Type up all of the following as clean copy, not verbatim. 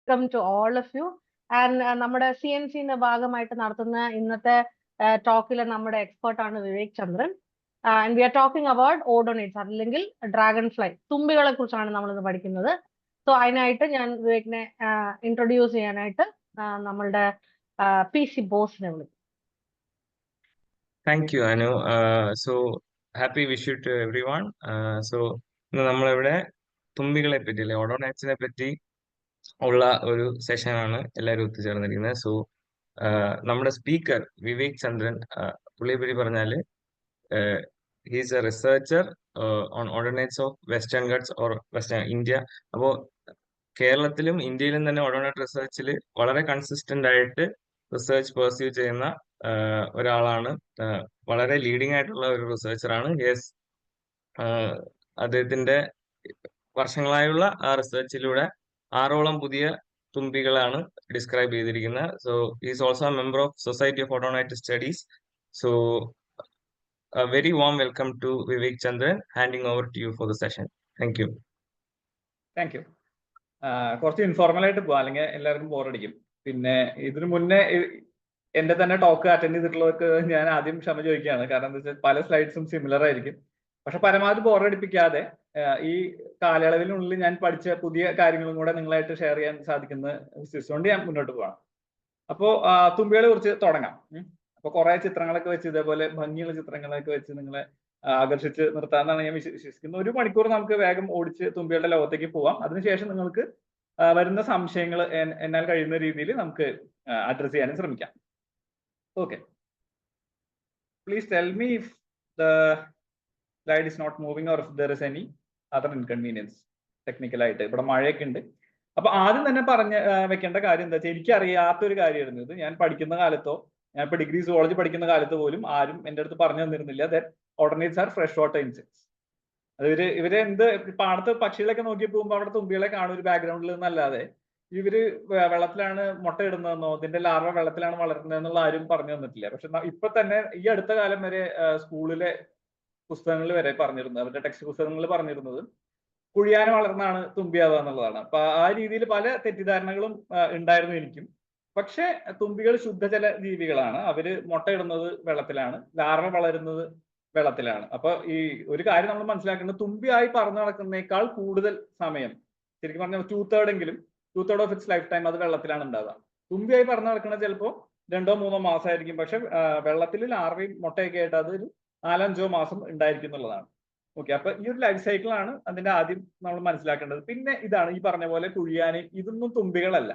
Welcome to all of you. And നമ്മുടെ CNC ഭാഗമായിട്ട് നടത്തുന്ന ഇന്നത്തെ ടോക്കിലെ നമ്മുടെ എക്സ്പേർട്ടാണ് Vivek Chandran. And we are talking about odonates അല്ലെങ്കിൽ ഡ്രാഗൺ ഫ്ലൈ, തുമ്പികളെ കുറിച്ചാണ് നമ്മൾ ഇന്ന് പഠിക്കുന്നത്. സോ അതിനായിട്ട് ഞാൻ വിവേകിനെ ഇൻട്രൊഡ്യൂസ് ചെയ്യാനായിട്ട് നമ്മളുടെ PC ബോസിനെ വിളിക്കും. Thank you Anu. So happy wish to everyone. So ഇന്ന് നമ്മളിവിടെ തുമ്പികളെ പറ്റി അല്ലെ ഓഡോനൈറ്റ്സിനെ പറ്റി ഉള്ള ഒരു സെഷനാണ് എല്ലാവരും ഒത്തുചേർന്നിരിക്കുന്നത്. സോ നമ്മുടെ സ്പീക്കർ വിവേക് ചന്ദ്രൻ, പുള്ളിയെ പറ്റി പറഞ്ഞാല് he's a researcher on odonates of western Ghats or western India. അപ്പോൾ കേരളത്തിലും ഇന്ത്യയിലും തന്നെ ഓഡോനൈറ്റ് റിസർച്ചിൽ വളരെ കൺസിസ്റ്റന്റ് ആയിട്ട് റിസർച്ച് പെർസ്യൂ ചെയ്യുന്ന ഒരാളാണ്. വളരെ ലീഡിംഗ് ആയിട്ടുള്ള ഒരു റിസർച്ചറാണ്. യെസ്, അദ്ദേഹത്തിന്റെ വർഷങ്ങളായുള്ള ആ റിസർച്ചിലൂടെ 6ഓളം പുതിയ തുമ്പികളാണ് ഡിസ്ക്രൈബ് ചെയ്തിരിക്കുന്നത്. So is also a member of society of odonate studies. So a very warm welcome to Vivek Chandran. Handing over to you for the session. Thank you. Thank you. കുറച്ച് informal ആയിട്ട് പോകാം, അല്ലെങ്കിൽ എല്ലാവർക്കും ബോറടിക്കും. പിന്നെ ഇതിനു മുന്നേ എന്റെ തന്നെ ടോക്ക് അറ്റൻഡ് ചെയ്തിട്ടുള്ളവർക്ക് ഞാൻ ആദ്യം ക്ഷമ ചോദിക്കുകയാണ്. കാരണം എന്താ വെച്ചാൽ പല സ്ലൈഡ്സും സിമിലർ ആയിരിക്കും. പക്ഷെ പരമാവധി ബോറടിപ്പിക്കാതെ ഈ കാലയളവിനുള്ളിൽ ഞാൻ പഠിച്ച പുതിയ കാര്യങ്ങളും കൂടെ നിങ്ങളായിട്ട് ഷെയർ ചെയ്യാൻ സാധിക്കുന്ന വിശ്വസിച്ചുകൊണ്ട് ഞാൻ മുന്നോട്ട് പോകാം. അപ്പോൾ തുമ്പികളെ കുറിച്ച് തുടങ്ങാം. അപ്പൊ കുറെ ചിത്രങ്ങളൊക്കെ വെച്ച്, ഇതേപോലെ ഭംഗിയുള്ള ചിത്രങ്ങളൊക്കെ വെച്ച് നിങ്ങളെ ആകർഷിച്ച് നിർത്താമെന്നാണ് ഞാൻ വിശ്വസിക്കുന്നത്. 1 മണിക്കൂർ നമുക്ക് വേഗം ഓടിച്ച് തുമ്പികളുടെ ലോകത്തേക്ക് പോവാം. അതിനുശേഷം നിങ്ങൾക്ക് വരുന്ന സംശയങ്ങൾ എന്നാൽ കഴിയുന്ന രീതിയിൽ നമുക്ക് അഡ്രസ് ചെയ്യാനും ശ്രമിക്കാം. Okay, please tell me if the slide is not moving or if there is any other inconvenience. ടെക്നിക്കലായിട്ട് ഇവിടെ മഴയൊക്കെ ഉണ്ട്. അപ്പൊ ആദ്യം തന്നെ വെക്കേണ്ട കാര്യം എന്താ വെച്ചാൽ, എനിക്കറിയാത്തൊരു കാര്യമായിരുന്നു ഇത്. ഞാൻ പഠിക്കുന്ന കാലത്തോ, ഞാൻ ഇപ്പൊ ഡിഗ്രി സുവോളജി പഠിക്കുന്ന കാലത്ത് പോലും ആരും എൻ്റെ അടുത്ത് പറഞ്ഞു തന്നിരുന്നില്ല that odonates are fresh water insects. അത് ഇവര് പാടത്ത് പക്ഷികളൊക്കെ നോക്കി പോകുമ്പോൾ അവിടെ തുമ്പികളെ കാണും ഒരു ബാക്ക്ഗ്രൗണ്ടിൽ എന്നല്ലാതെ ഇവര് വെള്ളത്തിലാണ് മുട്ടയിടുന്നതെന്നോ ഇതിന്റെ ലാർവ വെള്ളത്തിലാണ് വളരുന്നതെന്നുള്ള ആരും പറഞ്ഞു തന്നിട്ടില്ല. പക്ഷെ ഇപ്പൊ തന്നെ ഈ അടുത്ത കാലം വരെ സ്കൂളിലെ പുസ്തകങ്ങളിൽ വരെ പറഞ്ഞിരുന്നത്, അവരുടെ ടെക്സ്റ്റ് പുസ്തകങ്ങളിൽ പറഞ്ഞിരുന്നത് കുഴിയാന വളർന്നാണ് തുമ്പിയാവുക എന്നുള്ളതാണ്. അപ്പൊ ആ രീതിയിൽ പല തെറ്റിദ്ധാരണകളും ഉണ്ടായിരുന്നു എനിക്കും. പക്ഷെ തുമ്പികൾ ശുദ്ധജല ജീവികളാണ്. അവര് മുട്ടയിടുന്നത് വെള്ളത്തിലാണ്, ലാർവ വളരുന്നത് വെള്ളത്തിലാണ്. അപ്പൊ ഈ ഒരു കാര്യം നമ്മൾ മനസ്സിലാക്കുന്നത്, തുമ്പിയായി പറന്നു നടക്കുന്നേക്കാൾ കൂടുതൽ സമയം, ശരിക്കും പറഞ്ഞാൽ 2/3 ഓഫ് ഇറ്റ്സ് ലൈഫ് ടൈം അത് വെള്ളത്തിലാണ് ഉണ്ടാവുക. തുമ്പിയായി പറന്നു നടക്കുന്നത് ചിലപ്പോൾ 2-3 മാസമായിരിക്കും. പക്ഷെ വെള്ളത്തിൽ ലാർവയും മുട്ടയൊക്കെ ആയിട്ട് അതൊരു 4-5 മാസം ഉണ്ടായിരിക്കും എന്നുള്ളതാണ്. ഓക്കെ, അപ്പൊ ഈ ഒരു ലൈഫ് സൈക്കിളാണ് അതിന്റെ ആദ്യം നമ്മൾ മനസ്സിലാക്കേണ്ടത്. പിന്നെ ഇതാണ് ഈ പറഞ്ഞ പോലെ കുഴിയാന, ഇതൊന്നും തുമ്പികളല്ല.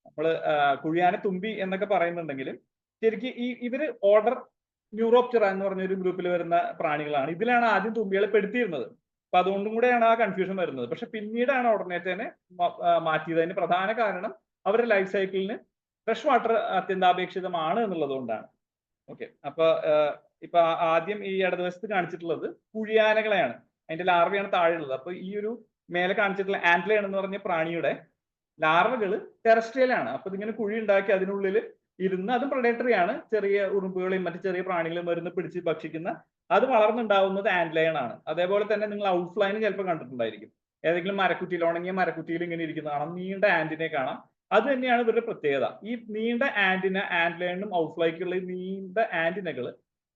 നമ്മള് കുഴിയാന തുമ്പി എന്നൊക്കെ പറയുന്നുണ്ടെങ്കിലും ശരിക്കും ഇവര് ഓർഡർ ന്യൂറോപ്റ്ററ എന്ന് പറഞ്ഞൊരു ഗ്രൂപ്പിൽ വരുന്ന പ്രാണികളാണ്. ഇതിലാണ് ആദ്യം തുമ്പികളെ പെടുത്തിയിരുന്നത്. അപ്പൊ അതുകൊണ്ടും കൂടെയാണ് ആ കൺഫ്യൂഷൻ വരുന്നത്. പക്ഷെ പിന്നീടാണ് ഓർഡിനേറ്ററിനെ മാറ്റിയത്. അതിന് പ്രധാന കാരണം അവരുടെ ലൈഫ് സൈക്കിളിന് ഫ്രഷ് വാട്ടർ അത്യന്താപേക്ഷിതമാണ് എന്നുള്ളത് കൊണ്ടാണ്. ഓക്കെ, ഇപ്പൊ ആദ്യം ഈ ഇടതുവശത്ത് കാണിച്ചിട്ടുള്ളത് കുഴിയാനകളെയാണ്. അതിന്റെ ലാർവയാണ് താഴെയുള്ളത്. അപ്പൊ ഈ ഒരു മേലെ കാണിച്ചിട്ടുള്ള ആന്റ്ലയൺ എന്ന് പറഞ്ഞ പ്രാണിയുടെ ലാർവകൾ ടെറസ്ട്രിയലാണ്. അപ്പൊ ഇതിങ്ങനെ കുഴി ഉണ്ടാക്കി അതിനുള്ളിൽ ഇരുന്ന്, അതും പ്രൊഡേറ്ററി ആണ്, ചെറിയ ഉറുമ്പുകളെയും മറ്റു ചെറിയ പ്രാണികളെയും വരുന്ന പിടിച്ച് ഭക്ഷിക്കുന്ന, അത് വളർന്നുണ്ടാവുന്നത് ആന്റ്ലയൺ ആണ്. അതേപോലെ തന്നെ നിങ്ങൾ ഔട്ട്ഫ്ലൈന് ചിലപ്പോൾ കണ്ടിട്ടുണ്ടായിരിക്കും. ഏതെങ്കിലും മരക്കുറ്റിയിൽ, ഉണങ്ങിയ മരക്കുറ്റിയിൽ ഇങ്ങനെ ഇരിക്കുന്ന കാണാം, നീണ്ട ആന്റിനെ കാണാം. അത് തന്നെയാണ് ഇവരുടെ പ്രത്യേകത. ഈ നീണ്ട ആന്റിന, ആന്റ്ലയണിനും ഔട്ട്ഫ്ലൈക്കുള്ള നീണ്ട ആന്റിനകൾ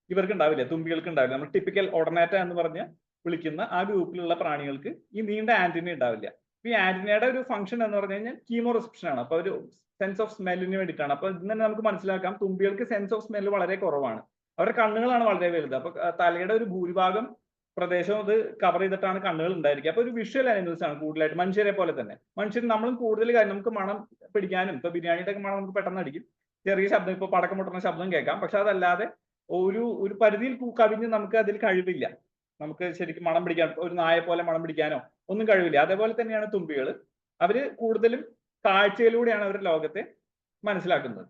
ഇവർക്ക് ഉണ്ടാവില്ല, തുമ്പികൾക്ക് ഉണ്ടാവില്ല. നമ്മൾ ടിപ്പിക്കൽ ഓർഡിനേറ്റ എന്ന് പറഞ്ഞ് വിളിക്കുന്ന ആ ഗ്രൂപ്പിലുള്ള പ്രാണികൾക്ക് ഈ നീണ്ട ആന്റിന ഉണ്ടാവില്ല. ഈ ആന്റിനയുടെ ഒരു ഫംഗ്ഷൻ എന്ന് പറഞ്ഞു കഴിഞ്ഞാൽ കീമോ റിസപ്ഷൻ ആണ്. അപ്പൊ ഒരു സെൻസ് ഓഫ് സ്മെല്ലിന് വേണ്ടിയിട്ടാണ്. അപ്പൊ ഇതിന് തന്നെ നമുക്ക് മനസ്സിലാക്കാം തുമ്പികൾക്ക് സെൻസ് ഓഫ് സ്മെല്ല് വളരെ കുറവാണ്. അവരുടെ കണ്ണുകളാണ് വളരെ വലുത്. അപ്പൊ തലയുടെ ഒരു ഭൂരിഭാഗം പ്രദേശവും അത് കവർ ചെയ്തിട്ടാണ് കണ്ണുകൾ ഉണ്ടായിരിക്കുക. അപ്പൊ ഒരു വിഷ്വൽ ആനിമൽസ് ആണ് കൂടുതലായിട്ട്, മനുഷ്യരെ പോലെ തന്നെ. മനുഷ്യർ നമ്മളും കൂടുതൽ കാര്യം നമുക്ക് മണം പിടിക്കാനും, ഇപ്പൊ ബിരിയാണിയുടെ ഒക്കെ മണം നമുക്ക് പെട്ടെന്ന് അടിക്കും, ചെറിയ ശബ്ദം, ഇപ്പൊ പടക്കം പൊട്ടുന്ന ശബ്ദം കേൾക്കാം. പക്ഷെ അതല്ലാതെ ഒരു പരിധിയിൽ കവിഞ്ഞ് നമുക്ക് അതിൽ കഴിവില്ല. നമുക്ക് ശരിക്കും മണം പിടിക്കാൻ, ഒരു നായെ പോലെ മണം പിടിക്കാനോ ഒന്നും കഴിവില്ല. അതേപോലെ തന്നെയാണ് തുമ്പികൾ. അവര് കൂടുതലും കാഴ്ചയിലൂടെയാണ് അവർ ലോകത്തെ മനസ്സിലാക്കുന്നത്.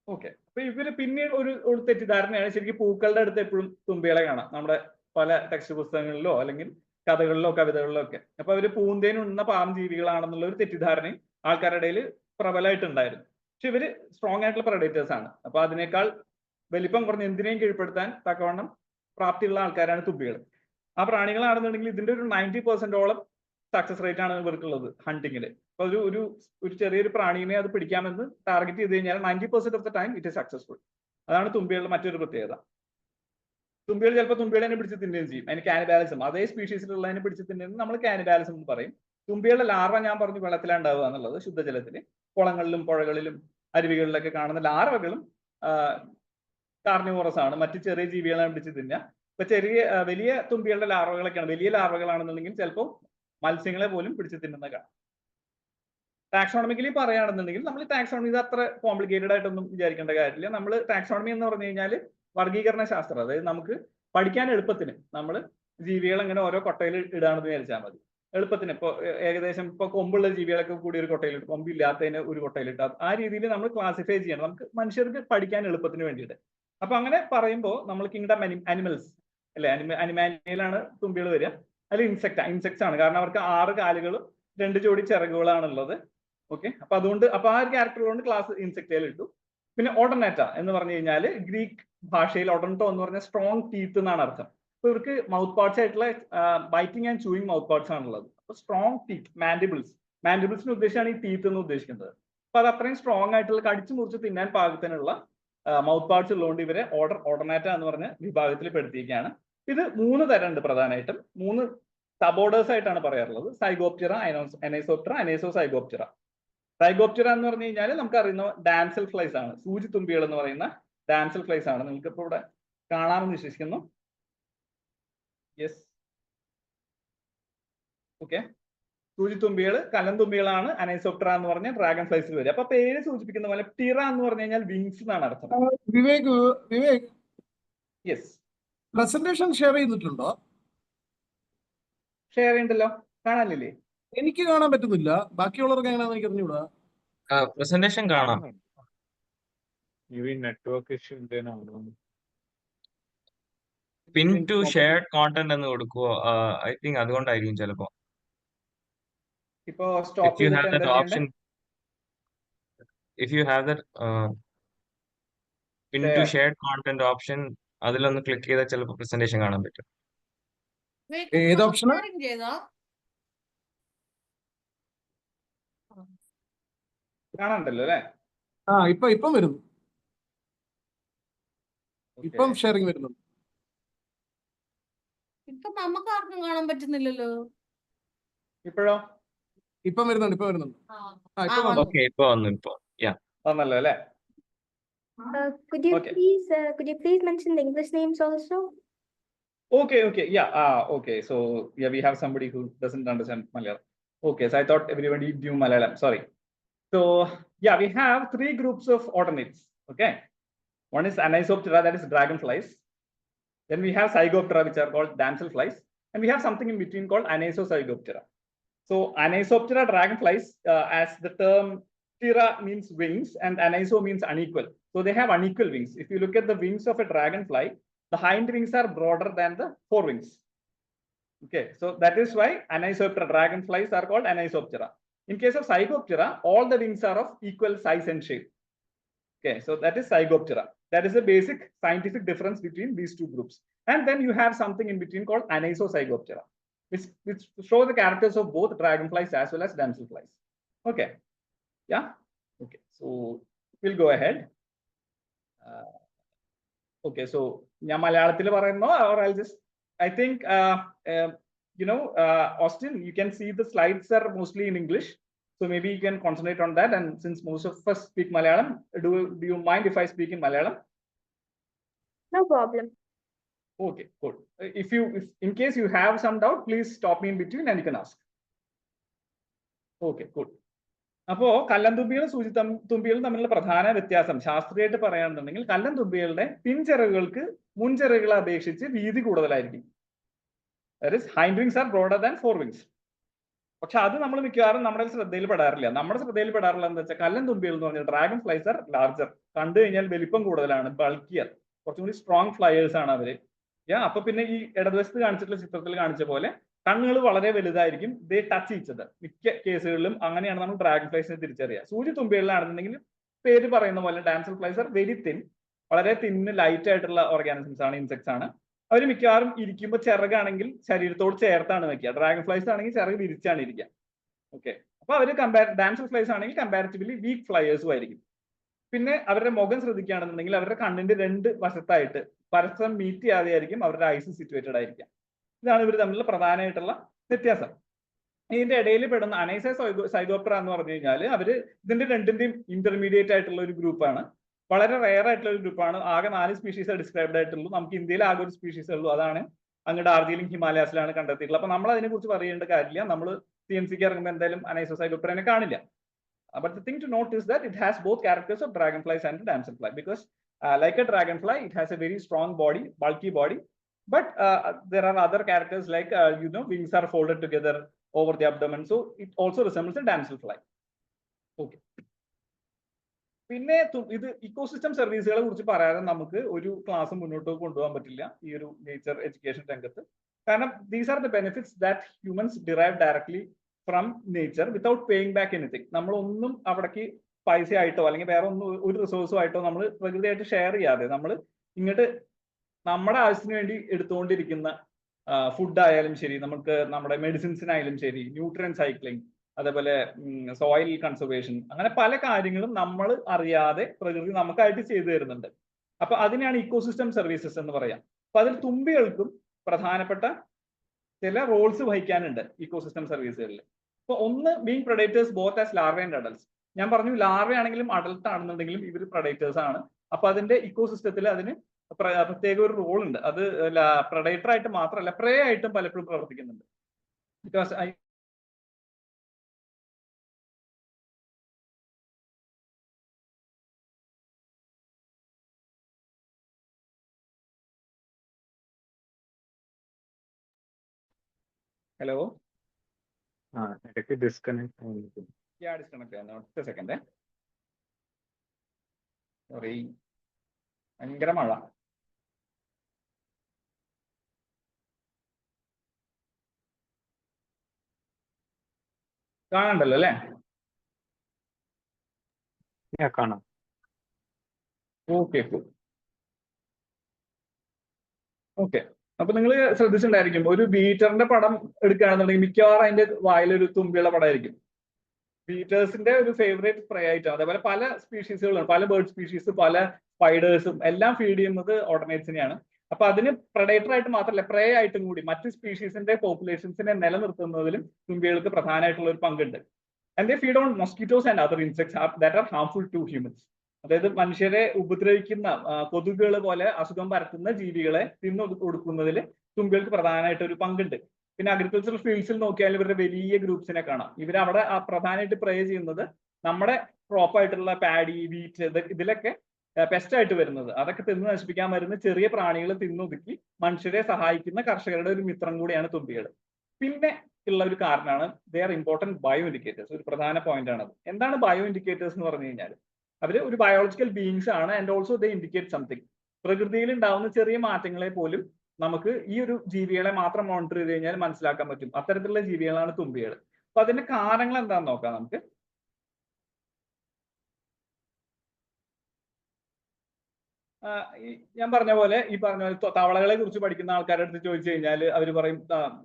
ഓക്കെ, അപ്പൊ ഇവര് പിന്നെ ഒരു തെറ്റിദ്ധാരണയാണ്, ശരിക്കും പൂക്കളുടെ അടുത്ത് എപ്പോഴും തുമ്പികളെ കാണാം, നമ്മുടെ പല ടെക്സ്റ്റ് പുസ്തകങ്ങളിലോ അല്ലെങ്കിൽ കഥകളിലോ കവിതകളിലോ ഒക്കെ. അപ്പൊ അവര് പൂന്തേൻ ഉണ്ണുന്ന പാവം ജീവികളാണെന്നുള്ള ഒരു തെറ്റിദ്ധാരണയും ആൾക്കാരുടെ ഇടയിൽ പ്രബലമായിട്ടുണ്ടായിരുന്നു. പക്ഷെ ഇവര് സ്ട്രോങ് ആയിട്ടുള്ള പ്രൊഡേറ്റേഴ്സ് ആണ്. അപ്പൊ അതിനേക്കാൾ വലിപ്പം കുറഞ്ഞ എന്തിനേയും കീഴ്പ്പെടുത്താൻ തക്കവണ്ണം പ്രാപ്തിയുള്ള ആൾക്കാരാണ് തുമ്പികൾ. ആ പ്രാണികളാണെന്നുണ്ടെങ്കിൽ ഇതിന്റെ ഒരു 90% സക്സസ് റേറ്റ് ആണ് ഇവർക്കുള്ളത് ഹണ്ടിങ്ങില്. അപ്പൊ ഒരു ചെറിയൊരു പ്രാണീനെ അത് പിടിക്കാമെന്ന് ടാർഗറ്റ് ചെയ്ത് കഴിഞ്ഞാൽ 90% of the time it is successful. അതാണ് തുമ്പികളുടെ മറ്റൊരു പ്രത്യേകത. തുമ്പികൾ ചിലപ്പോൾ തുമ്പികളെ പിടിച്ച് തിന്നുകയും ചെയ്യും. അതിന് കാനിബാലിസം, അതേ സ്പീഷീസിലുള്ളതിനെ പിടിച്ച് തിന്നുന്നത് നമ്മൾ കാനിബാലിസം എന്ന് പറയും. തുമ്പികളുടെ ലാർവ ഞാൻ പറഞ്ഞു വെള്ളത്തിലാണ് ഉണ്ടാവുക എന്നുള്ളത്, ശുദ്ധജലത്തിൽ കുളങ്ങളിലും പുഴകളിലും അരുവികളിലൊക്കെ കാണുന്ന ലാർവകളും കാർണിവോറസ് ആണ്, മറ്റു ചെറിയ ജീവികളെ പിടിച്ച് തിന്നുക. ഇപ്പൊ വലിയ തുമ്പികളുടെ ലാർവകളൊക്കെയാണ്, വലിയ ലാർവകളാണെന്നുണ്ടെങ്കിൽ ചിലപ്പോൾ മത്സ്യങ്ങളെ പോലും പിടിച്ച് തിന്നുന്ന കാണാം. ടാക്സോണമിക്കലി പറയുകയാണെന്നുണ്ടെങ്കിൽ നമ്മൾ ടാക്സോണമി ഇത് അത്ര കോംപ്ലിക്കേറ്റഡ് ആയിട്ടൊന്നും വിചാരിക്കേണ്ട കാര്യമില്ല. നമ്മൾ ടാക്സോണമി എന്ന് പറഞ്ഞു കഴിഞ്ഞാൽ വർഗീകരണ ശാസ്ത്രം, അതായത് നമുക്ക് പഠിക്കാൻ എളുപ്പത്തിന് നമ്മൾ ജീവികൾ അങ്ങനെ ഓരോ കൊട്ടയിൽ ഇടാണെന്ന് വിചാരിച്ചാൽ മതി. എളുപ്പത്തിന് ഇപ്പോൾ ഏകദേശം ഇപ്പോൾ കൊമ്പുള്ള ജീവികളൊക്കെ കൂടി ഒരു കൊട്ടയിലിട്ട്, കൊമ്പില്ലാത്തതിന് ഒരു കൊട്ടയിലിട്ട്, ആ രീതിയിൽ നമ്മൾ ക്ലാസിഫൈ ചെയ്യണം നമുക്ക് മനുഷ്യർക്ക് പഠിക്കാൻ എളുപ്പത്തിന് വേണ്ടിയിട്ട്. അപ്പൊ അങ്ങനെ പറയുമ്പോൾ നമ്മൾ കിങ്ഡം അനിമൽസ് അല്ലെ, അനിമാനിയയിലാണ് തുമ്പികൾ വരിക. അതിൽ ഇൻസെക്ട്സ് ആണ്, കാരണം അവർക്ക് 6 കാലുകളും 2 ജോഡി ചിറകുകളാണുള്ളത്. ഓക്കെ, അപ്പൊ അതുകൊണ്ട് ആ ഒരു ക്യാരക്ടറുകൊണ്ട് ക്ലാസ് ഇൻസെക്റ്റയിൽ ഇട്ടു. പിന്നെ ഓഡർനാറ്റ എന്ന് പറഞ്ഞു കഴിഞ്ഞാൽ ഗ്രീക്ക് ഭാഷയിൽ ഒഡൻറ്റോ എന്ന് പറഞ്ഞാൽ സ്ട്രോങ് ടീത്ത് എന്നാണ് അർത്ഥം. അപ്പൊ ഇവർക്ക് മൗത്ത് പാർട്സ് ആയിട്ടുള്ള biting and chewing mouth parts ആണുള്ളത്. അപ്പൊ സ്ട്രോങ് ടീത്ത്, മാൻഡിബിൾസിന് ഉദ്ദേശിച്ചാണ് ഈ ടീത്ത് എന്ന് ഉദ്ദേശിക്കുന്നത്. അപ്പൊ അത് അത്രയും സ്ട്രോങ് ആയിട്ടുള്ള കടിച്ചു മുറിച്ച് തിന്നാൻ പാകത്തിനുള്ള മൗത്ത് പാർട്സ് ഉള്ളതുകൊണ്ട് ഇവരെ ഓഡർനാറ്റ എന്ന് പറഞ്ഞ വിഭാഗത്തിൽ പെടുത്തിയിരിക്കുകയാണ്. ഇത് 3 തരം ഉണ്ട് പ്രധാനമായിട്ടും. 3 സബോർഡേഴ്സ് ആയിട്ടാണ് പറയാറുള്ളത്: സൈഗോപ്റ്ററ, അനൈസോപ്റ്ററ, അനൈസോസൈഗോപ്റ്ററ. സൈഗോപ്റ്ററ എന്ന് പറഞ്ഞു കഴിഞ്ഞാൽ നമുക്ക് അറിയുന്ന ഡാംസൽ ഫ്ലൈസ് ആണ്, സൂചിത്തുമ്പികൾ എന്ന് പറയുന്ന ഡാംസൽ ഫ്ലൈസ് ആണ്. നിങ്ങൾക്ക് ഇപ്പോൾ ഇവിടെ കാണാമെന്ന് വിശ്വസിക്കുന്നു. Yes, okay. സൂചിത്തുമ്പികൾ, കലന്തുമ്പികളാണ് അനൈസോപ്റ്ററ എന്ന് പറഞ്ഞ ഡ്രാഗൺ ഫ്ലൈസിൽ വരിക. അപ്പൊ പേര് സൂചിപ്പിക്കുന്ന പോലെ പ്റ്റിറ എന്ന് പറഞ്ഞു കഴിഞ്ഞാൽ വിങ്സ് എന്നാണ് അർത്ഥം. വിവേക്, യെസ്, പ്രസന്റേഷൻ ഷെയർ ചെയ്തിട്ടുണ്ടോ? ഷെയർ ചെയ്യണ്ടല്ലോ, കാണാനില്ലേ? എനിക്ക് കാണാൻ പറ്റുന്നില്ല, ബാക്കിയുള്ളവർക്ക് എങ്ങനെയാണെന്ന് എനിക്ക് അറിഞ്ഞൂടാ. പ്രസന്റേഷൻ കാണാം. നെറ്റ്വർക്ക് ഇഷ്യൂ ഉണ്ടേനാണോ? പിൻ ടു ഷെയർഡ് കോണ്ടന്റ് എന്ന് കൊടുക്കുവോ? ഐ തിങ്ക് അതുകൊണ്ടായിരിക്കും ചിലപ്പോ. ഇപ്പോ സ്റ്റോപ്പ് ചെയ്തിട്ട് എന്താ ചെയ്യണ്ടേ? If you have that pin to shared content option, അതിലൊന്ന് ക്ലിക്ക് ചെയ്താൽ ചിലപ്പോൾ പ്രസന്റേഷൻ കാണാൻ പറ്റും. ഏത് ഓപ്ഷനാ? കാണണ്ടല്ലോ അല്ലേ? ഇപ്പം വരുന്നു, ഇപ്പം ഷെയറിംഗ് വരുന്നുണ്ട്. ഇപ്പൊ നമുക്ക് ആർക്കും കാണാൻ പറ്റുന്നില്ലല്ലോ. ഇപ്പോഴോ? ഇപ്പം വരുന്നുണ്ട്. ഓക്കെ, ഇപ്പൊ വന്നു. വന്നല്ലോ അല്ലേ? Could you please mention the English names also? Okay. Yeah. Okay. So yeah, we have somebody who doesn't understand Malayalam. Okay. So I thought everybody knew Malayalam. Sorry. So yeah, we have 3 groups of odonates. Okay. One is Anisoptera, that is dragonflies. Then we have Zygoptera, which are called damselflies, and we have something in between called Anisozygoptera. So Anisoptera dragonflies, as the term Ptera means wings and Aniso means unequal. So they have unequal wings. If you look at the wings of a dragonfly, the hind wings are broader than the forewings. Okay, so that is why Anisoptera dragonflies are called Anisoptera. In case of Zygoptera, all the wings are of equal size and shape. Okay, so that is Zygoptera. That is the basic scientific difference between these 2 groups. And then you have something in between called Anisozygoptera, which show the characters of both dragonflies as well as damselflies. Okay, yeah, okay. So we'll go ahead. Okay, so ഞാൻ മലയാളത്തിൽ പറയുന്നു, or I'll just, I think Austin, you can see the slides are mostly in English, so maybe you can concentrate on that. And since most of us speak Malayalam, do you mind if I speak in Malayalam? No problem. Okay, good. If in case you have some doubt, please stop me in between and you can ask. Okay, good. അപ്പോ കല്ലന്തുമ്പികളും സൂചിത്തുമ്പികളും തമ്മിലുള്ള പ്രധാന വ്യത്യാസം ശാസ്ത്രീയമായിട്ട് പറയുകയാണെന്നുണ്ടെങ്കിൽ, കല്ലന്തുമ്പികളുടെ പിൻചിറകുകൾക്ക് മുൻചിറകുകളെ അപേക്ഷിച്ച് വീതി കൂടുതലായിരിക്കും. That is, hind wings are broader than forewings. പക്ഷെ അത് നമ്മൾ മിക്കവാറും നമ്മുടെ ശ്രദ്ധയിൽ പെടാറില്ല. നമ്മുടെ ശ്രദ്ധയിൽ പെടാറില്ല എന്താ വെച്ചാൽ, കല്ലന്തുമ്പികൾ എന്ന് പറഞ്ഞാൽ ഡ്രാഗൺ ഫ്ലൈസ് ആർ ലാർജർ. കണ്ടു കഴിഞ്ഞാൽ വലിപ്പം കൂടുതലാണ്, ബൾക്കിയർ, കുറച്ചും കൂടി സ്ട്രോങ് ഫ്ലയേഴ്സ് ആണ് അവര്. അപ്പൊ പിന്നെ ഈ ഇടതുവശത്ത് കാണിച്ചിട്ടുള്ള ചിത്രത്തിൽ കാണിച്ച പോലെ കണ്ണുകൾ വളരെ വലുതായിരിക്കും. ദേ ടച്ച് ഈച്ചത്. മിക്ക കേസുകളിലും അങ്ങനെയാണ് നമ്മൾ ഡ്രാഗൺ ഫ്ലൈസിനെ തിരിച്ചറിയുക. സൂചിത്തുമ്പികളിലാണെന്നുണ്ടെങ്കിൽ പേര് പറയുന്ന പോലെ damsel flies are very thin, വളരെ തിന്ന് ലൈറ്റ് ആയിട്ടുള്ള ഓർഗാനിസംസ് ആണ്, ഇൻസെക്ട്സ് ആണ്. അവർ മിക്കവാറും ഇരിക്കുമ്പോൾ ചിറകാണെങ്കിൽ ശരീരത്തോട് ചേർത്താണ് വെക്കുക. ഡ്രാഗൺ ഫ്ലൈസ് ആണെങ്കിൽ ചിറക് വിരിച്ചാണ് ഇരിക്കുക. ഓക്കെ, അപ്പൊ അവർ ഡാൻസർ ഫ്ലൈസ് ആണെങ്കിൽ കമ്പാരിറ്റീവ്ലി വീക്ക് ഫ്ലയേഴ്സും ആയിരിക്കും. പിന്നെ അവരുടെ മുഖം ശ്രദ്ധിക്കുകയാണെന്നുണ്ടെങ്കിൽ അവരുടെ കണ്ണിന്റെ രണ്ട് വശത്തായിട്ട് പരസ്പരം മീറ്റ് ചെയ്യാതെ ആയിരിക്കും അവരുടെ ഐസ് സിറ്റുവേറ്റഡ് ആയിരിക്കാം. ഇതാണ് ഇവർ തമ്മിലുള്ള പ്രധാനമായിട്ടുള്ള വ്യത്യാസം. ഇതിന്റെ ഇടയിൽ പെടുന്ന അനൈസ സൈഗോപ്റ്ററ എന്ന് പറഞ്ഞു കഴിഞ്ഞാൽ അവര് ഇതിന്റെ രണ്ടിന്റെയും ഇന്റർമീഡിയറ്റ് ആയിട്ടുള്ള ഒരു ഗ്രൂപ്പാണ്. വളരെ റെയർ ആയിട്ടുള്ള ഒരു ഗ്രൂപ്പാണ്. ആകെ 4 സ്പീഷീസ് ഡിസ്ക്രൈബ്ഡ് ആയിട്ടുള്ളൂ. നമുക്ക് ഇന്ത്യയിൽ ആകെ ഒരു സ്പീഷീസ് ഉള്ളൂ. അതാണ് അങ്ങ് ഡാർജിലിംഗ് ഹിമാലയാസിലാണ് കണ്ടെത്തിയിട്ടുള്ളത്. അപ്പൊ നമ്മൾ അതിനെ കുറിച്ച് പറയേണ്ട കാര്യമില്ല. നമ്മൾ CMCക്ക് ഇറങ്ങുമ്പോൾ എന്തായാലും അനൈസ സൈഗോപ്റ്ററനെ കാണില്ല. But the thing to note is that it has both characters of dragonflies and damselfly, because like a dragonfly, it has a very strong body, bulky body. But there are other characters like wings are folded together over the abdomen, so it also resembles a damselfly. Okay. പിന്നെ ഇത് ecosystem സർവീസുകളെ കുറിച്ച് പറയാതെ നമുക്ക് ഒരു class മുന്നോട്ട് കൊണ്ടുപോകാൻ പറ്റില്ല ഈ ഒരു നേച്ചർ എഡ്യൂക്കേഷൻ രംഗത്ത്. കാരണം these are the benefits that humans derive directly from nature without paying back anything. നമ്മളൊന്നും അവിടേക്ക് പൈസ ആയിട്ടോ അല്ലെങ്കിൽ വേറെ ഒന്നും ഒരു റിസോഴ്സും ആയിട്ടോ നമ്മൾ പ്രകൃതിയായിട്ട് ഷെയർ ചെയ്യാതെ നമ്മൾ ഇങ്ങോട്ട് നമ്മുടെ ആവശ്യത്തിന് വേണ്ടി എടുത്തുകൊണ്ടിരിക്കുന്ന ഫുഡ് ആയാലും ശരി, നമുക്ക് നമ്മുടെ മെഡിസിൻസിനായാലും ശരി, ന്യൂട്രിയൻ സൈക്ലിംഗ്, അതേപോലെ സോയിൽ കൺസർവേഷൻ, അങ്ങനെ പല കാര്യങ്ങളും നമ്മൾ അറിയാതെ പ്രകൃതി നമുക്കായിട്ട് ചെയ്തു തരുന്നുണ്ട്. അപ്പൊ അതിനെയാണ് ഇക്കോസിസ്റ്റം സർവീസസ് എന്ന് പറയാം. അപ്പൊ അതിൽ തുമ്പികൾക്കും പ്രധാനപ്പെട്ട ചില റോൾസ് വഹിക്കാനുണ്ട് ഇക്കോസിസ്റ്റം സർവീസുകളിൽ. അപ്പൊ ഒന്ന്, being predators both as larva and adults. ഞാൻ പറഞ്ഞു ലാർവ ആണെങ്കിലും അഡൽട്ട് ആണെന്നുണ്ടെങ്കിലും ഇവർ പ്രൊഡേറ്റേഴ്സ് ആണ്. അപ്പൊ അതിന്റെ ഇക്കോസിസ്റ്റത്തിൽ അതിന് പ്രത്യേക ഒരു റോൾ ഉണ്ട്. അത് പ്രൊഡേറ്റർ ആയിട്ട് മാത്രമല്ല പ്രേ ആയിട്ടും പലപ്പോഴും പ്രവർത്തിക്കുന്നുണ്ട്. ബിക്കോസ് ഹലോ, ഇടയ്ക്ക് ഡിസ്കണക്ട് ഡിസ്കണക്ട് ചെയ്യാം. ഒറ്റ സെക്കൻഡ്. സോറി, ഭയങ്കര മഴ. കാണണ്ടല്ലോ അല്ലേ? കാണാം. Okay okay. അപ്പൊ നിങ്ങൾ ശ്രദ്ധിച്ചിട്ടുണ്ടായിരിക്കും, ഒരു ബീറ്ററിന്റെ പടം എടുക്കുകയാണെന്നുണ്ടെങ്കിൽ മിക്കവാറും അതിന്റെ വായിലൊരു തുമ്പിയുള്ള പടമായിരിക്കും. ബീറ്റേഴ്സിന്റെ ഒരു ഫേവറേറ്റ് പ്രേ ആയിട്ടാണ്. അതേപോലെ പല സ്പീഷീസുകളും, പല ബേർഡ് സ്പീഷീസ്, പല സ്പൈഡേഴ്സും എല്ലാം ഫീഡ് ചെയ്യുന്നത് ഓർഡിനേറ്റ്സിനെയാണ്. അപ്പൊ അതിന് പ്രഡേറ്റർ ആയിട്ട് മാത്രമല്ല പ്രേ ആയിട്ടും കൂടി മറ്റ് സ്പീഷീസിന്റെ പോപ്പുലേഷൻസിനെ നിലനിർത്തുന്നതിലും തുമ്പികൾക്ക് പ്രധാനമായിട്ടുള്ള ഒരു പങ്കുണ്ട്. And they feed on mosquitoes and other insects that are harmful to humans. അതായത് മനുഷ്യരെ ഉപദ്രവിക്കുന്ന കൊതുകുകൾ പോലെ അസുഖം പരത്തുന്ന ജീവികളെ തിന്നു കൊടുക്കുന്നതിൽ തുമ്പികൾക്ക് പ്രധാനമായിട്ട് ഒരു പങ്കുണ്ട്. പിന്നെ അഗ്രികൾച്ചറൽ ഫീൽഡ്സിൽ നോക്കിയാൽ ഇവരുടെ വലിയ ഗ്രൂപ്പ്സിനെ കാണാം. ഇവരവിടെ പ്രധാനമായിട്ട് പ്രേ ചെയ്യുന്നത് നമ്മുടെ ക്രോപ്പായിട്ടുള്ള പാഡി, വീറ്റ്, ഇതിലൊക്കെ പെസ്റ്റ് ആയിട്ട് വരുന്നത്, അതൊക്കെ തിന്ന് നശിപ്പിക്കാൻ വരുന്ന ചെറിയ പ്രാണികൾ തിന്നൊതുക്കി മനുഷ്യരെ സഹായിക്കുന്ന കർഷകരുടെ ഒരു മിത്രം കൂടിയാണ് തുമ്പികൾ. പിന്നെ ഉള്ള ഒരു കാരണമാണ് they are important bio indicators. ഒരു പ്രധാന പോയിന്റ് ആണത്. എന്താണ് ബയോ ഇൻഡിക്കേറ്റേഴ്സ് എന്ന് പറഞ്ഞു കഴിഞ്ഞാൽ, അവർ ഒരു ബയോളജിക്കൽ ബീയിങ്സ് ആണ്. And also they indicate something. പ്രകൃതിയിൽ ഉണ്ടാവുന്ന ചെറിയ മാറ്റങ്ങളെ പോലും നമുക്ക് ഈ ഒരു ജീവികളെ മാത്രം മോണിറ്റർ ചെയ്ത് കഴിഞ്ഞാൽ മനസ്സിലാക്കാൻ പറ്റും. അത്തരത്തിലുള്ള ജീവികളാണ് തുമ്പികൾ. അപ്പൊ അതിന്റെ കാരണങ്ങൾ എന്താണെന്ന് നോക്കാം നമുക്ക്. ഞാൻ പറഞ്ഞ പോലെ തവളകളെ കുറിച്ച് പഠിക്കുന്ന ആൾക്കാരുടെ അടുത്ത് ചോദിച്ചു കഴിഞ്ഞാൽ അവർ പറയും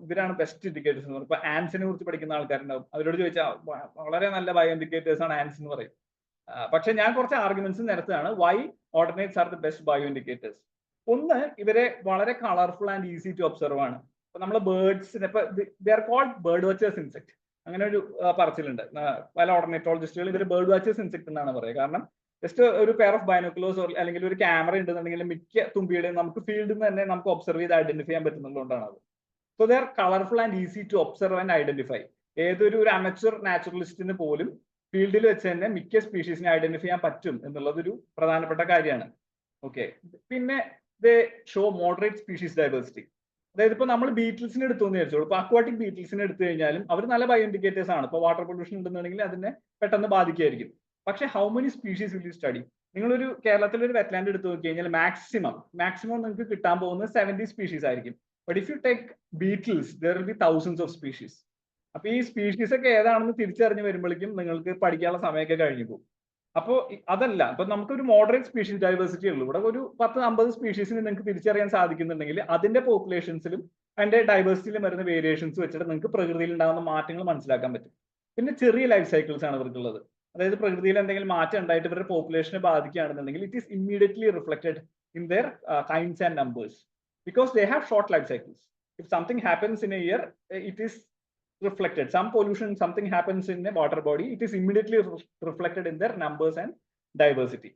ഇവരാണ് ബെസ്റ്റ് ഇൻഡിക്കേറ്റേഴ്സ് എന്ന് പറയും. ഇപ്പൊ ആൻസിനെ കുറിച്ച് പഠിക്കുന്ന ആൾക്കാരുണ്ടാവും, അവരോട് ചോദിച്ചാൽ വളരെ നല്ല ബയോ ഇൻഡിക്കേറ്റേഴ്സ് ആണ് ആൻസ് എന്ന് പറയും. പക്ഷെ ഞാൻ കുറച്ച് ആർഗ്യുമെന്റ്സ് നിരത്താണ് why odonates are the best bio indicators. ഒന്ന്, ഇവരെ വളരെ colourful and easy to observe ആണ്. ഇപ്പൊ നമ്മൾ ബേർഡ്സിനെ ഇപ്പൊ they are called bird watchers insect, അങ്ങനെ ഒരു പറച്ചിലുണ്ട്. പല ഓർഡിനേറ്റോളജിസ്റ്റുകൾ ഇവർ ബേർഡ് വാച്ചേഴ്സ് ഇൻസെക്ട് എന്നാണ് പറയുക. കാരണം ജസ്റ്റ് ഒരു പെയർ ഓഫ് ബൈനോക്കുലേഴ്സ് അല്ലെങ്കിൽ ഒരു ക്യാമറ ഉണ്ടെന്നുണ്ടെങ്കിൽ മിക്ക തുമ്പിയുടെയും നമുക്ക് ഫീൽഡിൽ നിന്ന് തന്നെ നമുക്ക് ഒബ്സർവ് ചെയ്ത് ഐഡന്റിഫൈ ചെയ്യാൻ പറ്റുന്നതുകൊണ്ടാണ് അത്. So they are colourful and easy to observe and identify. ഏതൊരു അമച്വർ നാച്ചുറലിസ്റ്റിന് പോലും ഫീൽഡിൽ വെച്ച് തന്നെ മിക്ക സ്പീഷീസിനെ ഐഡന്റിഫൈ ചെയ്യാൻ പറ്റും എന്നുള്ളതൊരു പ്രധാനപ്പെട്ട കാര്യമാണ്. ഓക്കെ. പിന്നെ ദേ ഷോ മോഡറേറ്റ് സ്പീഷീസ് ഡൈവേഴ്സിറ്റി. അതായത് ഇപ്പൊ നമ്മൾ ബീറ്റിൽസിനെ എടുത്തു എന്ന് വിചാരിച്ചോളൂ. ഇപ്പൊ അക്വാട്ടിക് ബീറ്റിൽസിനെ എടുത്തു കഴിഞ്ഞാലും അവർ നല്ല ബയോ ഇൻഡിക്കേറ്റേഴ്സ് ആണ്. ഇപ്പൊ വാട്ടർ പൊല്യൂഷൻ ഉണ്ടെന്നുണ്ടെങ്കിൽ അതിനെ പെട്ടെന്ന് ബാധിക്കുകയായിരിക്കും. പക്ഷെ how many species will you study? നിങ്ങളൊരു കേരളത്തിൽ ഒരു വെറ്റ്ലാൻഡ് എടുത്തു നോക്കി കഴിഞ്ഞാൽ മാക്സിമം നിങ്ങൾക്ക് കിട്ടാൻ പോകുന്നത് 70 സ്പീഷീസ് ആയിരിക്കും. But if you take beetles there will be thousands of species. അപ്പൊ ഈ സ്പീഷീസ് ഒക്കെ ഏതാണെന്ന് തിരിച്ചറിഞ്ഞ് വരുമ്പോഴേക്കും നിങ്ങൾക്ക് പഠിക്കാനുള്ള സമയമൊക്കെ കഴിഞ്ഞു പോകും. അപ്പോൾ അതല്ല, ഇപ്പൊ നമുക്കൊരു മോഡറേറ്റ് സ്പീഷീസ് ഡൈവേഴ്സിറ്റി ഉള്ളൂ. ഇവിടെ ഒരു 10-50 സ്പീഷീസിന് നിങ്ങൾക്ക് തിരിച്ചറിയാൻ സാധിക്കുന്നുണ്ടെങ്കിൽ അതിന്റെ പോപ്പുലേഷൻസിലും അതിന്റെ ഡൈവേഴ്സിറ്റിയിലും വരുന്ന വേരിയേഷൻസ് വെച്ചിട്ട് നിങ്ങൾക്ക് പ്രകൃതിയിൽ ഉണ്ടാകുന്ന മാറ്റങ്ങൾ മനസ്സിലാക്കാൻ പറ്റും. പിന്നെ ചെറിയ ലൈഫ് സൈക്കിൾസ് ആണ് ഇവർക്കുള്ളത്. അതായത് പ്രകൃതിയിൽ എന്തെങ്കിലും മാറ്റം ഉണ്ടായിട്ട് ഇവരുടെ പോപ്പുലേഷനെ ബാധിക്കുകയാണെന്നുണ്ടെങ്കിൽ it is immediately reflected in their kinds and numbers because they have short life cycles. If something happens in a year, it is reflected. Some pollution, something happens in a water body, it is immediately reflected in their numbers and diversity.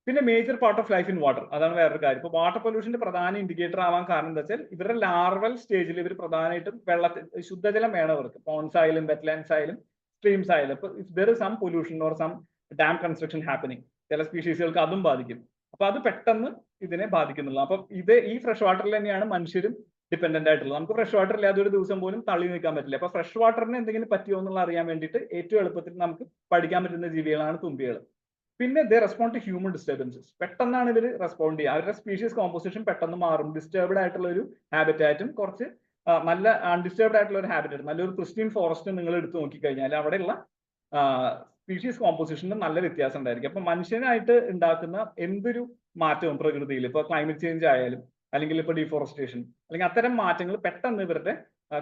പിന്നെ major part of life in water, അതാണ് വേറൊരു കാര്യം. ഇപ്പോൾ water പൊല്യൂഷന്റെ പ്രധാന indicator ആവാൻ കാരണം എന്താ വെച്ചാൽ ഇവരുടെ ലാർവൽ സ്റ്റേജിൽ ഇവർ പ്രധാനമായിട്ടും വെള്ളത്തിൽ ശുദ്ധജലം വേണം അവർക്ക്. പോൺസ് ആയാലും വെറ്റ്ലാൻഡ്സ് ആയാലും സ്ട്രീംസ് ആയാലും. ഇപ്പൊ if there is some pollution or some dam construction happening, ചില സ്പീഷീസുകൾക്ക് അതും ബാധിക്കും. അപ്പൊ അത് പെട്ടെന്ന് ഇതിനെ ബാധിക്കുന്നുള്ളൂ. അപ്പൊ ഈ ഫ്രഷ് വാട്ടറിൽ തന്നെയാണ് മനുഷ്യരും ഡിപ്പെൻഡന്റ് ആയിട്ടുള്ളത്. നമുക്ക് ഫ്രഷ് വാട്ടർ ഇല്ലാതെ ഒരു ദിവസം പോലും തള്ളി നിൽക്കാൻ പറ്റില്ല. അപ്പൊ ഫ്രഷ് വാട്ടറിന് എന്തെങ്കിലും പറ്റിയോ എന്നുള്ള അറിയാൻ വേണ്ടിയിട്ട് ഏറ്റവും എളുപ്പത്തിൽ നമുക്ക് പഠിക്കാൻ പറ്റുന്ന ജീവികളാണ് തുമ്പികൾ. പിന്നെ ദേ റെസ്പോണ്ട് ടു ഹ്യൂമൻ ഡിസ്റ്റർബൻസസ്. പെട്ടെന്നാണ് ഇവർ റെസ്പോണ്ട് ചെയ്യുക. അവരുടെ സ്പീഷീസ് കോമ്പോസിഷൻ പെട്ടെന്ന് മാറും. ഡിസ്റ്റർബ്ഡ് ആയിട്ടുള്ള ഒരു ഹാബിറ്റാറ്റും കുറച്ച് നല്ല അൺഡിസ്റ്റർബ്ഡ് ആയിട്ടുള്ള ഒരു ഹാബിറ്റാറ്റും, നല്ലൊരു ക്രിസ്റ്റീൻ ഫോറസ്റ്റ് നിങ്ങൾ എടുത്ത് നോക്കിക്കഴിഞ്ഞാൽ അവിടെയുള്ള സ്പീഷീസ് കോമ്പോസിഷന് നല്ല വ്യത്യാസം ഉണ്ടായിരിക്കും. അപ്പൊ മനുഷ്യനായിട്ട് ഉണ്ടാക്കുന്ന എന്തൊരു മാറ്റവും പ്രകൃതിയിൽ, ഇപ്പൊ ക്ലൈമറ്റ് ചേഞ്ച് ആയാലും അല്ലെങ്കിൽ ഇപ്പൊ ഡിഫോറസ്റ്റേഷൻ അല്ലെങ്കിൽ അത്തരം മാറ്റങ്ങൾ പെട്ടെന്ന് ഇവരുടെ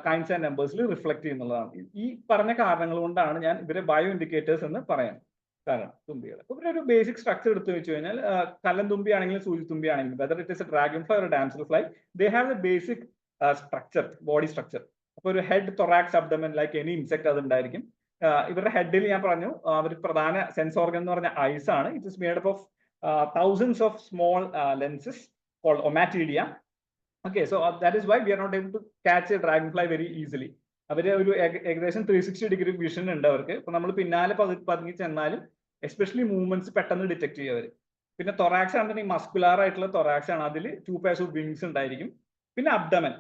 കൈൻഡ്സ് ആൻഡ് നമ്പേഴ്സിൽ റിഫ്ലക്ട് ചെയ്യുന്നതാണ്. ഈ പറഞ്ഞ കാരണങ്ങൾ കൊണ്ടാണ് ഞാൻ ഇവരെ ബയോ ഇൻഡിക്കേറ്റേഴ്സ് എന്ന് പറയാൻ കാരണം തുമ്പികൾ. അപ്പൊ ഇവരൊരു ബേസിക് സ്ട്രക്ചർ എടുത്ത് വെച്ച് കഴിഞ്ഞാൽ കല്ലൻ തുമ്പി ആണെങ്കിലും സൂചിത്തുമ്പി ആണെങ്കിലും, whether it is A dragon fly or a damsel fly, they have the basic structure, body structure. അപ്പൊ ഒരു head, thorax, abdomen like any insect അത് ഉണ്ടായിരിക്കും. ഇവരുടെ ഹെഡിൽ ഞാൻ പറഞ്ഞു അവർ പ്രധാന സെൻസ് ഓർഗൻ എന്ന് പറഞ്ഞ ഐസ് ആണ്. It is made up of thousands of small lenses called ommatidia. Okay, so that is why we are not able to catch a dragonfly very easily. അവര് ഒരു ഏകദേശം 360 ഡിഗ്രി വിഷൻ ഉണ്ട് അവർക്ക്. ഇപ്പൊ നമ്മൾ പിന്നാലെ പതുങ്ങി ചെന്നാലും എസ്പെഷ്യലി മൂവ്മെന്റ്സ് പെട്ടെന്ന് ഡിറ്റക്ട് ചെയ്യും അവര്. പിന്നെ തൊറാക്സ് ആണെന്നുണ്ടെങ്കിൽ മസ്കുലാർ ആയിട്ടുള്ള തൊറാക്സ് ആണ്. അതിൽ 2 pairs ഓഫ് വിങ്സ് ഉണ്ടായിരിക്കും. പിന്നെ അബ്ഡമൻ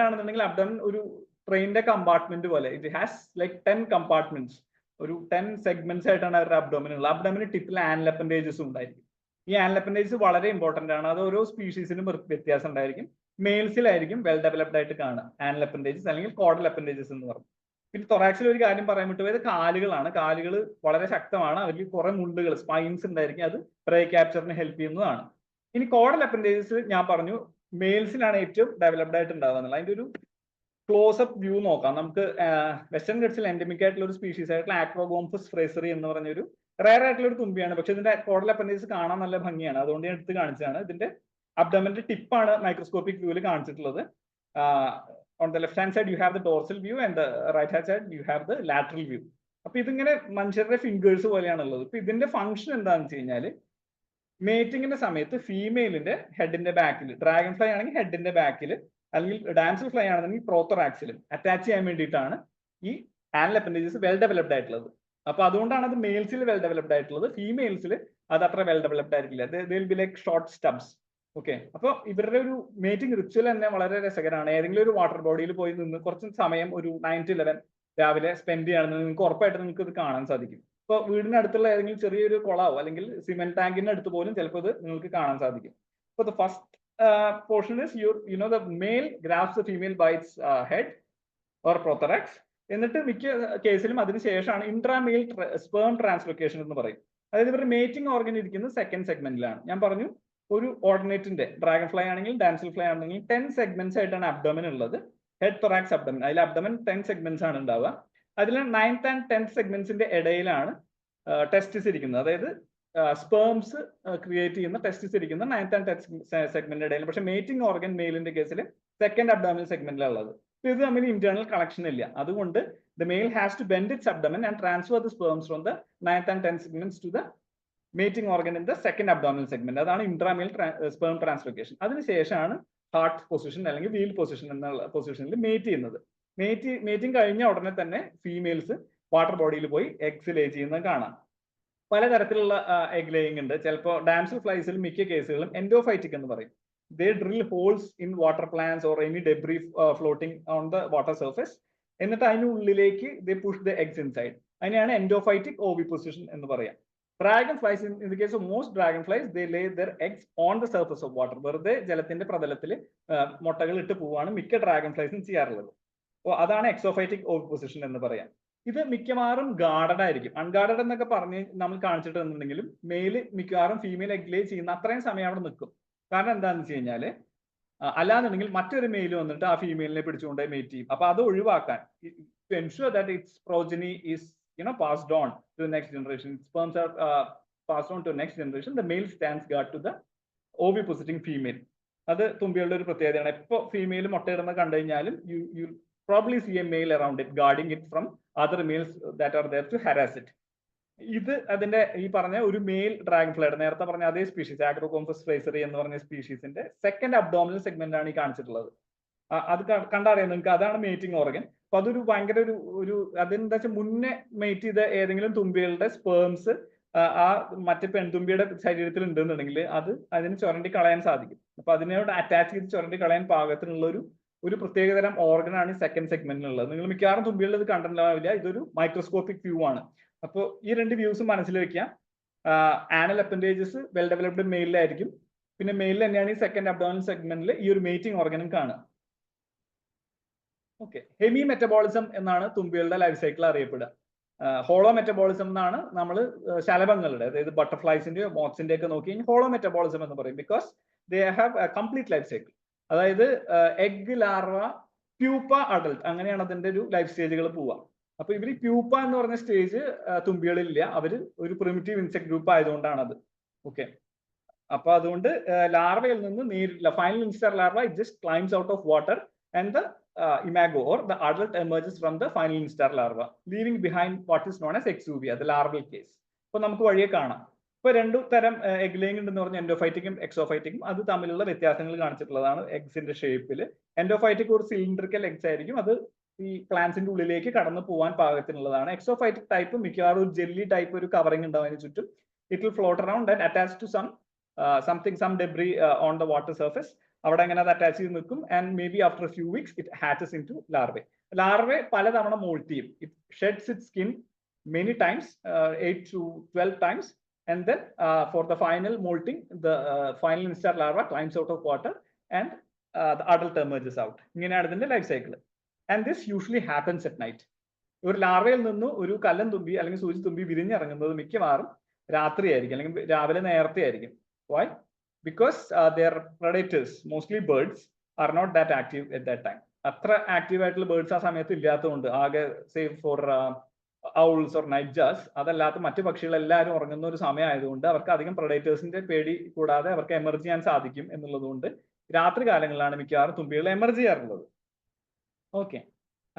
ആണെന്നുണ്ടെങ്കിൽ അബ്ഡമൻ ഒരു ട്രെയിനിന്റെ കമ്പാർട്ട്മെന്റ് പോലെ, ഇറ്റ് ഹാസ് ലൈക്ക് 10 കമ്പാർട്ട്മെന്റ്സ്, ഒരു 10 സെഗ്മെന്റ്സ് ആയിട്ടാണ് അവരുടെ അബ്ഡോമിൻ ഉള്ളത്. അബ്ഡോമിന് ടിപ്പിൽ ആനൽ അപ്പൻഡേജസ് ഉണ്ടായിരിക്കും. ഈ ആനൽ അപ്പൻഡേജസ് വളരെ ഇമ്പോർട്ടന്റ് ആണ്. അത് ഓരോ സ്പീഷീസിനും വ്യത്യാസം ഉണ്ടായിരിക്കും. മെയിൽസിലായിരിക്കും വെൽ ഡെവലപ്ഡ് ആയിട്ട് കാണുക ആനൽ അപ്പൻഡേജസ് അല്ലെങ്കിൽ കോഡൽ അപ്പൻഡേജസ് എന്ന് പറയും. പിന്നെ തൊറാക്സിൽ ഒരു കാര്യം പറയാൻ വിട്ടുപോയത് കാലുകളാണ്. കാലുകൾ വളരെ ശക്തമാണ്. അവർക്ക് കുറെ മുള്ളുകൾ, സ്പൈൻസ് ഉണ്ടായിരിക്കും. അത് പ്രേ ക്യാപ്ചറിന് ഹെൽപ്പ് ചെയ്യുന്നതാണ്. ഇനി കോഡൽ അപ്പൻഡേജസ് ഞാൻ പറഞ്ഞു മെയിൽസിലാണ് ഏറ്റവും ഡെവലപ്ഡ് ആയിട്ട് ഉണ്ടാവുക എന്നുള്ളത്. അതിന്റെ ഒരു ക്ലോസപ്പ് വ്യൂ നോക്കാം നമുക്ക്. വെസ്റ്റേൺ ഗട്ട്സിൽ എൻഡമിക് ആയിട്ടുള്ള ഒരു സ്പീഷീസ് ആയിട്ടുള്ള ആക്രോഗോംഫസ് ഫ്രേസറി എന്ന് പറഞ്ഞൊരു റയർ ആയിട്ടുള്ള ഒരു തുമ്പിയാണ്. പക്ഷെ ഇതിന്റെ കോഡൽ അപ്പൻഡേജസ് കാണാൻ നല്ല ഭംഗിയാണ്. അതുകൊണ്ട് ഞാൻ എടുത്ത് കാണിച്ചതാണ്. ഇതിന്റെ അബ്ഡമന്റെ ടിപ്പാണ് മൈക്രോസ്കോപ്പിക് വ്യൂവിൽ കാണിച്ചിട്ടുള്ളത്. On the left hand side you have the dorsal view and the right hand side you have the lateral view. അപ്പൊ ഇതിങ്ങനെ മനുഷ്യരുടെ ഫിംഗേഴ്സ് പോലെയാണുള്ളത്. ഇപ്പൊ ഇതിന്റെ ഫംഗ്ഷൻ എന്താണെന്ന് വെച്ച് കഴിഞ്ഞാൽ മേറ്റിങ്ങിന്റെ സമയത്ത് ഫീമെയിലിന്റെ ഹെഡിന്റെ ബാക്കിൽ, ഡ്രാഗൺ ഫ്ലൈ ആണെങ്കിൽ ഹെഡിന്റെ ബാക്കിൽ അല്ലെങ്കിൽ ഡാംസൽ ഫ്ലൈ ആണെന്നുണ്ടെങ്കിൽ പ്രോത്തോറാക്സിലും അറ്റാച്ച് ചെയ്യാൻ വേണ്ടിയിട്ടാണ് ഈ ആനൽ അപ്പൻഡേജസ് വെൽ ഡെവലപ്ഡ് ആയിട്ടുള്ളത്. അപ്പൊ അതുകൊണ്ടാണ് അത് മെയിൽസിൽ വെൽ ഡെവലപ്ഡ് ആയിട്ടുള്ളത്. ഫീമെയിൽസിൽ അത് അത്ര വെൽ ഡെവലപ്ഡ് ആയിരിക്കില്ല. They will be like short Stubbs. Okay, അപ്പൊ ഇവരുടെ ഒരു മേറ്റിംഗ് റിച്വൽ തന്നെ വളരെ രസകരമാണ്. ഏതെങ്കിലും ഒരു വാട്ടർ ബോഡിയിൽ പോയി നിന്ന് കുറച്ച് സമയം ഒരു 9 to 11 രാവിലെ സ്പെൻഡ് ചെയ്യുകയാണെന്ന് നിങ്ങൾക്ക് ഉറപ്പായിട്ട് നിങ്ങൾക്ക് ഇത് കാണാൻ സാധിക്കും. ഇപ്പൊ വീടിനടുത്തുള്ള ഏതെങ്കിലും ചെറിയൊരു കുളമോ അല്ലെങ്കിൽ സിമെന്റ് ടാങ്കിന്റെ അടുത്ത് പോലും ചിലപ്പോൾ ഇത് നിങ്ങൾക്ക് കാണാൻ സാധിക്കും. അപ്പൊ the first portion is the male grabs the female by its head or prothorax. എന്നിട്ട് മിക്ക കേസിലും അതിനുശേഷമാണ് ഇൻട്രാമെയിൽ സ്പേം ട്രാൻസ്ലൊക്കേഷൻ എന്ന് പറയും. അതായത് ഇവരുടെ മേറ്റിംഗ് ഓർഗൻ ഇരിക്കുന്നത് സെക്കൻഡ് സെഗ്മെന്റിലാണ്. ഞാൻ പറഞ്ഞു ഒരു ഓർഡിനേറ്റിന്റെ ഡ്രാഗൺ ഫ്ലൈ ആണെങ്കിൽ ഡാൻസൽ ഫ്ലൈ ആണെങ്കിൽ 10 സെഗ്മെന്റ്സ് ആയിട്ടാണ് അബ്ഡോമൻ ഉള്ളത്. Head, thorax, abdomen. അതിൽ അബ്ഡോമൻ 10 സെഗ്മെന്റ്സ് ആണ് ഉണ്ടാവുക. അതിൽ 9th and 10th സെഗ്മെന്റ്സിന്റെ ഇടയിലാണ് ടെസ്റ്റിസ് ഇരിക്കുന്നത്. അതായത് സ്പേംസ് ക്രിയേറ്റ് ചെയ്യുന്ന ടെസ്റ്റിസ് ഇരിക്കുന്ന 9th and 10th സെഗ്മെന്റ് ഇടയിൽ. പക്ഷെ മേറ്റിംഗ് ഓർഗൻ മെയിലിന്റെ കേസിൽ സെക്കൻഡ് അബ്ഡോമിനൽ സെഗ്മെന്റിലാണ് ഉള്ളത്. ഇത് തമ്മിൽ ഇന്റേണൽ കണക്ഷൻ ഇല്ല. അതുകൊണ്ട് the male has to bend its abdomen and transfer the sperms from the 9th and 10th segments to the mating organ in the second abdominal segment. അതാണ് intramale sperm translocation. അതിനുശേഷമാണ് heart position അല്ലെങ്കിൽ wheel position എന്നുള്ള പൊസിഷനിൽ mate ചെയ്യുന്നത്. Mating കഴിഞ്ഞ ഉടനെ തന്നെ females water ബോഡിയിൽ പോയി എഗ്സ് ലേ ചെയ്യുന്നത് കാണാം. പലതരത്തിലുള്ള എഗ് ലേയിങ് ഉണ്ട്. ചിലപ്പോൾ ഡാംസൽ ഫ്ലൈസിൽ മിക്ക കേസുകളും എൻഡോഫൈറ്റിക് എന്ന് പറയും. They drill holes in water plants or any debris floating on the water surface. എന്നിട്ട് അതിനുള്ളിലേക്ക് they push the eggs inside. അതിനെയാണ് എൻഡോഫൈറ്റിക് ഓവിപ്പൊസിഷൻ എന്ന് പറയാം. Dragonflies, in the case of most dragonflies, they lay their eggs on the surface of water. വെറുതെ ജലത്തിന്റെ പ്രതലത്തിൽ മുട്ടകൾ ഇട്ട് പോവാണ് മിക്ക ഡ്രാഗൺ ഫ്ലൈസും ചെയ്യാറുള്ളത്. അപ്പോൾ അതാണ് എക്സോഫൈറ്റിക് ഓവിപ്പൊസിഷൻ എന്ന് പറയാം. ഇത് മിക്കവാറും ഗാർഡഡ് ആയിരിക്കും. അൺഗാർഡഡ് എന്നൊക്കെ പറഞ്ഞ് നമ്മൾ കാണിച്ചിട്ടുണ്ടെങ്കിലും മെയില് മിക്കവാറും ഫീമെയിൽ എഗ് ലേ ചെയ്യുന്ന അത്രയും സമയം അവിടെ നിൽക്കും. കാരണം എന്താണെന്ന് വെച്ച് കഴിഞ്ഞാൽ അല്ലാന്നുണ്ടെങ്കിൽ മറ്റൊരു മെയിൽ വന്നിട്ട് ആ ഫീമെയിലിനെ പിടിച്ചുകൊണ്ട് മേറ്റ് ചെയ്യും. അപ്പൊ അത് ഒഴിവാക്കാൻ, to ensure that its progeny is passed on to the next generation. Sperms are passed on to the next generation. The male stands guard to the ovipositing female. അത് തുമ്പികളുടെ ഒരു പ്രത്യേകതയാണ്. എപ്പോ ഫീമെയിൽ മുട്ടയിടുന്ന കണ്ടു കഴിഞ്ഞാലും you probably see a male around it guarding it from other males that are there to harass it. ഇത് അതിന്റെ ഈ പറഞ്ഞ ഒരു മെയിൽ ഡ്രാഗൺ ഫ്ലൈയുടെ നേരത്തെ പറഞ്ഞ അതേ സ്പീഷീസ് ആഗ്രോകോംഫസ് ഫ്രേസറി എന്ന് പറഞ്ഞ സ്പീഷീസിന്റെ സെക്കൻഡ് അബ്ഡോമിനൽ സെഗ്മെന്റ് ആണ് ഈ കാണിച്ചിട്ടുള്ളത്. അത് കണ്ടറിയാം നിങ്ങൾക്ക്, അതാണ് മേറ്റിംഗ് ഓർഗൻ. അപ്പൊ അതൊരു ഭയങ്കര ഒരു അതെന്താ വെച്ചാൽ മുന്നേ മേറ്റ് ചെയ്ത ഏതെങ്കിലും തുമ്പികളുടെ സ്പേംസ് ആ മറ്റേ പെൺതുമ്പിയുടെ ശരീരത്തിൽ ഉണ്ടെന്നുണ്ടെങ്കിൽ അതിന് ചുരണ്ടി കളയാൻ സാധിക്കും. അപ്പൊ അതിനോട് അറ്റാച്ച് ചെയ്ത് ചുരണ്ടി കളയാൻ പാകത്തിനുള്ള ഒരു പ്രത്യേകതരം ഓർഗനാണ് ഈ സെക്കൻഡ് സെഗ്മെന്റിലുള്ളത്. നിങ്ങൾ മിക്കവാറും തുമ്പികളിൽ ഇത് കണ്ടിട്ടുണ്ടാവില്ല. ഇതൊരു മൈക്രോസ്കോപ്പിക് വ്യൂ ആണ്. അപ്പോൾ ഈ രണ്ട് വ്യൂസും മനസ്സിൽ വെക്കാം. ആനൽ അപ്പൻഡേജസ് വെൽ ഡെവലപ്ഡ് മെയിലായിരിക്കും. പിന്നെ മെയിലിൽ തന്നെയാണ് ഈ സെക്കൻഡ് അബ്ഡോമിനൽ സെഗ്മെന്റിൽ ഈ ഒരു മേറ്റിംഗ് ഓർഗനും കാണുക. ഓക്കെ, ഹെമി മെറ്റബോളിസം എന്നാണ് തുമ്പികളുടെ ലൈഫ് സൈക്കിൾ അറിയപ്പെടുക. ഹോളോ മെറ്റബോളിസം എന്നാണ് നമ്മൾ ശലഭങ്ങളുടെ, അതായത് ബട്ടർഫ്ലൈസിന്റെയോ മോത്സിന്റെ ഒക്കെ നോക്കി കഴിഞ്ഞാൽ ഹോളോ മെറ്റബോളിസം എന്ന് പറയും. Because they have A complete life cycle. അതായത് എഗ്, ലാർവ, പ്യൂപ്പ, അഡൽട്ട്, അങ്ങനെയാണ് അതിന്റെ ഒരു ലൈഫ് സ്റ്റേജുകൾ പോവുക. അപ്പൊ ഇവർ പ്യൂപ്പ എന്ന് പറഞ്ഞ സ്റ്റേജ് തുമ്പികളിലില്ല. അവര് ഒരു പ്രിമിറ്റീവ് ഇൻസെക്ട് ഗ്രൂപ്പ് ആയതുകൊണ്ടാണ് അത്. ഓക്കെ, അപ്പൊ അതുകൊണ്ട് ലാർവയിൽ നിന്ന് നേരിട്ടില്ല. Final instar larva it just climbs out of water and the imago or the adult emerges from the final instar larva, leaving behind what is known as exuvia, the larval case. അപ്പൊ നമുക്ക് വഴിയെ കാണാം. ഇപ്പൊ രണ്ടു തരം egg laying ഉണ്ടെന്ന് പറഞ്ഞ എൻഡോഫൈറ്റിക്കും എക്സോഫൈറ്റിക്കും. അത് തമ്മിലുള്ള വ്യത്യാസങ്ങൾ കാണിച്ചിട്ടുള്ളതാണ് എഗ്സിന്റെ ഷേപ്പിൽ. എൻഡോഫൈറ്റിക് ഒരു സിലിണ്ടറിക്കൽ എഗ്സ് ആയിരിക്കും. അത് ഈ പ്ലാന്റ്സിന്റെ ഉള്ളിലേക്ക് കടന്നു പോകാൻ പാകത്തിനുള്ളതാണ്. എക്സോഫൈറ്റിക് ടൈപ്പ് മിക്കവാറും ഒരു ജെല്ലി ടൈപ്പ് ഒരു കവറിംഗ് ഉണ്ടാവും അതിന് ചുറ്റും. It will float around and attach to some debris on the water surface. അവിടെ അങ്ങനെ അത് അറ്റാച്ച് ചെയ്ത് നിൽക്കും. And maybe after few weeks it hatches into larvae. Larvae പലതവണ മോൾട്ട് ചെയ്യും. It sheds it skin many times, 8 to 12 times, and then for the final molting, the final instar larva climbs out of water and the adult emerges out. ഇങ്ങനെയാണ് ഇതിന്റെ life cycle. And this usually happens at night. ഒരു ലാർവയിൽ നിന്ന് ഒരു കല്ലൻ തുമ്പി അല്ലെങ്കിൽ സൂചി തുമ്പി വിരിഞ്ഞിറങ്ങുന്നത് മിക്കവാറും രാത്രിയായിരിക്കും അല്ലെങ്കിൽ രാവിലെ നേരത്തെ ആയിരിക്കും. Why? Because their predators, mostly birds, are not that active at that time. അത്ര ആക്റ്റീവ് ആയിട്ടുള്ള ബേർഡ്സ് ആ സമയത്ത് ഇല്ലാത്തതുകൊണ്ട്, ആകെ save four owls or night jazz, അതല്ലാത്ത മറ്റു പക്ഷികൾ എല്ലാവരും ഉറങ്ങുന്ന ഒരു സമയമായതുകൊണ്ട് അവർക്ക് അധികം പ്രഡേറ്റേഴ്സിന്റെ പേടി കൂടാതെ അവർക്ക് എമർജ് ചെയ്യാൻ സാധിക്കും എന്നുള്ളതുകൊണ്ട് രാത്രി കാലങ്ങളിലാണ് മിക്കവാറും തുമ്പികൾ എമർജ് ചെയ്യാറുള്ളത്. ഓക്കെ,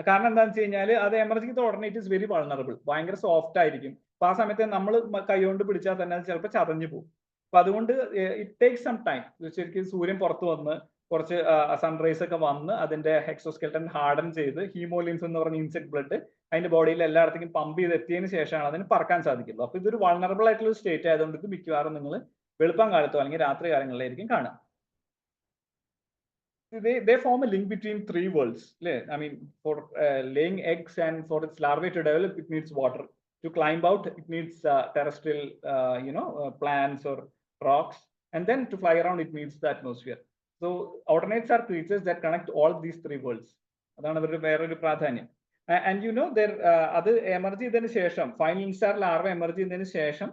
കാരണം എന്താണെന്ന് വെച്ച് കഴിഞ്ഞാൽ അത് എമർജ് ഉടനെ ഇറ്റ് ഇസ് വെരി വൾണറബിൾ, ഭയങ്കര സോഫ്റ്റ് ആയിരിക്കും. അപ്പൊ ആ സമയത്ത് നമ്മൾ കൈകൊണ്ട് പിടിച്ചാൽ തന്നെ അത് ചിലപ്പോൾ ചതഞ്ഞു പോകും. അപ്പൊ അതുകൊണ്ട് ഇറ്റ് ടേക്സ് സം ടൈം. ശരിക്കും സൂര്യൻ പുറത്ത് വന്ന് കുറച്ച് സൺറൈസ് ഒക്കെ വന്ന് അതിന്റെ എക്സോസ്കെൽട്ടൻ ഹാർഡൻ ചെയ്ത് ഹീമോലിംസ് എന്ന് പറഞ്ഞ ഇൻസെക്ട് ബ്ലഡ് അതിന്റെ ബോഡിയിൽ എല്ലായിടത്തേക്കും പമ്പ് ചെയ്ത് എത്തിയതിനു ശേഷമാണ് അതിന് പറക്കാൻ സാധിക്കുള്ളൂ. അപ്പൊ ഇതൊരു വൾണറബിൾ ആയിട്ടുള്ള സ്റ്റേറ്റ് ആയതുകൊണ്ട് ഇത് മിക്കവാറും നിങ്ങൾ വെളുപ്പം കാലത്തോ അല്ലെങ്കിൽ രാത്രി കാലങ്ങളിലായിരിക്കും കാണാം. They form a link between three worlds. I mean, for laying eggs and for its larvae to develop, it needs water. To climb out, it needs terrestrial, plants or rocks, and then to fly around, it needs the atmosphere. So alternates are creatures that connect all these three worlds. Adana veru pradhanam. And there adu emerge cheyidinu shesham, final instar larva emerge cheyidinu shesham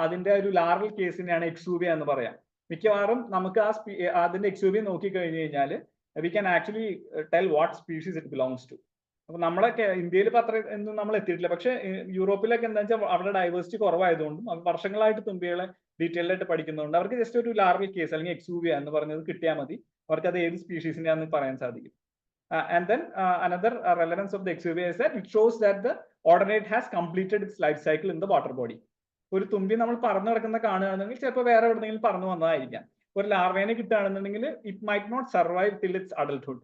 adinte oru larval case neയാണ് exuvia എന്ന് പറയാം. മിക്കവാറും നമുക്ക് അതിന്റെ എക്സൂവിയ നോക്കി കഴിഞ്ഞു കഴിഞ്ഞാൽ we can actually tell what species it belongs to. അപ്പൊ നമ്മളൊക്കെ ഇന്ത്യയിൽ ഇപ്പൊ അത്ര ഒന്നും നമ്മൾ എത്തിയിട്ടില്ല. പക്ഷെ യൂറോപ്പിലൊക്കെ എന്താ വെച്ചാൽ അവിടെ ഡൈവേഴ്സിറ്റി കുറവായതുകൊണ്ടും വർഷങ്ങളായിട്ട് തുമ്പികളെ ഡീറ്റെയിൽഡ് ആയിട്ട് പഠിക്കുന്നതുകൊണ്ട് അവർക്ക് ജസ്റ്റ് ഒരു ലാർവൽ കേസ് അല്ലെങ്കിൽ എക്സൂവിയ എന്ന് പറഞ്ഞത് കിട്ടിയാൽ മതി, അവർക്ക് അത് ഏത് സ്പീഷീസിന്റെ ആണെന്ന് പറയാൻ സാധിക്കും. And then another relevance of the exuvia is that it shows that the odonate has completed its life cycle in the water body. ഒരു തുമ്പി നമ്മൾ പറന്നു കിടക്കുന്ന കാണുകയാണെന്നുണ്ടെങ്കിൽ ചിലപ്പോൾ വേറെ എവിടെയെങ്കിലും പറന്നു വന്നതായിരിക്കാം. ഒരു ലാർവേനെ കിട്ടുകയാണെന്നുണ്ടെങ്കിൽ it might not survive till its adulthood.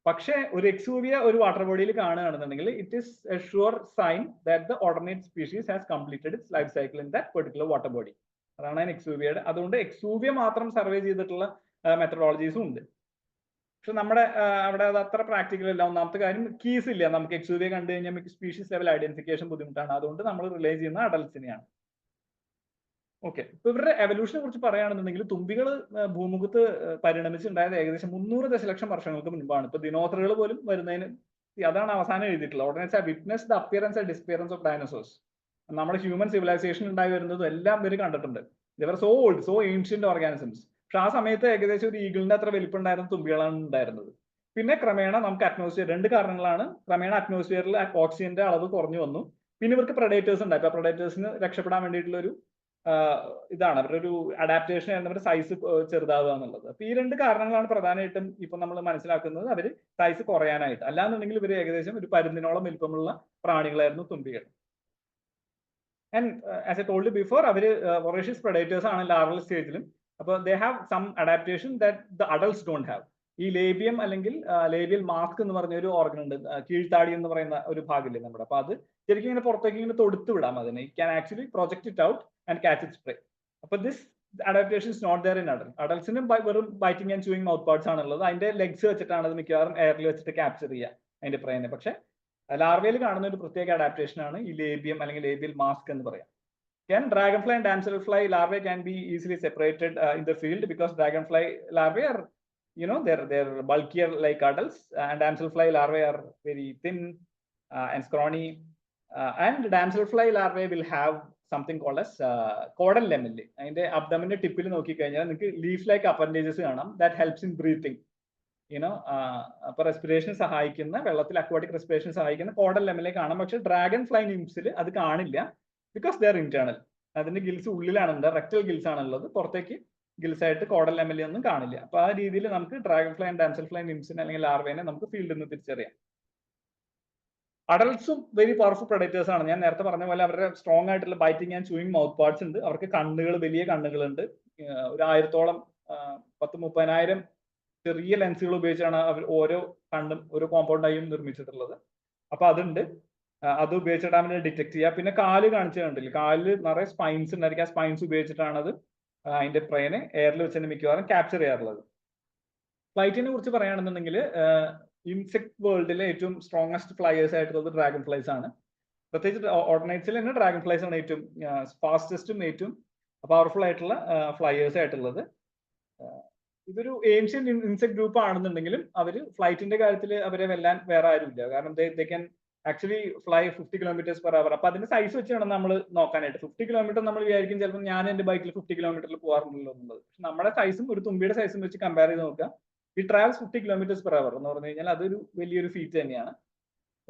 പക്ഷേ ഒരു എക്സൂവിയ ഒരു വാട്ടർ ബോഡിയിൽ കാണുകയാണെന്നുണ്ടെങ്കിൽ it is a sure sign that the odonate species has completed its life cycle in that particular water body. അതാണ് എക്സൂവിയയുടെ. അതുകൊണ്ട് എക്സൂവിയ മാത്രം സർവേ ചെയ്തിട്ടുള്ള മെത്തഡോളജീസും ഉണ്ട്. പക്ഷെ നമ്മുടെ അവിടെ അത് അത്ര പ്രാക്ടിക്കൽ അല്ല. ഒന്നാമത്തെ കാര്യം കീസ് ഇല്ല. നമുക്ക് എക്സൂവിയ കണ്ടു കഴിഞ്ഞാൽ സ്പീഷീസ് ലെവൽ ഐഡന്റിഫിക്കേഷൻ ബുദ്ധിമുട്ടാണ്. അതുകൊണ്ട് നമ്മൾ റിലേ ചെയ്യുന്ന അഡൽട്സിനെയാണ്. ഓക്കെ, ഇപ്പൊ ഇവരുടെ എവല്യൂഷനെ കുറിച്ച് പറയുകയാണെന്നുണ്ടെങ്കിൽ തുമ്പികൾ ഭൂമുഖത്ത് പരിണമിച്ചുണ്ടായത് ഏകദേശം 300 ദശലക്ഷം വർഷങ്ങൾക്ക് മുൻപാണ്. ഇപ്പൊ ദിനോസറുകൾ പോലും വരുന്നതിന് അതാണ് അവസാനം എഴുതിയിട്ടുള്ളത്. Odonates have witnessed the appearance and disappearance of dinosaurs. നമ്മുടെ ഹ്യൂമൻ സിവിലൈസേഷൻ ഉണ്ടായി വരുന്നതും എല്ലാം ഇവർ കണ്ടിട്ടുണ്ട്. ഇവർ so old, so ancient organisms. പക്ഷെ ആ സമയത്ത് ഏകദേശം ഒരു ഈഗിളിന്റെ അത്ര വലിപ്പം ഉണ്ടായിരുന്ന തുമ്പികളാണ് ഉണ്ടായിരുന്നത്. പിന്നെ ക്രമേണ നമുക്ക് അറ്റ്മോസ്ഫിയർ, രണ്ട് കാരണങ്ങളാണ്. ക്രമേണ അറ്റ്മോസ്ഫിയറിൽ ഓക്സിജന്റെ അളവ് കുറഞ്ഞു വന്നു. പിന്നെ ഇവർക്ക് പ്രഡേറ്റേഴ്സ് ഉണ്ട്. അപ്പൊ പ്രഡേറ്റേഴ്സിന് രക്ഷപ്പെടാൻ വേണ്ടിയിട്ടുള്ള ഒരു ഇതാണ് അവരുടെ ഒരു അഡാപ്റ്റേഷൻ അവരുടെ സൈസ് ചെറുതാവുക എന്നുള്ളത്. അപ്പൊ ഈ 2 കാരണങ്ങളാണ് പ്രധാനമായിട്ടും ഇപ്പൊ നമ്മൾ മനസ്സിലാക്കുന്നത് അവര് സൈസ് കുറയാനായിട്ട്. അല്ലാന്നുണ്ടെങ്കിൽ ഇവർ ഏകദേശം ഒരു പരുന്തിനോളം വലിപ്പമുള്ള പ്രാണികളായിരുന്നു തുമ്പികൾ. And as a told before അവര് വൊറേഷ്യസ് പ്രഡേറ്റേഴ്സ് ആണ് ലാർവൽ സ്റ്റേജിലും. അപ്പൊ they have some adaptation that the adults don't have. ഈ ലേബിയം അല്ലെങ്കിൽ ലേബിയൽ മാസ്ക് എന്ന് പറഞ്ഞ ഒരു ഓർഗൻ ഉണ്ട്, കീഴ്ത്താടി എന്ന് പറയുന്ന ഒരു ഭാഗമില്ലേ നമ്മുടെ. അപ്പൊ അത് ശരിക്കും ഇങ്ങനെ പുറത്തേക്ക് ഇങ്ങനെ തൊടുത്ത് വിടാം അതിനെ. It can actually project it out and catch it spray. അപ്പൊ this adaptation is not there in adult. അഡൽട്സിനും വെറും biting and chewing mouth parts ആണുള്ളത്. അതിന്റെ ലെഗ്സ് വെച്ചിട്ടാണ് അത് മിക്കവാറും എയറിൽ വെച്ചിട്ട് ക്യാപ്ചർ ചെയ്യുക അതിന്റെ പ്രേനെ. പക്ഷെ ലാർവയിൽ കാണുന്ന ഒരു പ്രത്യേക അഡാപ്റ്റേഷൻ ആണ് ഈ ലേബിയം അല്ലെങ്കിൽ ലേബിയൽ മാസ്ക് എന്ന് പറയാം. Can dragonfly and damselfly larvae can be easily separated in the field because dragonfly larvae are, you know, they're bulkier like adults, and damselfly larvae are very thin and scrawny, and damselfly larvae will have something called as caudal lamellae. And the abdomen tipil nokki kayinjal ninge leaf like appendages കാണാം that helps in breathing. You know, അപ്പൊ respiration സഹായിക്കുന്ന, വെള്ളത്തിൽ aquatic respiration സഹായിക്കുന്ന caudal ലെമലെ കാണാം. പക്ഷെ dragon fly നിംസിൽ അത് കാണില്ല. Because they are internal. അതിന്റെ ഗിൽസ് ഉള്ളിലാണുണ്ട്, റെക്ടൽ ഗിൽസ് ആണുള്ളത്. പുറത്തേക്ക് ഗിൽസ് ആയിട്ട് കോഡൽ ലെമലി ഒന്നും കാണില്ല. അപ്പൊ ആ രീതിയിൽ നമുക്ക് dragon fly and damsel fly നിംസിനെ അല്ലെങ്കിൽ ലാർവേനെ നമുക്ക് ഫീൽഡിൽ നിന്ന് തിരിച്ചറിയാം. അഡൽട്സും വെരി പവർഫുൾ പ്രൊഡക്റ്റേഴ്സ് ആണ്. ഞാൻ നേരത്തെ പറഞ്ഞ പോലെ അവരുടെ സ്ട്രോങ് ആയിട്ടുള്ള biting and chewing mouth parts ഉണ്ട്. അവർക്ക് കണ്ണുകൾ, വലിയ കണ്ണുകളുണ്ട്. ഒരു 1000-ഓളം 10-30,000 ചെറിയ ലെൻസുകൾ ഉപയോഗിച്ചാണ് അവർ ഓരോ കണ്ണും ഓരോ കോമ്പൗണ്ടായും നിർമ്മിച്ചിട്ടുള്ളത്. അപ്പൊ അതുണ്ട്. അത് ഉപയോഗിച്ചിട്ട് അവനെ ഡിറ്റക്ട് ചെയ്യുക. പിന്നെ കാല് കാണിച്ചു കണ്ടില്ല, കാലിൽ നിറയെ സ്പൈൻസ് ഉണ്ടായിരിക്കും. ആ സ്പൈൻസ് ഉപയോഗിച്ചിട്ടാണ് അത് അതിന്റെ പ്രേനെ എയറിൽ വെച്ച് തന്നെ മിക്കവാറും ക്യാപ്ചർ ചെയ്യാറുള്ളത്. ഫ്ലൈറ്റിനെ കുറിച്ച് പറയുകയാണെന്നുണ്ടെങ്കിൽ ഇൻസെക്ട് വേൾഡിലെ ഏറ്റവും സ്ട്രോങ്ങസ്റ്റ് ഫ്ലൈയേഴ്സ് ആയിട്ടുള്ളത് ഡ്രാഗൺ ഫ്ലൈസ് ആണ്. പ്രത്യേകിച്ച് ഓർഡിനേറ്റ്സിൽ തന്നെ ഡ്രാഗൺ ഫ്ലൈസ് ആണ് ഏറ്റവും ഫാസ്റ്റസ്റ്റും ഏറ്റവും പവർഫുൾ ആയിട്ടുള്ള ഫ്ലൈയേഴ്സ് ആയിട്ടുള്ളത്. ഇതൊരു ഏൻഷ്യന്റ് ഇൻസെക്ട് ഗ്രൂപ്പ് ആണെന്നുണ്ടെങ്കിലും അവര് ഫ്ലൈറ്റിന്റെ കാര്യത്തിൽ അവരെ വെല്ലാൻ വേറെ ആരുമില്ല. കാരണം they can actually fly 50 km/h. അപ്പൊ അതിന്റെ സൈസ് വെച്ച് വേണം നമ്മൾ നോക്കാനായിട്ട്. 50 km നമ്മൾ വിചാരിക്കും ചിലപ്പോൾ ഞാൻ എന്റെ ബൈക്കിൽ 50 km പോകാറുണ്ടല്ലോ എന്നുള്ളത്. പക്ഷെ നമ്മുടെ സൈസും ഒരു തുമ്പിയുടെ സൈസും വെച്ച് കമ്പയർ ചെയ്ത് നോക്കുക, ഈ ട്രാവൽസ് 50 km/h എന്ന് പറഞ്ഞു കഴിഞ്ഞാൽ അതൊരു വലിയൊരു ഫീറ്റ് തന്നെയാണ്.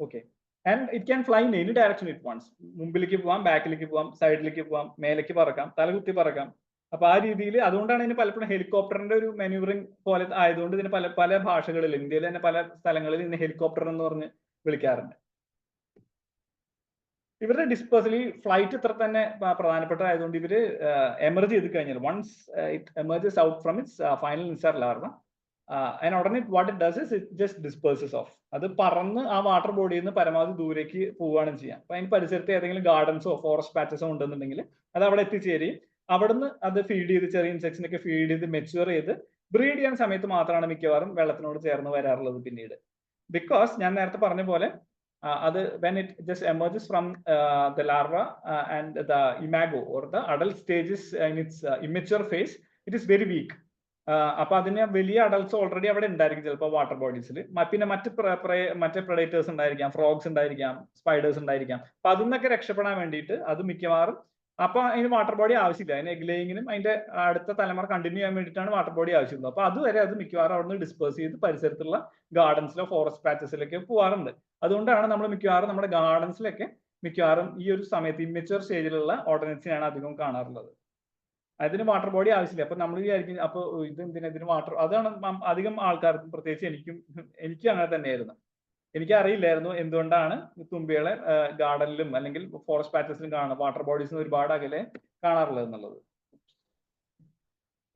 Okay, and it can fly in any direction it wants. മുമ്പിലേക്ക് പോവാം, ബാക്കിലേക്ക് പോവാം, സൈഡിലേക്ക് പോവാം, മേലേക്ക് പറക്കാം, തലകുത്തി പറക്കാം. അപ്പൊ ആ രീതിയിൽ അതുകൊണ്ടാണ് ഇതിന് പലപ്പോഴും ഹെലികോപ്റ്ററിന്റെ ഒരു മാനൂവറിംഗ് പോലെ ആയതുകൊണ്ട് ഇതിന് പല പല ഭാഷകളിൽ, ഇന്ത്യയിൽ തന്നെ പല സ്ഥലങ്ങളിൽ ഇതിന് ഹെലികോപ്റ്റർ എന്ന് പറഞ്ഞ് വിളിക്കാറുണ്ട്. ഇവരുടെ ഡിസ്പേഴ്സലി ഫ്ലൈറ്റ് ഇത്ര തന്നെ പ്രധാനപ്പെട്ടതായതുകൊണ്ട് ഇവര് എമർജ് ചെയ്ത് കഴിഞ്ഞാൽ once it emerges out from its final instar larva and ഉടനെ what it does is it just disperses off. അത് പറന്ന് ആ വാട്ടർ ബോഡിയിൽ നിന്ന് പരമാവധി ദൂരേക്ക് പോവുകയാണ് ചെയ്യാം. അപ്പൊ അതിന് പരിസരത്ത് ഏതെങ്കിലും ഗാർഡൻസോ ഫോറസ്റ്റ് പാച്ചസോ ഉണ്ടെന്നുണ്ടെങ്കിൽ അത് അവിടെ എത്തിച്ചേരുകയും അവിടുന്ന് അത് ഫീഡ് ചെയ്ത് ചെറിയ ഇൻസെക്ട്സിനൊക്കെ ഫീഡ് ചെയ്ത് മെച്യൂർ ചെയ്ത് ബ്രീഡ് ചെയ്യാൻ സമയത്ത് മാത്രമാണ് മിക്കവാറും വെള്ളത്തിനോട് ചേർന്ന് വരാറുള്ളത് പിന്നീട്. ബിക്കോസ് ഞാൻ നേരത്തെ പറഞ്ഞ പോലെ അത് when it just emerges from the larva and the imago or the adult stages in its immature phase, it is very weak. അപ്പൊ അതിന് വലിയ അഡൽട്സ് ഓൾറെഡി അവിടെ ഉണ്ടായിരിക്കും ചിലപ്പോൾ വാട്ടർ ബോഡീസിൽ. പിന്നെ മറ്റേ പ്രഡേറ്റേഴ്സ് ഉണ്ടായിരിക്കാം, ഫ്രോഗ്സ് ഉണ്ടായിരിക്കാം, സ്പൈഡേഴ്സ് ഉണ്ടായിരിക്കാം. അപ്പൊ അതിന്നൊക്കെ രക്ഷപ്പെടാൻ വേണ്ടിയിട്ട് അത് മിക്കവാറും അപ്പൊ അതിന് വാട്ടർ ബോഡി ആവശ്യമില്ല. അതിന് എഗ് ലേയിങ്ങിനും അതിന്റെ അടുത്ത തലമുറ കണ്ടിന്യൂ ചെയ്യാൻ വേണ്ടിയിട്ടാണ് വാട്ടർ ബോഡി ആവശ്യമുള്ളത്. അപ്പൊ അതുവരെ അത് മിക്കവാറും അവിടെ നിന്ന് ഡിസ്പേഴ്സ് ചെയ്ത് പരിസരത്തുള്ള ഗാർഡൻസിലോ ഫോറസ്റ്റ് പാച്ചസിലൊക്കെ പോകാറുണ്ട്. അതുകൊണ്ടാണ് നമ്മൾ മിക്കവാറും നമ്മുടെ ഗാർഡൻസിലൊക്കെ മിക്കവാറും ഈ ഒരു സമയത്ത് ഇമ്മച്വർ സ്റ്റേജിലുള്ള ഓർഡിനൻസിനെയാണ് അധികം കാണാറുള്ളത്. അതിന് വാട്ടർ ബോഡി ആവശ്യമില്ല. അപ്പൊ നമ്മൾ വിചാരിക്കും അപ്പൊ ഇതിന് വാട്ടർ, അതാണ് അധികം ആൾക്കാർക്കും, പ്രത്യേകിച്ച് എനിക്കും അങ്ങനെ തന്നെയായിരുന്നു. എനിക്ക് അറിയില്ലായിരുന്നു എന്തുകൊണ്ടാണ് തുമ്പികളെ ഗാർഡനിലും അല്ലെങ്കിൽ ഫോറസ്റ്റ് പാച്ചസിലും കാണാം വാട്ടർ ബോഡീസിന് ഒരുപാട് അകലെ കാണാറുള്ളത് എന്നുള്ളത്.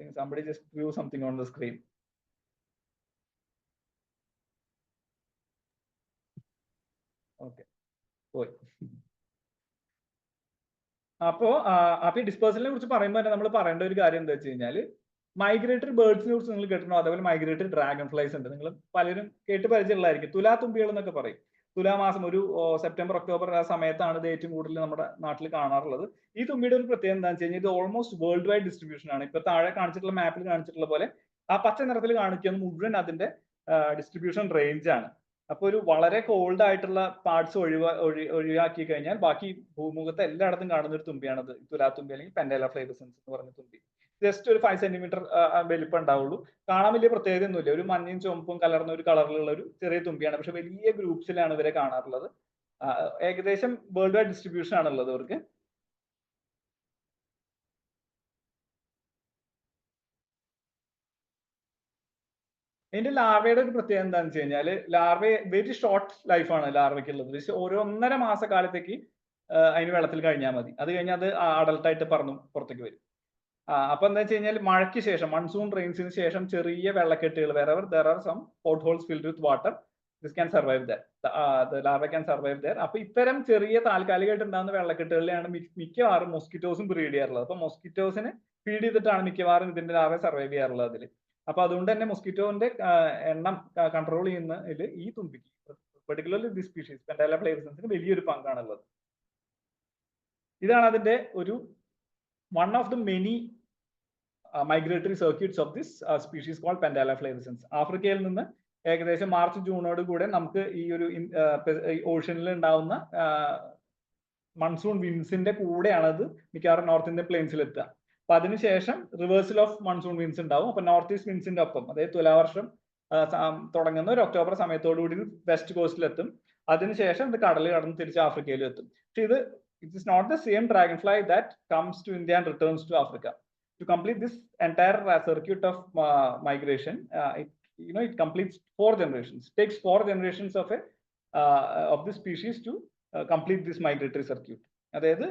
Somebody just drew something on the screen. Okay, പോയി. അപ്പോ ഈ ഡിസ്പേഴ്സലിനെ കുറിച്ച് പറയുമ്പോൾ തന്നെ നമ്മൾ പറയേണ്ട ഒരു കാര്യം എന്താ വെച്ച് കഴിഞ്ഞാല് മൈഗ്രേറ്ററി ബേർഡ്സിനെ കുറിച്ച് നിങ്ങൾ കേട്ടിട്ടുണ്ടോ? അതേപോലെ മൈഗ്രേറ്ററി ഡ്രാഗൺ ഫ്ലൈസ് ഉണ്ട്. നിങ്ങൾ പലരും കേട്ട് പരിചയമുള്ളതായിരിക്കും. തുലാത്തുമ്പികൾ എന്നൊക്കെ പറയും. തുലാമാസം ഒരു സെപ്റ്റംബർ ഒക്ടോബർ ആ സമയത്താണ് ഇത് ഏറ്റവും കൂടുതൽ നമ്മുടെ നാട്ടിൽ കാണാറുള്ളത്. ഈ തുമ്പിയുടെ ഒരു പ്രത്യേകത എന്താണെന്ന് വെച്ച് കഴിഞ്ഞാൽ ഇത് ഓൾമോസ്റ്റ് വേൾഡ് വൈഡ് ഡിസ്ട്രിബ്യൂഷൻ ആണ്. ഇപ്പൊ താഴെ കാണിച്ചിട്ടുള്ള മാപ്പിൽ കാണിച്ചിട്ടുള്ള പോലെ ആ പച്ച നിറത്തിൽ കാണിക്കുന്നത് മുഴുവൻ അതിന്റെ ഡിസ്ട്രിബ്യൂഷൻ റേഞ്ച് ആണ്. അപ്പൊ ഒരു വളരെ കോൾഡ് ആയിട്ടുള്ള പാർട്സ് ഒഴിവാക്കി കഴിഞ്ഞാൽ ബാക്കി ഭൂമുഖത്ത് എല്ലായിടത്തും കാണുന്ന ഒരു തുമ്പിയാണത് തുലാത്തുമ്പി അല്ലെങ്കിൽ പെൻഡേല ഫ്ലേവസൻസ് എന്ന് പറഞ്ഞ തുമ്പി. ജസ്റ്റ് ഒരു 5 സെന്റിമീറ്റർ വലിപ്പം ഉണ്ടാവുള്ളൂ. കാണാൻ വലിയ പ്രത്യേകത ഒന്നുമില്ല. ഒരു മഞ്ഞയും ചുവപ്പും കലർന്ന ഒരു കളറിലുള്ള ഒരു ചെറിയ തുമ്പിയാണ്. പക്ഷെ വലിയ ഗ്രൂപ്പ്സിലാണ് ഇവരെ കാണാറുള്ളത്. ഏകദേശം വേൾഡ് വൈഡ് ഡിസ്ട്രിബ്യൂഷൻ ആണുള്ളത് അവർക്ക്. ഇതിന്റെ ലാർവയുടെ ഒരു പ്രത്യേകത എന്താണെന്ന് വെച്ച് കഴിഞ്ഞാൽ ലാർവ വെരി ഷോർട്ട് ലൈഫാണ് ലാർവയ്ക്കുള്ളത്. ഒരു 1.5 മാസക്കാലത്തേക്ക് അതിന് വെള്ളത്തിൽ കഴിഞ്ഞാൽ മതി. അത് കഴിഞ്ഞാൽ അത് അഡൾട്ടായിട്ട് പുറത്തേക്ക് വരും. അപ്പൊ എന്താ വെച്ച് കഴിഞ്ഞാൽ മഴയ്ക്ക് ശേഷം മൺസൂൺ റെയിൻസിന് ശേഷം ചെറിയ വെള്ളക്കെട്ടുകൾ wherever there are some potholes filled with water, this can survive there. The larva can survive there. അപ്പൊ ഇത്തരം ചെറിയ താൽക്കാലികമായിട്ട് ഉണ്ടാകുന്ന വെള്ളക്കെട്ടുകളിലാണ് മിക്കവാറും മൊസ്കിറ്റോസും ബ്രീഡ് ചെയ്യാറുള്ളത്. അപ്പൊ മൊസ്കിറ്റോസിന് ഫീഡ് ചെയ്തിട്ടാണ് മിക്കവാറും ഇതിന്റെ ലാർവ സർവൈവ് ചെയ്യാറുള്ളത് അതിൽ. അപ്പൊ അതുകൊണ്ട് തന്നെ മൊസ്കിറ്റോന്റെ എണ്ണം കൺട്രോൾ ചെയ്യുന്നതിൽ ഈ തുമ്പിക്ക് പെർട്ടിക്കുലർലി ദി സ്പീഷീസ് പെൻഡാല ഫ്ലേവറിസൻസിന് വലിയൊരു പങ്കാണുള്ളത്. ഇതാണ് അതിന്റെ ഒരു one of the many migratory circuits of this species called Pendala flavescens. ആഫ്രിക്കയിൽ നിന്ന് ഏകദേശം മാർച്ച് ജൂണോട് കൂടെ നമുക്ക് ഈ ഒരു ഓഷ്യനിൽ ഉണ്ടാവുന്ന മൺസൂൺ വിൻസിന്റെ കൂടെയാണ് അത് മിക്കവാറും നോർത്ത് ഇന്ത്യൻ പ്ലെയിൻസിൽ എത്തുക. അപ്പൊ അതിനുശേഷം റിവേഴ്സൽ ഓഫ് മൺസൂൺ വിൻസ് ഉണ്ടാവും. അപ്പൊ നോർത്ത് ഈസ്റ്റ് വിൻസിന്റെ ഒപ്പം, അതായത് തുലാവർഷം തുടങ്ങുന്ന ഒരു ഒക്ടോബർ സമയത്തോടുകൂടി വെസ്റ്റ് കോസ്റ്റിൽ എത്തും. അതിനുശേഷം ഇത് കടൽ കടന്ന് തിരിച്ച് ആഫ്രിക്കയിലും എത്തും. പക്ഷെ it is not the same dragonfly that comes to India and returns to Africa. To complete this entire circuit of migration, it completes 4 generations. It takes 4 generations of the species to complete this migratory circuit. അതായത്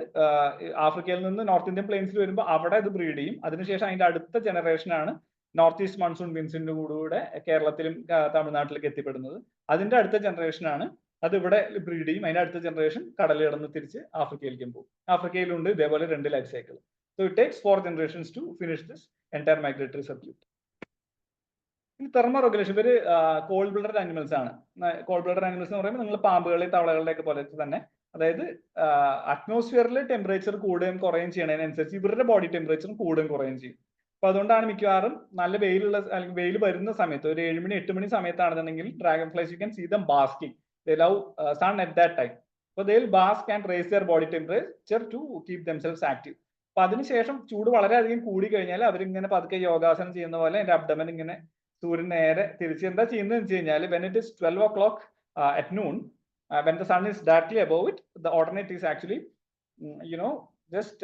ആഫ്രിക്കയിൽ നിന്ന് north Indian പ്ലെയിൻസിൽ വരുമ്പോൾ അവിടെ ഇത് breed ചെയ്യും. അതിനുശേഷം അതിന്റെ അടുത്ത ജനറേഷനാണ് നോർത്ത് ഈസ്റ്റ് മൺസൂൺ വിൻസിന്റെ കൂടെ കേരളത്തിലും തമിഴ്നാട്ടിലേക്ക് എത്തിപ്പെടുന്നത്. അതിന്റെ അടുത്ത ജനറേഷനാണ് അത് ഇവിടെ ബ്രീഡ് ചെയ്യും. അതിന്റെ അടുത്ത ജനറേഷൻ കടൽ കടന്ന് തിരിച്ച് ആഫ്രിക്കയിലേക്കും പോകും. ആഫ്രിക്കയിലുണ്ട് ഇതേപോലെ 2 life cycle. So it takes 4 generations to finish this entire migratory circuit. ഈ തെർമോ റെഗുലേഷൻ ഇവര് കോൾഡ് ബ്ലഡഡ് ആനിമൽസ് ആണ്. കോൾഡ് ബ്ലഡഡ് ആനിമൽസ് എന്ന് പറയുമ്പോൾ നിങ്ങൾ പാമ്പുകളെ തവളകളുടെ ഒക്കെ പോലെ തന്നെ, അതായത് അറ്റ്മോസ്ഫിയറിൽ ടെമ്പറേച്ചർ കൂടുകയും കുറയുകയും ചെയ്യണതിനനുസരിച്ച് ഇവരുടെ ബോഡി ടെമ്പറേച്ചറും കൂടുകയും കുറയുകയും ചെയ്യും. അപ്പൊ അതുകൊണ്ടാണ് മിക്കവാറും നല്ല വെയിലുള്ള അല്ലെങ്കിൽ വെയിൽ വരുന്ന സമയത്ത് ഒരു 7 മണി 8 മണി സമയത്താണെന്നുണ്ടെങ്കിൽ dragonflies you can see them basking. They love sun at that time. So they will bask and raise their body temperature to keep themselves active. അപ്പൊ അതിനുശേഷം ചൂട് വളരെയധികം കൂടി കഴിഞ്ഞാൽ അവരിങ്ങനെ പതുക്കെ യോഗാസനം ചെയ്യുന്ന പോലെ എന്റെ അബ്ഡമൻ ഇങ്ങനെ സൂര്യൻ നേരെ തിരിച്ച് എന്താ ചെയ്യുന്നതെന്ന് വെച്ച് കഴിഞ്ഞാൽ when it is 12 o'clock at noon, when the sun is directly above it, the alternate is actually just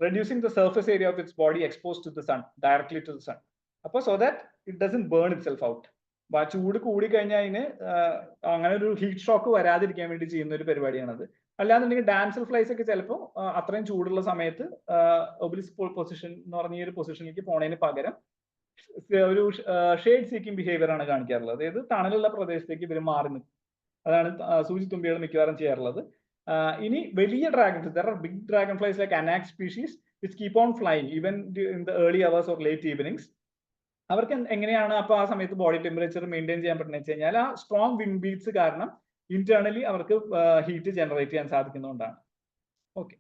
reducing the surface area of its body exposed to the sun, directly to the sun. അപ്പൊ so that it doesn't burn itself out. ചൂട് കൂടി കഴിഞ്ഞാൽ അതിന് അങ്ങനെ ഒരു heat shock വരാതിരിക്കാൻ വേണ്ടി ചെയ്യുന്ന ഒരു പരിപാടിയാണത്. അല്ലാന്നുണ്ടെങ്കിൽ ഡാൻസൽ ഫ്ലൈസ് ഒക്കെ ചിലപ്പോൾ അത്രയും ചൂടുള്ള സമയത്ത് ഒബ്ലിസ് പൊസിഷൻ എന്ന് പറഞ്ഞ ഈ ഒരു പൊസിഷനിലേക്ക് പോണതിന് പകരം ഒരു ഷെയ്ഡ് സീക്കിംഗ് ബിഹേവിയർ ആണ് കാണിക്കാറുള്ളത്. അതായത് തണലുള്ള പ്രദേശത്തേക്ക് ഇവർ മാറി നിൽക്കും. അതാണ് സൂചിത്തുമ്പികൾ മിക്കവാറും ചെയ്യാറുള്ളത്. ഇനി വലിയ dragons, there are big dragonflies like Anax species which keep on flying even in the early hours or late evenings. അവർക്ക് എങ്ങനെയാണ് അപ്പൊ ആ സമയത്ത് ബോഡി ടെമ്പറേച്ചർ മെയിൻറ്റെയിൻ ചെയ്യാൻ പറ്റുന്നത് വെച്ച് കഴിഞ്ഞാൽ ആ സ്ട്രോങ് വിൻഡ് ബീറ്റ്സ് കാരണം ഇന്റേണലി അവർക്ക് ഹീറ്റ് ജനറേറ്റ് ചെയ്യാൻ സാധിക്കുന്നതുകൊണ്ടാണ്. ഓക്കെ,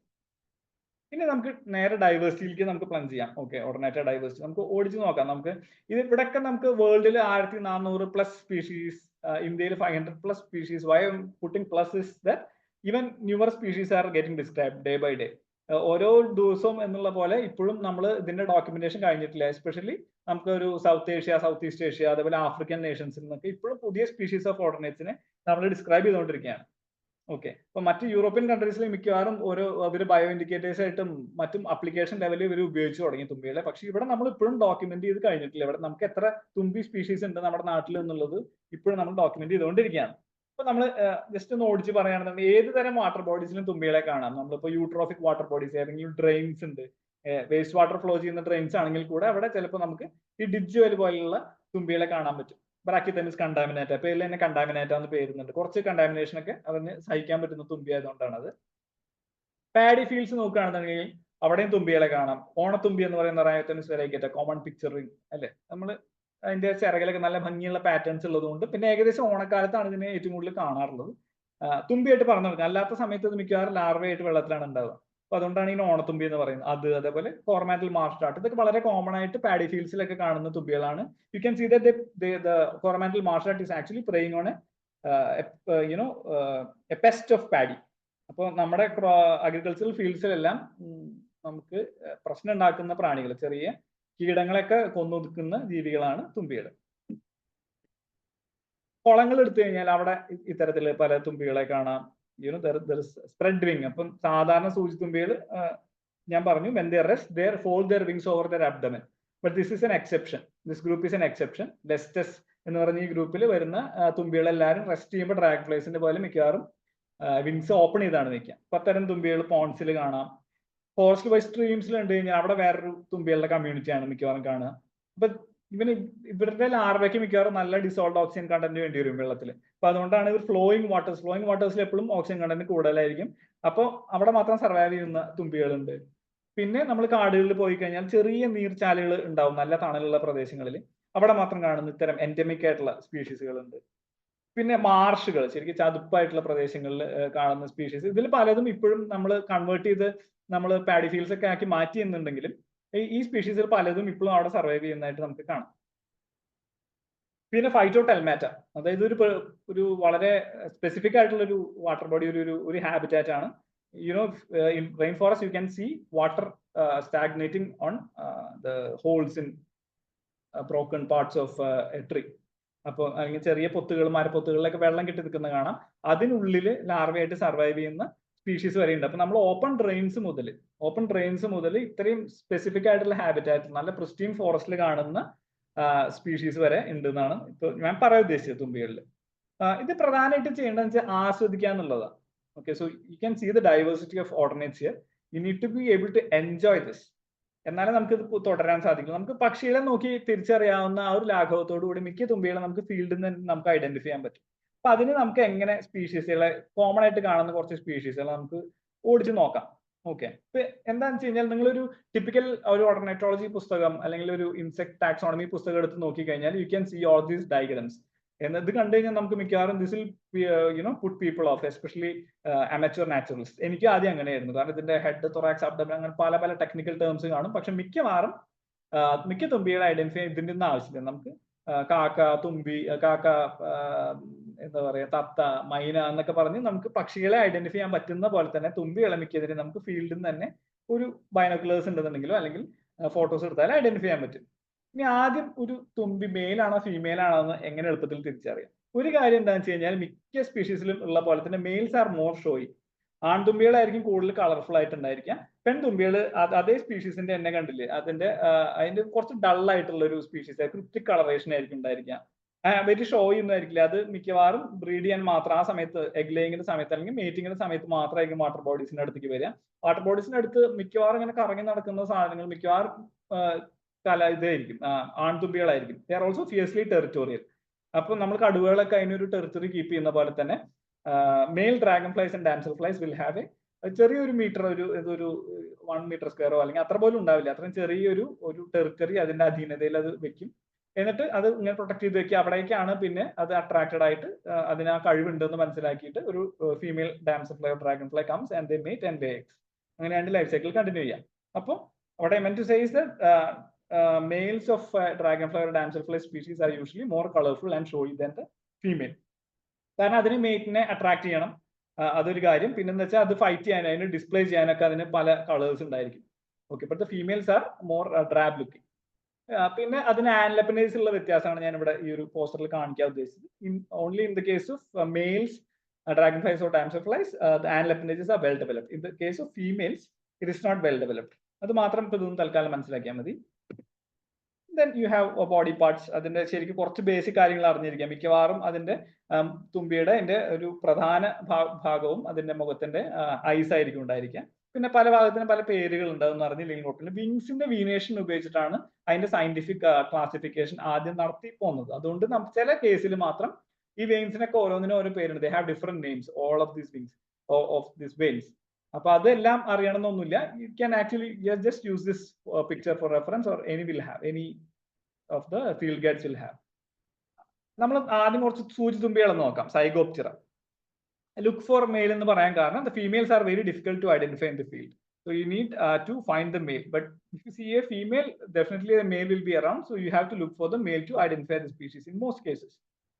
ഇനി നമുക്ക് നേരെ ഡൈവേഴ്സിറ്റിയിലേക്ക് നമുക്ക് പ്ലഞ്ച് ചെയ്യാം. ഓക്കെ, ഓർഡിനേറ്റഡ് ഡൈവേഴ്സിറ്റി നമുക്ക് ഓടിച്ചു നോക്കാം. നമുക്ക് ഇത് ഇവിടെയൊക്കെ നമുക്ക് വേൾഡിൽ 1400+ സ്പീഷീസ്, ഇന്ത്യയിൽ 500+ species. Why putting plus is that even newer species are getting described day by day. ഓരോ ദിവസവും എന്നുള്ള പോലെ ഇപ്പോഴും നമ്മൾ ഇതിന്റെ ഡോക്യുമെന്റേഷൻ കഴിഞ്ഞിട്ടില്ല. എസ്പെഷ്യലി നമുക്ക് ഒരു south Asia, south east Asia, അതേപോലെ ആഫ്രിക്കൻ നേഷൻസിൽ നിന്നൊക്കെ ഇപ്പോഴും പുതിയ സ്പീഷീസ് ഓഫ് ഓർഡിനേറ്റ്സിനെ നമ്മൾ ഡിസ്ക്രൈബ് ചെയ്തുകൊണ്ടിരിക്കുകയാണ്. ഓക്കെ, അപ്പൊ മറ്റ് യൂറോപ്യൻ കൺട്രീസിൽ മിക്കവാറും അവർ ബയോ ഇൻഡിക്കേറ്റേഴ്സ് ആയിട്ടും മറ്റും അപ്ലിക്കേഷൻ ലെവലിൽ ഇവർ ഉപയോഗിച്ച് തുടങ്ങി തുമ്പികളെ. പക്ഷെ ഇവിടെ നമ്മൾ ഇപ്പോഴും ഡോക്യുമെന്റ് ചെയ്ത് കഴിഞ്ഞിട്ടില്ല. ഇവിടെ നമുക്ക് എത്ര തുമ്പി സ്പീഷീസ് ഉണ്ട് നമ്മുടെ നാട്ടിൽ എന്നുള്ളത് ഇപ്പോഴും നമ്മൾ ഡോക്യുമെന്റ് ചെയ്തുകൊണ്ടിരിക്കുകയാണ്. അപ്പൊ നമ്മൾ ജസ്റ്റ് ഒന്ന് ഓടിച്ച് പറയുകയാണെന്നുണ്ടെങ്കിൽ ഏത് തരം വാട്ടർ ബോഡീസിലും തുമ്പികളെ കാണാം. നമ്മളിപ്പോൾ യൂട്രോഫിക് വാട്ടർ ബോഡീസ്, ഏതെങ്കിലും ഡ്രെയിൻസ് ഉണ്ട്, വേസ്റ്റ് വാട്ടർ ഫ്ലോ ചെയ്യുന്ന ഡ്രെയിൻസ് ആണെങ്കിൽ കൂടെ അവിടെ ചിലപ്പോൾ നമുക്ക് ഈ ഡിഡ്ജുവൽ പോലെയുള്ള തുമ്പികളെ കാണാൻ പറ്റും. ബ്രാക്കിതെമിസ് കണ്ടാമിനേറ്റ, പേരിൽ തന്നെ കണ്ടാമിനേറ്റ എന്ന് പേരുന്നുണ്ട്. കുറച്ച് കണ്ടാമിനേഷൻ ഒക്കെ അതിന് സഹിക്കാൻ പറ്റുന്ന തുമ്പി ആയതുകൊണ്ടാണ് അത്. പാഡി ഫീൽഡ്സ് നോക്കുകയാണെന്നുണ്ടെങ്കിൽ അവിടെയും തുമ്പികളെ കാണാം. ഓണത്തുമ്പി എന്ന് പറയുന്ന റൈത്തമിസ് വെറൈക്കേറ്റ, കോമൺ പിക്ചറിങ് അല്ലെ. നമ്മൾ അതിന്റെ ചിറകിലൊക്കെ നല്ല ഭംഗിയുള്ള പാറ്റേൺസ് ഉള്ളതുകൊണ്ട് പിന്നെ ഏകദേശം ഓണക്കാലത്താണ് ഇതിനെ ഏറ്റവും കൂടുതൽ കാണാറുള്ളത്. തുമ്പിയായിട്ട് പറഞ്ഞു കൊടുക്കുക. അല്ലാത്ത സമയത്ത് ഇത് മിക്കവാറും ലാർവയായിട്ട് വെള്ളത്തിലാണ് ഉണ്ടാവുക. അപ്പൊ അതുകൊണ്ടാണ് ഇതിന് ഓണത്തുമ്പി എന്ന് പറയുന്നത്. അതേപോലെ കോർമാറ്റൽ മാർഷ്ടാർട്ട്, ഇതൊക്കെ വളരെ കോമൺ ആയിട്ട് പാഡി ഫീൽഡ്സിലൊക്കെ കാണുന്ന തുമ്പികളാണ്. You can see that the Coromandel marsh dart is actually preying on a pest of paddy. അപ്പോൾ നമ്മുടെ അഗ്രികൾച്ചറൽ ഫീൽഡ്സിലെല്ലാം നമുക്ക് പ്രശ്നം ഉണ്ടാക്കുന്ന പ്രാണികൾ, ചെറിയ കീടങ്ങളൊക്കെ കൊന്നൊതുക്കുന്ന ജീവികളാണ് തുമ്പികൾ. കുളങ്ങൾ എടുത്തു കഴിഞ്ഞാൽ അവിടെ ഇത്തരത്തില് പല തുമ്പികളെ കാണാം. there is spread wing. അപ്പം സാധാരണ സൂചിത്തുമ്പികൾ ഞാൻ പറഞ്ഞു when they rest they fold their wings over their abdomen, but this is an exception. This group is an exception. Lestes എന്ന് പറഞ്ഞ ഈ ഗ്രൂപ്പിൽ വരുന്ന തുമ്പികളെല്ലാവരും റെസ്റ്റ് ചെയ്യുമ്പോൾ ഡ്രാഗൺ ഫ്ലൈസിന്റെ പോലെ മിക്കവാറും വിങ്സ് ഓപ്പൺ ചെയ്താണ് നിൽക്കുക. അപ്പൊ അത്തരം തുമ്പികൾ പോൺസിൽ കാണാം. ഫോറസ്റ്റ് വൈസ് സ്ട്രീംസിൽ ഉണ്ട് കഴിഞ്ഞാൽ അവിടെ വേറൊരു തുമ്പികളുടെ കമ്മ്യൂണിറ്റിയാണ് മിക്കവാറും കാണുക. അപ്പൊ ഇവരുടെ ലാർവയ്ക്ക് മിക്കവാറും നല്ല ഡിസോൾവ് ഓക്സിജൻ കണ്ടന്റ് വേണ്ടി വരും വെള്ളത്തിൽ. അപ്പൊ അതുകൊണ്ടാണ് ഇവർ ഫ്ലോയിങ് വാട്ടേഴ്സിൽ എപ്പോഴും ഓക്സിജൻ കണ്ടന്റ് കൂടുതലായിരിക്കും. അപ്പോൾ അവിടെ മാത്രം സർവൈവ് ചെയ്യുന്ന തുമ്പികളുണ്ട്. പിന്നെ നമ്മൾ കാടുകളിൽ പോയി കഴിഞ്ഞാൽ ചെറിയ നീർച്ചാലുകൾ ഉണ്ടാവും നല്ല തണലുള്ള പ്രദേശങ്ങളിൽ, അവിടെ മാത്രം കാണുന്ന ഇത്തരം എൻഡമിക് ആയിട്ടുള്ള സ്പീഷീസുകളുണ്ട്. പിന്നെ മാർഷുകൾ, ശരിക്കും ചതുപ്പായിട്ടുള്ള പ്രദേശങ്ങളിൽ കാണുന്ന സ്പീഷീസ്, ഇതിൽ പലതും ഇപ്പോഴും നമ്മൾ കൺവേർട്ട് ചെയ്ത് നമ്മൾ പാഡി ഫീൽഡ്സ് ഒക്കെ ആക്കി മാറ്റി എന്നുണ്ടെങ്കിലും ഈ സ്പീഷീസിൽ പലതും ഇപ്പോഴും അവിടെ സർവൈവ് ചെയ്യുന്നതായിട്ട് നമുക്ക് കാണാം. പിന്നെ ഫൈറ്റോടെൽമാറ്റ, അതായത് ഒരു വളരെ സ്പെസിഫിക് ആയിട്ടുള്ള ഒരു വാട്ടർ ബോഡി, ഒരു ഹാബിറ്റാറ്റ് ആണ്. In rainforest you can see water stagnating on the holes in broken parts of a tree. അപ്പോൾ അല്ലെങ്കിൽ ചെറിയ പൊത്തുകൾ, മരപ്പൊത്തുകളിലൊക്കെ വെള്ളം കെട്ടി നിൽക്കുന്ന കാണാം. അതിനുള്ളിൽ ലാർവയായിട്ട് സർവൈവ് ചെയ്യുന്ന സ്പീഷീസ് വരെ ഉണ്ട്. അപ്പൊ നമ്മൾ ഓപ്പൺ ഡ്രെയിൻസ് മുതൽ ഇത്രയും സ്പെസിഫിക് ആയിട്ടുള്ള ഹാബിറ്റാറ്റ് നല്ല പ്രിസ്റ്റീൻ ഫോറസ്റ്റിൽ കാണുന്ന സ്പീഷീസ് വരെ ഉണ്ട് എന്നാണ് ഇപ്പൊ ഞാൻ പറയാൻ ഉദ്ദേശിച്ചത് തുമ്പികളിൽ. ഇത് പ്രധാനമായിട്ട് ചെയ്യേണ്ടതെന്ന് വെച്ചാൽ ആസ്വദിക്കുക എന്നുള്ളതാണ്. Okay, so you can see the diversity of ordinates here. You need to be able to enjoy this. എന്നാലേ നമുക്ക് ഇത് തുടരാൻ സാധിക്കും. നമുക്ക് പക്ഷികളെ നോക്കി തിരിച്ചറിയാവുന്ന ആ ഒരു ലാഘവത്തോടു കൂടി മിക്ക തുമ്പികളെ നമുക്ക് ഫീൽഡിൽ നിന്ന് നമുക്ക് ഐഡന്റിഫൈ ചെയ്യാൻ പറ്റും. അപ്പൊ അതിന് നമുക്ക് എങ്ങനെ സ്പീഷീസുകളെ, കോമൺ ആയിട്ട് കാണുന്ന കുറച്ച് സ്പീഷീസുകളെ നമുക്ക് ഓടിച്ച് നോക്കാം. ഓക്കെ, ഇപ്പൊ എന്താണെന്ന് വെച്ച് കഴിഞ്ഞാൽ നിങ്ങളൊരു ടിപ്പിക്കൽ ഒരു ഓർണറ്റോളജി പുസ്തകം അല്ലെങ്കിൽ ഒരു ഇൻസെക്ട് ടാക്സോണമി പുസ്തകം എടുത്ത് നോക്കി കഴിഞ്ഞാൽ you can see all these diagrams. എന്നത് കണ്ടു കഴിഞ്ഞാൽ നമുക്ക് മിക്കവാറും this will put people off, especially amateur naturalist. എനിക്ക് ആദ്യം അങ്ങനെയായിരുന്നു, കാരണം ഇതിന്റെ ഹെഡ്, തൊറാക്സ്, അബ്ഡമൻ, അങ്ങനെ പല ടെക്നിക്കൽ ടേംസ് കാണും. പക്ഷെ മിക്ക തുമ്പികളെ ഐഡന്റിഫൈ ഇതിന്റെ ഒന്നും ആവശ്യമില്ല. നമുക്ക് കാക്ക, തുമ്പി, എന്താ പറയാ, തത്ത, മൈന എന്നൊക്കെ പറഞ്ഞ് നമുക്ക് പക്ഷികളെ ഐഡന്റിഫൈ ചെയ്യാൻ പറ്റുന്ന പോലെ തന്നെ തുമ്പികളെ മിക്കതിരെ നമുക്ക് ഫീൽഡിൽ നിന്ന് തന്നെ ഒരു ബൈനോക്കുലേഴ്സ് ഉണ്ടെന്നുണ്ടെങ്കിലോ അല്ലെങ്കിൽ ഫോട്ടോസ് എടുത്താലും ഐഡന്റിഫൈ ചെയ്യാൻ പറ്റും. ഇനി ആദ്യം ഒരു തുമ്പി മെയിലാണോ ഫീമെയിൽ ആണോ എന്ന് എങ്ങനെ എളുപ്പത്തിൽ തിരിച്ചറിയാം? ഒരു കാര്യം എന്താണെന്ന് വെച്ച് കഴിഞ്ഞാൽ മിക്ക സ്പീഷീസിലും ഉള്ള പോലെ തന്നെ മെയിൽസ് ആർ മോർ ഷോയി. ആൺതുമ്പികളായിരിക്കും കൂടുതൽ കളർഫുൾ ആയിട്ടുണ്ടായിരിക്കാം. പെൺതുമ്പികൾ അതേ സ്പീഷീസിന്റെ എന്നെ കണ്ടില്ലേ, അതിന്റെ കുറച്ച് ഡൾ ആയിട്ടുള്ള ഒരു സ്പീഷീസ്, ക്രിപ്റ്റിക് കളറേഷൻ ആയിരിക്കും ഉണ്ടായിരിക്കാം. വെരി ഷോയി ഒന്നും ആയിരിക്കില്ല. അത് മിക്കവാറും ബ്രീഡ് ചെയ്യാൻ മാത്രം ആ സമയത്ത്, എഗ് ലേയിങ്ങിന്റെ സമയത്ത് അല്ലെങ്കിൽ മീറ്റിങ്ങിന്റെ സമയത്ത് മാത്രമായിരിക്കും വാട്ടർ ബോഡീസിന്റെ അടുത്തേക്ക് വരിക. വാട്ടർ ബോഡീസിന്റെ അടുത്ത് മിക്കവാറും ഇങ്ങനെ കറങ്ങി നടക്കുന്ന സാധനങ്ങൾ മിക്കവാറും ഇതായിരിക്കും, ആൺതുമ്പികളായിരിക്കും. They are also fiercely territorial. അപ്പൊ നമ്മൾ കടുവകളൊക്കെ അതിനൊരു ടെറിറ്ററി കീപ്പ് ചെയ്യുന്ന പോലെ തന്നെ male dragonflies and damselflies will have a ചെറിയൊരു മീറ്റർ, ഒരു 1 മീറ്റർ സ്ക്വയറോ അല്ലെങ്കിൽ അത്ര പോലും ഉണ്ടാവില്ല, അത്രയും ചെറിയൊരു ടെറിറ്ററി അതിന്റെ അധീനതയിൽ അത് വെക്കും. എന്നിട്ട് അത് ഇങ്ങനെ പ്രൊട്ടക്ട് ചെയ്ത് വെക്കുക. അവിടേക്കാണ് പിന്നെ അത് അട്രാക്റ്റഡ് ആയിട്ട് അതിന് ആ കഴിവുണ്ടെന്ന് മനസ്സിലാക്കിയിട്ട് ഒരു female damselfly, dragonfly comes and they mate and they eggs. അങ്ങനെയാണ് ലൈഫ് സൈക്കിൾ കണ്ടിന്യൂ ചെയ്യാം. അപ്പോൾ what I meant to say is that males of dragonfly or damselfly species are usually more colorful and showy than the female. കാരണം അതിന് മേറ്റിനെ attract ചെയ്യണം, അതൊരു കാര്യം. പിന്നെന്ന് വെച്ചാൽ അത് ഫൈറ്റ് ചെയ്യാൻ, അതിന് ഡിസ്പ്ലേ ചെയ്യാനൊക്കെ അതിന് പല കളേഴ്സ് ഉണ്ടായിരിക്കും. Okay, but the females are more ഡ്രാബ് looking. പിന്നെ അതിന് ആൻലപ്പനേസ് ഉള്ള വ്യത്യാസമാണ് ഞാൻ ഇവിടെ ഈ ഒരു പോസ്റ്ററിൽ കാണിക്കാൻ ഉദ്ദേശിച്ചത്. Only in the case of males dragonflies or damselflies, the anlepinages are well developed. In the case of females, it is not well developed. അത് മാത്രം ഇപ്പൊ ഇതൊന്നും തൽക്കാലം മനസ്സിലാക്കിയാൽ മതി. Then you have body parts. അതിന്റെ ശരിക്കും കുറച്ച് ബേസിക് കാര്യങ്ങൾ അറിഞ്ഞിരിക്കാം. മിക്കവാറും അതിന്റെ തുമ്പിയുടെ ഒരു പ്രധാന ഭാഗവും അതിന്റെ മുഖത്തിന്റെ ഐസ് ആയിരിക്കും ഉണ്ടായിരിക്കുക. പിന്നെ പല ഭാഗത്തിന് പല പേരുകൾ ഉണ്ട്, അതൊന്നും അറിഞ്ഞില്ലെങ്കിൽ കുഴപ്പമില്ല. വിങ്സിന്റെ വീനേഷൻ ഉപയോഗിച്ചിട്ടാണ് അതിന്റെ സയന്റിഫിക് ക്ലാസിഫിക്കേഷൻ ആദ്യം നടത്തി പോകുന്നത്. അതുകൊണ്ട് ചില കേസിൽ മാത്രം ഈ വെയിൻസിനൊക്കെ ഓരോന്നിനും ഓരോ പേരുണ്ട്. They have different names, all of these wings of these veins. അപ്പൊ അതെല്ലാം അറിയണമെന്നൊന്നുമില്ല. You can actually just use this picture for reference, or any will have, any of the field guides will have. നമ്മൾ ആദ്യം കുറച്ച് സൂചിത്തുമ്പികളെന്ന് നോക്കാം. സൈഗോപ്റ്റെറ. Look for mail എന്ന് പറയാൻ കാരണം the females are very difficult to identify in the field, so you need to find the male. But if you see a female, definitely the male will be around, so you have to look for the male to identify the species in most cases.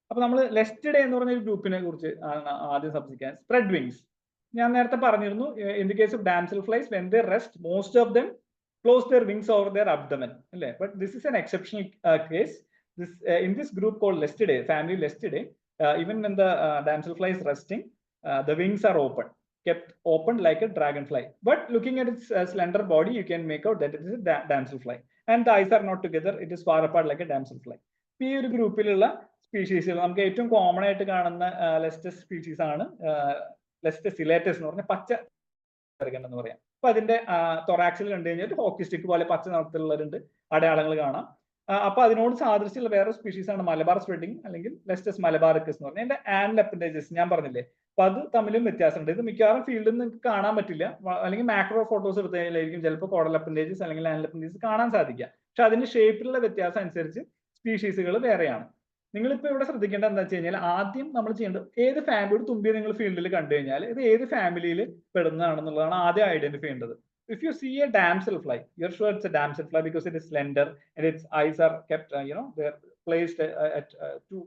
അപ്പൊ നമ്മൾ ലെസ്റ്റഡേ എന്ന് പറഞ്ഞ ഒരു ഗ്രൂപ്പിനെ കുറിച്ച് ആദ്യം സംസാരിക്കാൻ. Spread wings ഞാൻ നേരത്തെ പറഞ്ഞിരുന്നു. In the case of damselflies, when they rest, most of them close their wings over their abdomen, അല്ലേ? But this is an exceptional case. In this group called Lestidae, family Lestidae, even when the damselfly is resting, The wings are open, kept open like a dragonfly. But looking at its slender body, you can make out that it is a damselfly. And the eyes are not together, it is far apart like a damselfly. ഈ ഒരു ഗ്രൂപ്പിലുള്ള സ്പീഷീസുകൾ നമുക്ക് ഏറ്റവും common ആയിട്ട് കാണുന്ന ലെസ്റ്റസ് species ആണ് ലെസ്റ്റസ് ഇലേറ്റസ് എന്ന് പറഞ്ഞ പച്ച എന്ന് പറയാം. അപ്പൊ അതിന്റെ തൊറാക്സിൽ കണ്ടു കഴിഞ്ഞാൽ ഹോക്കി സ്റ്റിക്ക് പോലെ പച്ച നിറത്തിലുള്ളവരുണ്ട്, അടയാളങ്ങൾ കാണാം. അപ്പൊ അതിനോട് സാദൃശ്യമുള്ള വേറെ സ്പീഷീസ് ആണ് മലബാർ സ്പ്രെഡിങ് അല്ലെങ്കിൽ ലെസ്റ്റസ് മലബാറിക്കസ് എന്ന് പറഞ്ഞാൽ. അതിന്റെ ആൻഡ് അപ്പൻഡേജസ് ഞാൻ പറഞ്ഞില്ലേ, അപ്പൊ അത് തമ്മിലും വ്യത്യാസമുണ്ട്. ഇത് മിക്കവാറും ഫീൽഡിൽ നിങ്ങൾക്ക് കാണാൻ പറ്റില്ല, അല്ലെങ്കിൽ മാക്രോ ഫോട്ടോസ് എടുത്തതിലായിരിക്കും ചിലപ്പോൾ കോഡൽ അപ്പൻഡേജസ് അല്ലെങ്കിൽ ആൻഡ് അപ്പൻഡേജസ് കാണാൻ സാധിക്കുക. പക്ഷെ അതിന്റെ ഷേപ്പിലുള്ള വ്യത്യാസം അനുസരിച്ച് സ്പീഷീസുകൾ വേറെയാണ്. നിങ്ങളിപ്പോ ഇവിടെ ശ്രദ്ധിക്കേണ്ടത് എന്താ വെച്ച് കഴിഞ്ഞാൽ, ആദ്യം നമ്മൾ ചെയ്യേണ്ടത് ഏത് ഫാമിലി തുമ്പിയെ നിങ്ങൾ ഫീൽഡിൽ കണ്ടു കഴിഞ്ഞാൽ ഇത് ഏത് ഫാമിലിയിൽ പെടുന്നതാണെന്നുള്ളതാണ് ആദ്യം ഐഡന്റിഫൈ ചെയ്യേണ്ടത്. If you see a damselfly, you're sure it's a damselfly because it is slender and its eyes are kept, they're placed at two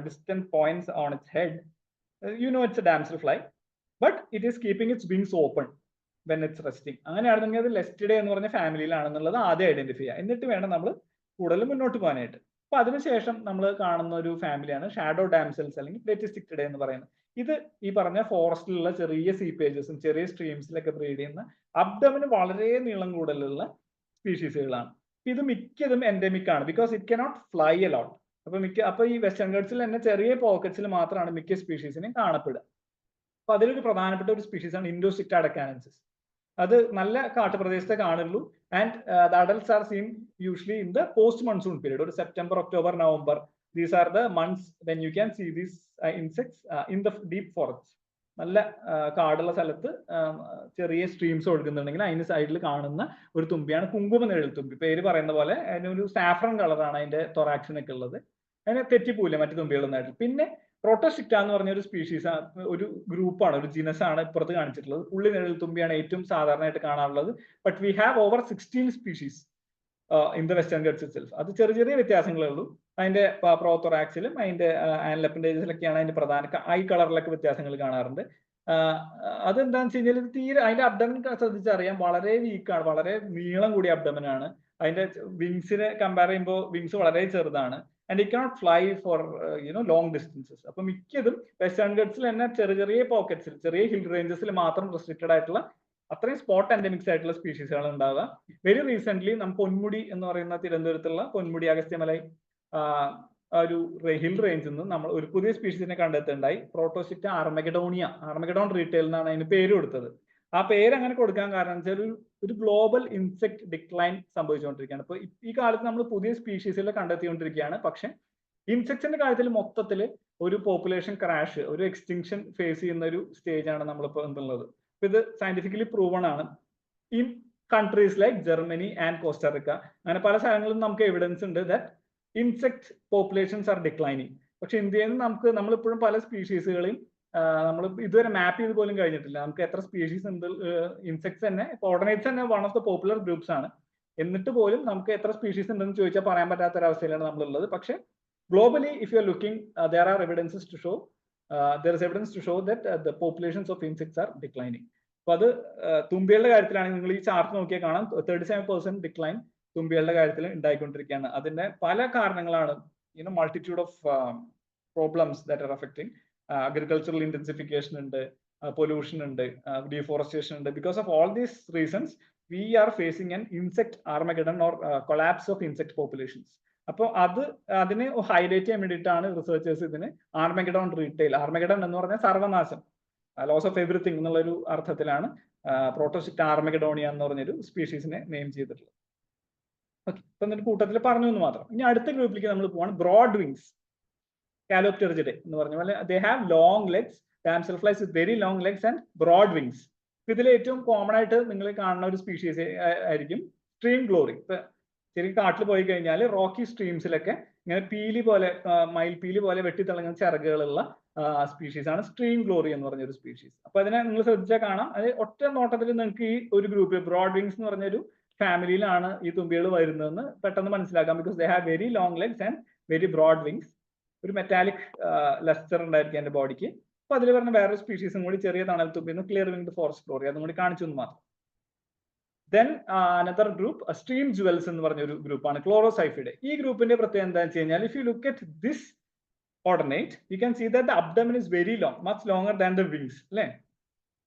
distant points on its head. You know it's a damselfly, but it is keeping its wings open when it's resting. അങ്ങനെയാണെങ്കിൽ അത് ലെസ്റ്റിഡേ എന്ന് പറഞ്ഞ ഫാമിലിയിലാണെന്നുള്ളത് ആദ്യം identify ചെയ്യുക. എന്നിട്ട് വേണം നമ്മൾ കൂടുതൽ മുന്നോട്ട് പോകാനായിട്ട്. അപ്പൊ അതിനുശേഷം നമ്മൾ കാണുന്ന ഒരു ഫാമിലിയാണ് ഷാഡോ ഡാംസെൽസ് അല്ലെങ്കിൽ പ്ലേറ്റിസ്റ്റിക്റ്റിഡേ എന്ന് പറയുന്നത്. ഇത് ഈ പറഞ്ഞ ഫോറസ്റ്റിലുള്ള ചെറിയ സീപേജസും ചെറിയ സ്ട്രീംസിലൊക്കെ ബ്രീഡ് ചെയ്യുന്ന അബ്ഡമിന് വളരെ നീളം കൂടുതലുള്ള സ്പീഷീസുകളാണ്. ഇത് മിക്കതും എൻഡമിക് ആണ്, because it cannot fly a lot. അപ്പൊ ഈ വെസ്റ്റേൺ ഗട്ട്സിൽ തന്നെ ചെറിയ പോക്കറ്റ്സിൽ മാത്രമാണ് മിക്ക സ്പീഷീസിനെയും കാണപ്പെടുക. അപ്പൊ അതിലൊരു പ്രധാനപ്പെട്ട ഒരു സ്പീഷീസ് ആണ് ഇൻഡോസിക്റ്റാഡ കാനൻസിസ്. അത് നല്ല കാട്ടുപ്രദേശത്തെ കാണുള്ളൂ. And the adults are seen usually in the post monsoon period, ഒരു September, October, November. These are the months when you can see these insects in the deep forests. നല്ല കാടുള്ള സ്ഥലത്ത് ചെറിയ സ്ട്രീംസ് ഒഴുകുന്നുണ്ടെങ്കിൽ അതിന് സൈഡിൽ കാണുന്ന ഒരു തുമ്പിയാണ് കുങ്കുമ നിഴൽ തുമ്പി. പേര് പറയുന്ന പോലെ അതിനൊരു സാഫ്രൺ കളറാണ് അതിന്റെ തൊറാക്സിനൊക്കെ ഉള്ളത്. അതിനെ തെറ്റിപ്പോയില്ല മറ്റു തുമ്പികളൊന്നായിട്ട്. പിന്നെ പ്രോട്ടോസ്റ്റിക്റ്റ എന്ന് പറഞ്ഞ ഒരു സ്പീഷീസ്, ഒരു ഗ്രൂപ്പാണ്, ഒരു ജീനസ് ആണ് ഇപ്പുറത്ത് കാണിച്ചിട്ടുള്ളത്. പുള്ളി നിഴൽ തുമ്പിയാണ് ഏറ്റവും സാധാരണയായിട്ട് കാണാറുള്ളത്. But we have over 16 species in the western guts itself. അത് ചെറിയ ചെറിയ വ്യത്യാസങ്ങളേ ഉള്ളൂ. അതിന്റെ പ്രോതൊറാക്സിലും അതിന്റെ ആനൽ അപ്പൻഡേജസിലൊക്കെയാണ് അതിന്റെ പ്രധാന ഐ കളറിലൊക്കെ വ്യത്യാസങ്ങൾ കാണാറുണ്ട്. അതെന്താണെന്ന് വെച്ച് കഴിഞ്ഞാൽ തീരെ അതിന്റെ അബ്ഡമൻ ശ്രദ്ധിച്ചറിയാം, വളരെ വീക്കാണ്, വളരെ നീളം കൂടിയ അബ്ഡമൻ ആണ്. അതിന്റെ വിങ്സിനെ കമ്പയർ ചെയ്യുമ്പോൾ വിങ്സ് വളരെ ചെറുതാണ്. And it cannot fly for long distances. അപ്പൊ മിക്കതും വെസ്റ്റേൺ ഗട്ട്സിൽ തന്നെ ചെറിയ ചെറിയ പോക്കറ്റ്സിൽ, ചെറിയ ഹിൽ റേഞ്ചസിൽ മാത്രം റെസ്ട്രിക്റ്റഡ് ആയിട്ടുള്ള അത്രയും സ്പോട്ട് എൻഡമിക്സ് ആയിട്ടുള്ള സ്പീഷീസുകൾ ഉണ്ടാവുക. വെരി റീസെന്റ് നമുക്ക് പൊന്മുടി എന്ന് പറയുന്ന തിരുവനന്തപുരത്തുള്ള പൊന്മുടി അഗസ്ത്യമലൈ ഒരു ഹിൽ റേഞ്ചിൽ നിന്ന് നമ്മൾ ഒരു പുതിയ സ്പീഷീസിനെ കണ്ടെത്തുണ്ടായി, പ്രോട്ടോസ്റ്റിക്റ്റ ആർമഗഡോൺ റീറ്റെയിൽ എന്നാണ് അതിന് പേര് കൊടുത്തത്. ആ പേര് അങ്ങനെ കൊടുക്കാൻ കാരണം വെച്ചാൽ ഒരു ഗ്ലോബൽ ഇൻസെക്ട് ഡിക്ലൈൻ സംഭവിച്ചുകൊണ്ടിരിക്കുകയാണ്. ഇപ്പൊ ഈ കാലത്ത് നമ്മൾ പുതിയ സ്പീഷീസുകളെ കണ്ടെത്തിക്കൊണ്ടിരിക്കുകയാണ്. പക്ഷെ ഇൻസെക്ട്സിന്റെ കാര്യത്തിൽ മൊത്തത്തിൽ ഒരു പോപ്പുലേഷൻ ക്രാഷ്, ഒരു എക്സ്റ്റിങ്ഷൻ ഫേസ് ചെയ്യുന്ന ഒരു സ്റ്റേജ് ആണ് നമ്മളിപ്പോ ഉള്ളത്. ഇത് സയന്റിഫിക്കലി പ്രൂവൺ ആണ്. In countries like Germany and Costa Rica, അങ്ങനെ പല സ്ഥലങ്ങളിലും നമുക്ക് എവിഡൻസ് ഉണ്ട് that insect populations are declining. പക്ഷെ ഇന്ത്യയിൽ നിന്ന് നമ്മളിപ്പോഴും പല സ്പീഷീസുകളെയും നമ്മൾ ഇതുവരെ മാപ്പ് ചെയ്ത് പോലും കഴിഞ്ഞിട്ടില്ല. നമുക്ക് എത്ര സ്പീഷീസ് ഉണ്ട് ഇൻസെക്ട്സ് തന്നെ, കോർഡിനേറ്റ്സ് തന്നെ one of the popular groups ആണ്. എന്നിട്ട് പോലും നമുക്ക് എത്ര സ്പീഷീസ് ഉണ്ടെന്ന് ചോദിച്ചാൽ പറയാൻ പറ്റാത്ത ഒരവസ്ഥയിലാണ് നമ്മളുള്ളത്. പക്ഷെ globally if you are looking there are evidences to show there is evidence to show that the populations of insects are declining. അപ്പൊ അത് തുമ്പികളുടെ കാര്യത്തിലാണെങ്കിൽ നിങ്ങൾ ഈ ചാർട്ട് നോക്കിയാൽ കാണാം 37% ഡിക്ലൈൻ തുമ്പികളുടെ കാര്യത്തിൽ ഉണ്ടായിക്കൊണ്ടിരിക്കുകയാണ്. അതിന്റെ പല കാരണങ്ങളാണ്, multitude of problems that are affecting. Agricultural intensification ഉണ്ട്, പൊല്യൂഷൻ ഉണ്ട്, ഡീഫോറസ്റ്റേഷൻ ഉണ്ട്. Because of all these reasons we are facing an insect armageddon or collapse of insect populations. അപ്പോൾ അതിനെ ഹൈലൈറ്റ് ചെയ്യാൻ വേണ്ടിയിട്ടാണ് റിസർച്ചേഴ്സ് ഇതിന് ആർമഗഡോൺ റീറ്റെയിൽ, ആർമഗഡൺ എന്ന് പറഞ്ഞാൽ സർവനാശം, ലോസ് ഓഫ് എവറിത്തിങ് എന്നുള്ളൊരു അർത്ഥത്തിലാണ് പ്രോട്ടോസ്റ്റിക്റ്റ ആർമഗഡോണിയ എന്ന് പറഞ്ഞൊരു സ്പീഷീസിനെ നെയിം ചെയ്തിട്ടുള്ളത്. ഓക്കെ, ഇപ്പൊ എന്നിട്ട് കൂട്ടത്തിൽ പറഞ്ഞു എന്ന് മാത്രം. ഇനി അടുത്ത ഗ്രൂപ്പിലേക്ക് നമ്മൾ പോവാണ്. ബ്രോഡ് വിങ്സ് കാലോപ്റ്റെറിജിഡെ എന്ന് പറഞ്ഞ പോലെ they have long legs, damselflies with very long legs and broad wings. ഇതിൽ ഏറ്റവും കോമൺ ആയിട്ട് നിങ്ങൾ കാണുന്ന ഒരു സ്പീഷീസ് ആയിരിക്കും സ്ട്രീം ഗ്ലോറി. ഇപ്പൊ ശരിക്കും കാട്ടിൽ പോയി കഴിഞ്ഞാൽ റോക്കി സ്ട്രീംസിലൊക്കെ ഇങ്ങനെ പീലി പോലെ, മയിൽപീലി പോലെ വെട്ടിത്തിളങ്ങുന്ന ചിറകുകളുള്ള സ്പീഷീസ് ആണ് സ്ട്രീം ഗ്ലോറി എന്ന് പറഞ്ഞൊരു സ്പീഷീസ്. അപ്പൊ അതിനെ നിങ്ങൾ ശ്രദ്ധിച്ചാൽ കാണാം, അത് ഒറ്റ നോട്ടത്തിൽ നിങ്ങൾക്ക് ഈ ഒരു ഗ്രൂപ്പ് ബ്രോഡ് വിങ്സ് എന്ന് പറഞ്ഞൊരു ഫാമിലിയിലാണ് ഈ തുമ്പികൾ വരുന്നതെന്ന് പെട്ടെന്ന് മനസ്സിലാക്കാം. Because they have very long legs and very broad wings. ഒരു മെറ്റാലിക് ലസ്റ്റർ ഉണ്ടായിരിക്കും എന്റെ ബോഡിക്ക്. അപ്പൊ അതിൽ പറഞ്ഞ വേറൊരു സ്പീഷീസും കൂടി ചെറിയ തണൽ തുമ്പിന്ന് ക്ലിയർ വിങ്ഡ് ഫോറസ്റ്റ് ഗ്ലോറി, അതും കൂടി കാണിച്ചു എന്ന് മാത്രം. Then another group stream jewels എന്ന് പറഞ്ഞ ഒരു ഗ്രൂപ്പാണ് ക്ലോറോസൈഫിഡെ. ഈ ഗ്രൂപ്പിന്റെ പ്രത്യേകത എന്താണെന്ന് വെച്ച് കഴിഞ്ഞാൽ if you look at this ordinate, you can see that the abdomen is very long, much longer than the wings.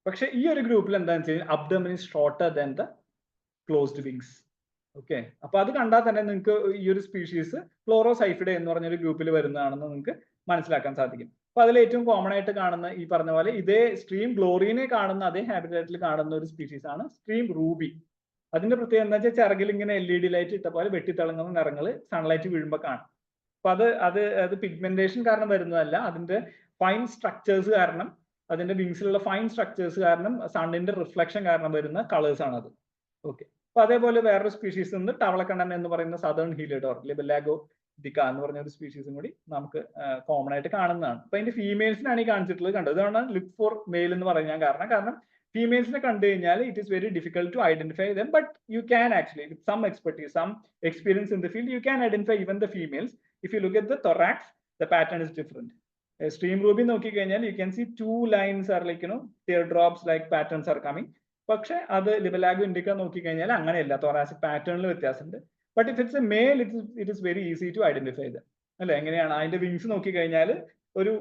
പക്ഷെ ഈ ഒരു ഗ്രൂപ്പിൽ എന്താണെന്ന് വെച്ച് കഴിഞ്ഞാൽ abdomen is shorter than the closed wings. Okay, അപ്പൊ അത് കണ്ടാൽ തന്നെ നിങ്ങൾക്ക് ഈ ഒരു സ്പീഷീസ് ഫ്ലോറോസൈഫിഡെ എന്ന് പറഞ്ഞൊരു ഗ്രൂപ്പിൽ വരുന്നതാണെന്ന് നിങ്ങൾക്ക് മനസ്സിലാക്കാൻ സാധിക്കും. അപ്പൊ അതിൽ ഏറ്റവും കോമൺ ആയിട്ട് കാണുന്ന ഈ പറഞ്ഞ പോലെ ഇതേ സ്ട്രീം ഗ്ലോറിനെ കാണുന്ന അതേ ഹാബിറ്റാറ്റിൽ കാണുന്ന ഒരു സ്പീഷീസ് ആണ് സ്ട്രീം റൂബി. അതിന്റെ പ്രത്യേകത എന്താ വെച്ചാൽ ചിറകിൽ ഇങ്ങനെ LED ലൈറ്റ് ഇട്ട പോലെ വെട്ടിത്തിളങ്ങുന്ന നിറങ്ങൾ സൺലൈറ്റ് വീഴുമ്പോൾ കാണും. അപ്പൊ അത് പിഗ്മെന്റേഷൻ കാരണം വരുന്നതല്ല, അതിന്റെ ഫൈൻ സ്ട്രക്ചേഴ്സ് കാരണം, അതിന്റെ വിങ്സിലുള്ള ഫൈൻ സ്ട്രക്ചേഴ്സ് കാരണം, സണ്ണിന്റെ റിഫ്ലക്ഷൻ കാരണം വരുന്ന കളേഴ്സ് ആണ് അത്. ഓക്കെ, അപ്പൊ അതേപോലെ വേറൊരു സ്പീഷീസ് ഉണ്ട് ടവളക്കണ്ണൻ എന്ന് പറയുന്ന സദേൺ ഹീലിയോഡോർ, ലിബലാഗോ ദിക്ക എന്ന് പറഞ്ഞ ഒരു സ്പീഷീസും കൂടി നമുക്ക് കോമൺ ആയിട്ട് കാണുന്നതാണ്. അപ്പൊ അതിന്റെ ഫീമെയിൽസിനാണ് ഈ കാണിച്ചിട്ടുള്ളത്. കണ്ടത് ഇതാണ് ലുക്ക് ഫോർ മെയിൽ എന്ന് പറയാൻ കാരണം ഫീമെയിൽസിനെ കണ്ടു കഴിഞ്ഞാൽ it is very difficult to identify them, but you can actually with some expertise, some experience in the field, you can identify even the females. If you look at the thorax, the pattern is different. Stream ruby നോക്കി കഴിഞ്ഞാൽ you can see 2 lines are like, you know, teardrops like patterns are coming. പക്ഷെ അത് ലിബലാഗോ ഇൻഡിക്ക നോക്കി കഴിഞ്ഞാൽ അങ്ങനെയല്ല, thoracic പാറ്റേണിൽ വ്യത്യാസമുണ്ട്. But if it's a male it is very easy to identify them. അല്ലെ, എങ്ങനെയാണ് അതിന്റെ വിങ്സ് നോക്കി കഴിഞ്ഞാൽ ഒരു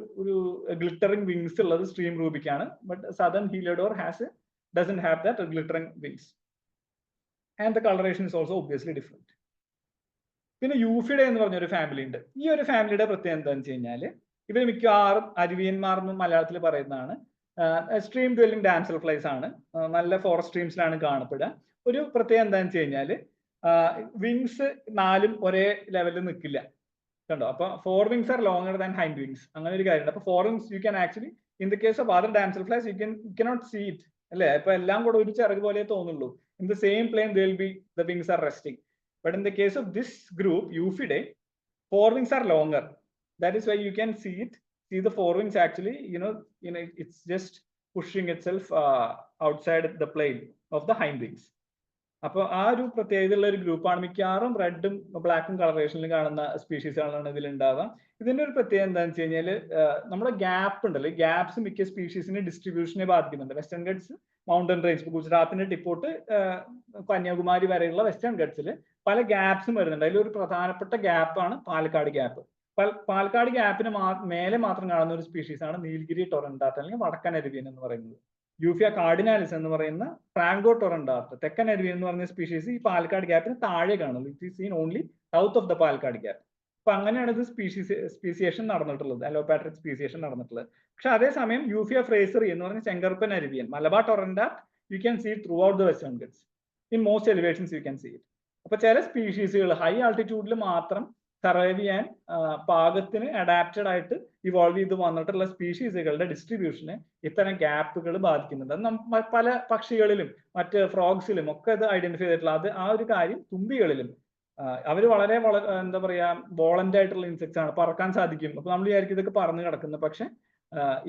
ഗ്ലിറ്ററിംഗ് വിങ്സ് ഉള്ളത് സ്ട്രീം റൂബിക്കാണ്. But southern heliodor doesn't have that glittering wings, and the coloration is also obviously different. പിന്നെ യൂഫിഡെ എന്ന് പറഞ്ഞൊരു ഫാമിലി ഉണ്ട്. ഈ ഒരു ഫാമിലിയുടെ പ്രത്യേകത എന്താണെന്ന് വെച്ച് കഴിഞ്ഞാൽ ഇവർ മിക്കവാറും അരുവിയന്മാർ എന്ന് മലയാളത്തിൽ പറയുന്നതാണ്. സ്ട്രീം ഡ്വെല്ലിംഗ് ഡാൻസൽ ഫ്ലൈസ് ആണ്, നല്ല ഫോറസ്റ്റ് സ്ട്രീംസിലാണ് കാണപ്പെടുക. ഒരു പ്രത്യേകത എന്താണെന്ന് വെച്ച് കഴിഞ്ഞാൽ വിങ്സ് 4ഉം ഒരേ ലെവലിൽ നിൽക്കില്ല, കണ്ടോ. അപ്പൊ 4 wings are longer than hind wings, അങ്ങനെ ഒരു കാര്യമുണ്ട്. അപ്പൊ 4 wings you can actually, in the case of other damsel flies, you cannot see it, അല്ലെ. ഇപ്പൊ എല്ലാം കൂടെ ഒരു ചിറക് പോലെ തോന്നുള്ളൂ. In the same plane they will be, the wings are resting. But in the case of this group Euphidae, 4 wings are longer. That is why you can see the 4 wings actually, you know, it's just pushing itself outside the plane of the hind wings. അപ്പോൾ ആ ഒരു പ്രത്യേകതയുള്ള ഒരു ഗ്രൂപ്പാണ്. മിക്കവാറും റെഡും ബ്ലാക്കും കളറേഷനിൽ കാണുന്ന സ്പീഷീസുകളാണ് ഇതിൽ ഉണ്ടാവുക. ഇതിന്റെ ഒരു പ്രത്യേകത എന്താണെന്ന് വെച്ച് കഴിഞ്ഞാൽ നമ്മുടെ ഗ്യാപ്പ് ഉണ്ടല്ലോ, ഗ്യാപ്സ് മിക്ക സ്പീഷീസിന്റെ ഡിസ്ട്രിബ്യൂഷനെ ബാധിക്കുന്നുണ്ട്. വെസ്റ്റേൺ ഗട്ട്സ്, മൗണ്ടൻ റേഞ്ച്, ഗുജറാത്തിന്റെ ടിപ്പോട്ട് കന്യാകുമാരി വരെയുള്ള വെസ്റ്റേൺ ഗട്ട്സിൽ പല ഗ്യാപ്സും വരുന്നുണ്ട്. അതിലൊരു പ്രധാനപ്പെട്ട ഗ്യാപ്പാണ് പാലക്കാട് ഗ്യാപ്പ്. പാലക്കാട് ഗ്യാപ്പിന് മേലെ മാത്രം കാണുന്ന ഒരു സ്പീഷീസ് ആണ് നീൽഗിരി ടൊറന്റാറ്റ അല്ലെങ്കിൽ വടക്കൻ അരുവിയൻ എന്ന് പറയുന്നത്. യൂഫിയ കാർഡിനാലിസ് എന്ന് പറയുന്ന ഫ്രാങ്കോ ടൊറന്റാറ്റ, തെക്കൻ അരുവിയൻ എന്ന് പറഞ്ഞ സ്പീഷീസ് ഈ പാലക്കാട് ഗ്യാപ്പിന് താഴെ കാണുള്ളൂ. It is seen only south of the Palakkad gap. അപ്പൊ അങ്ങനെയാണ് ഇത് സ്പീസിയേഷൻ നടന്നിട്ടുള്ളത്, അലോപാട്രിക് സ്പീസിയേഷൻ നടന്നിട്ടുള്ളത്. പക്ഷെ അതേസമയം യൂഫിയ ഫ്രേസറി എന്ന് പറഞ്ഞ ചെങ്കർപ്പൻ അരുവിയൻ, Malabar torrent dart, you can see throughout the western Ghats. In most elevations you can see it. അപ്പൊ ചില സ്പീഷീസുകൾ ഹൈ ആൾട്ടിറ്റ്യൂഡിൽ മാത്രം സർവൈവ് ചെയ്യാൻ പാകത്തിന് അഡാപ്റ്റഡ് ആയിട്ട് ഇവോൾവ് ചെയ്ത് വന്നിട്ടുള്ള സ്പീഷീസുകളുടെ ഡിസ്ട്രിബ്യൂഷനെ ഇത്തരം ഗ്യാപ്പുകൾ ബാധിക്കുന്നുണ്ട്. അത് പല പക്ഷികളിലും മറ്റ് ഫ്രോഗ്സിലും ഒക്കെ ഇത് ഐഡന്റിഫൈ ചെയ്തിട്ടുള്ള അത് ആ ഒരു കാര്യം തുമ്പികളിലും അവർ വളരെ എന്താ പറയാ വോളന്റ് ആയിട്ടുള്ള ഇൻസെക്ട്സ് ആണ്, പറക്കാൻ സാധിക്കും. അപ്പൊ നമ്മൾ വിചാരിക്കും ഇതൊക്കെ പറന്ന് കിടക്കുന്നത്. പക്ഷെ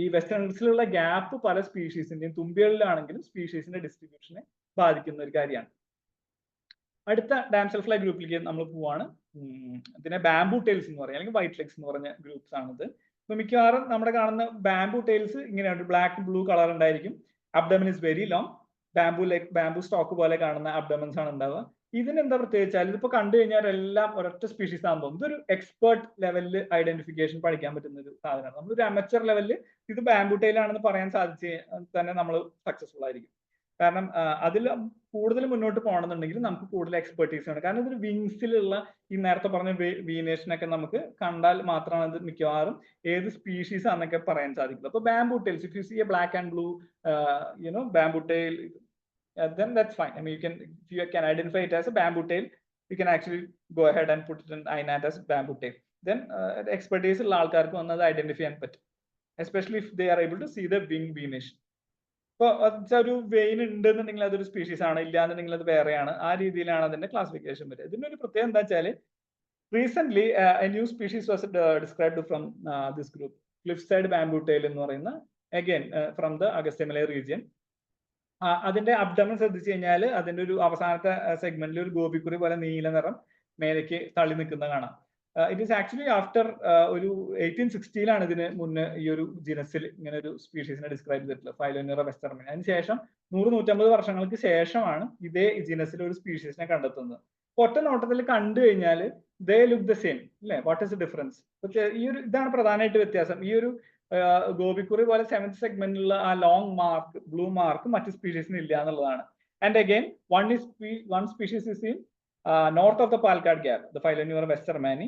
ഈ വെസ്റ്റേൺസിലുള്ള ഗ്യാപ്പ് പല സ്പീഷീസിന്റെയും തുമ്പികളിലാണെങ്കിലും സ്പീഷീസിന്റെ ഡിസ്ട്രിബ്യൂഷനെ ബാധിക്കുന്ന ഒരു കാര്യമാണ്. അടുത്ത ഡാംസൽ ഫ്ലൈ ഗ്രൂപ്പിലേക്ക് നമ്മൾ പോവാണ്. ഇതിനെ ബാംബു ടെയിൽസ് എന്ന് പറയാം, അല്ലെങ്കിൽ വൈറ്റ് ലെഗ്സ് എന്ന് പറഞ്ഞ ഗ്രൂപ്പ്സ് ആണിത്. ഇപ്പൊ മിക്കവാറും നമ്മുടെ കാണുന്ന ബാംബു ടെയിൽസ് ഇങ്ങനെയാണ്, ബ്ലാക്ക് ബ്ലൂ കളർ ഉണ്ടായിരിക്കും. Abdomen is very long, bamboo stock പോലെ കാണുന്ന അബ്ഡമൻസ് ആണ് ഉണ്ടാവുക. ഇതിനെന്താ പ്രത്യേകിച്ചാൽ ഇതിപ്പോ കണ്ടു കഴിഞ്ഞാൽ എല്ലാം ഒരൊറ്റ സ്പീഷീസ് ആണെന്ന് തോന്നുന്നു. ഇതൊരു എക്സ്പേർട്ട് ലെവലിൽ ഐഡന്റിഫിക്കേഷൻ പഠിക്കാൻ പറ്റുന്ന ഒരു സാധനമാണ്. നമ്മളൊരു അമച്ചർ ലെവലിൽ ഇത് ബാംബു ടെയിൽ ആണെന്ന് പറയാൻ സാധിച്ച് തന്നെ നമ്മൾ സക്സസ്ഫുൾ ആയിരിക്കും. കാരണം അതിൽ കൂടുതൽ മുന്നോട്ട് പോകണമെന്നുണ്ടെങ്കിൽ നമുക്ക് കൂടുതൽ എക്സ്പെർട്ടീസ് ആണ്. കാരണം ഇതൊരു വിങ്സിലുള്ള ഈ നേരത്തെ പറഞ്ഞ വീനേഷനൊക്കെ നമുക്ക് കണ്ടാൽ മാത്രമാണ് ഇത് മിക്കവാറും ഏത് സ്പീഷീസ് ആണെന്നൊക്കെ പറയാൻ സാധിക്കുള്ളൂ. അപ്പൊ bamboo tails, if you see a black and blue bamboo tail, then that's fine. I mean, if you can identify it as a bamboo tail, you can actually go ahead and put it in INAT as bamboo tail. Then expertise ഉള്ള ആൾക്കാർക്ക് വന്ന് അത് identify ചെയ്യാൻ പറ്റും, especially if they are able to see the wing venation. ഇപ്പൊ ഒരു vein ഉണ്ടെന്നുണ്ടെങ്കിൽ അതൊരു സ്പീഷീസ് ആണ്, ഇല്ലാന്നുണ്ടെങ്കിൽ അത് വേറെയാണ്. ആ രീതിയിലാണ് അതിന്റെ ക്ലാസിഫിക്കേഷൻ വരിക. ഇതിന്റെ ഒരു പ്രത്യേകത എന്താ വെച്ചാല് recent a new species was described from this group, cliff side bamboo tail എന്ന് പറയുന്ന, again from the Agasthyamalai region. അതിന്റെ അബ്ഡമൻ ശ്രദ്ധിച്ചു കഴിഞ്ഞാൽ അതിന്റെ ഒരു അവസാനത്തെ സെഗ്മെന്റിൽ ഒരു ഗോപിക്കുറി പോലെ നീല നിറം മേലേക്ക് തള്ളി നിൽക്കുന്ന കാണാം. ഇറ്റ് ഈസ് ആക്ച്വലി ആഫ്റ്റർ ഒരു 1860 ഇതിന് മുന്നേ ഈ ഒരു ജിനസിൽ ഇങ്ങനെ ഒരു സ്പീഷീസിനെ ഡിസ്ക്രൈബ് ചെയ്തിട്ടുള്ളത്, ഫൈലോനിയറ വെസ്റ്റർമാനി. അതിനുശേഷം 100-150 വർഷങ്ങൾക്ക് ശേഷമാണ് ഇതേ ജിനസിൽ ഒരു സ്പീഷീസിനെ കണ്ടെത്തുന്നത്. ഒറ്റ നോട്ടത്തിൽ കണ്ടു കഴിഞ്ഞാൽ ദേ ലുക്ക് ദ സെയിം അല്ലെ? What is the difference? ഈ ഒരു ഇതാണ് പ്രധാനമായിട്ട് വ്യത്യാസം. ഈ ഒരു ഗോപിക്കുറി പോലെ 7th സെഗ്മെന്റിലുള്ള ആ ലോങ് മാർക്ക്, ബ്ലൂ മാർക്ക് മറ്റു സ്പീഷീസിന് ഇല്ല എന്നുള്ളതാണ്. And again one species is in north of the Palkad Gap, the Phylloneura westermani,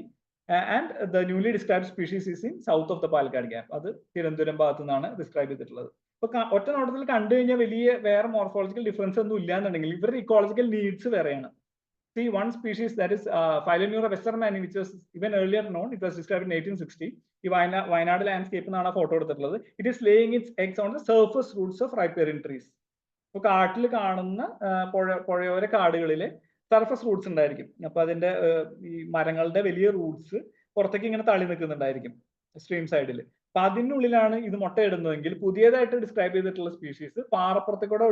and the newly described species is in south of the Palkad Gap. അത് തിരുവനന്തപുരം ഭാഗത്തു നിന്നാണ് describe ചെയ്തിട്ടുള്ളത്. അപ്പൊ ഒറ്റ നോട്ടത്തിൽ കണ്ടു കഴിഞ്ഞാൽ വലിയ വേറെ മോർഫോളജിക്കൽ ഡിഫറൻസ് ഒന്നും ഇല്ലാന്നുണ്ടെങ്കിൽ ഇവരുടെ ഇക്കോളജിക്കൽ നീഡ്സ് വേറെയാണ്. See, one species that is Phylloneura westermani, which was even earlier known, it was described in 1860. ഈ വയനാട് ലാൻഡ്സ്കേപ്പ് എന്നാണ് ഫോട്ടോ എടുത്തിട്ടുള്ളത്. It is laying its eggs on the surface roots of riparian trees. ഇപ്പൊ കാട്ടിൽ കാണുന്ന പുഴയോര കാടുകളിലെ surface Roots ഉണ്ടായിരിക്കും. അപ്പൊ അതിന്റെ ഈ മരങ്ങളുടെ വലിയ റൂട്ട്സ് പുറത്തേക്ക് ഇങ്ങനെ തള്ളി നിൽക്കുന്നുണ്ടായിരിക്കും സ്ട്രീം സൈഡിൽ. അപ്പൊ അതിനുള്ളിലാണ് ഇത് മുട്ടയിടുന്നതെങ്കിൽ പുതിയതായിട്ട് ഡിസ്ക്രൈബ് ചെയ്തിട്ടുള്ള സ്പീഷീസ് പാറപ്പുറത്തേക്കൂടെ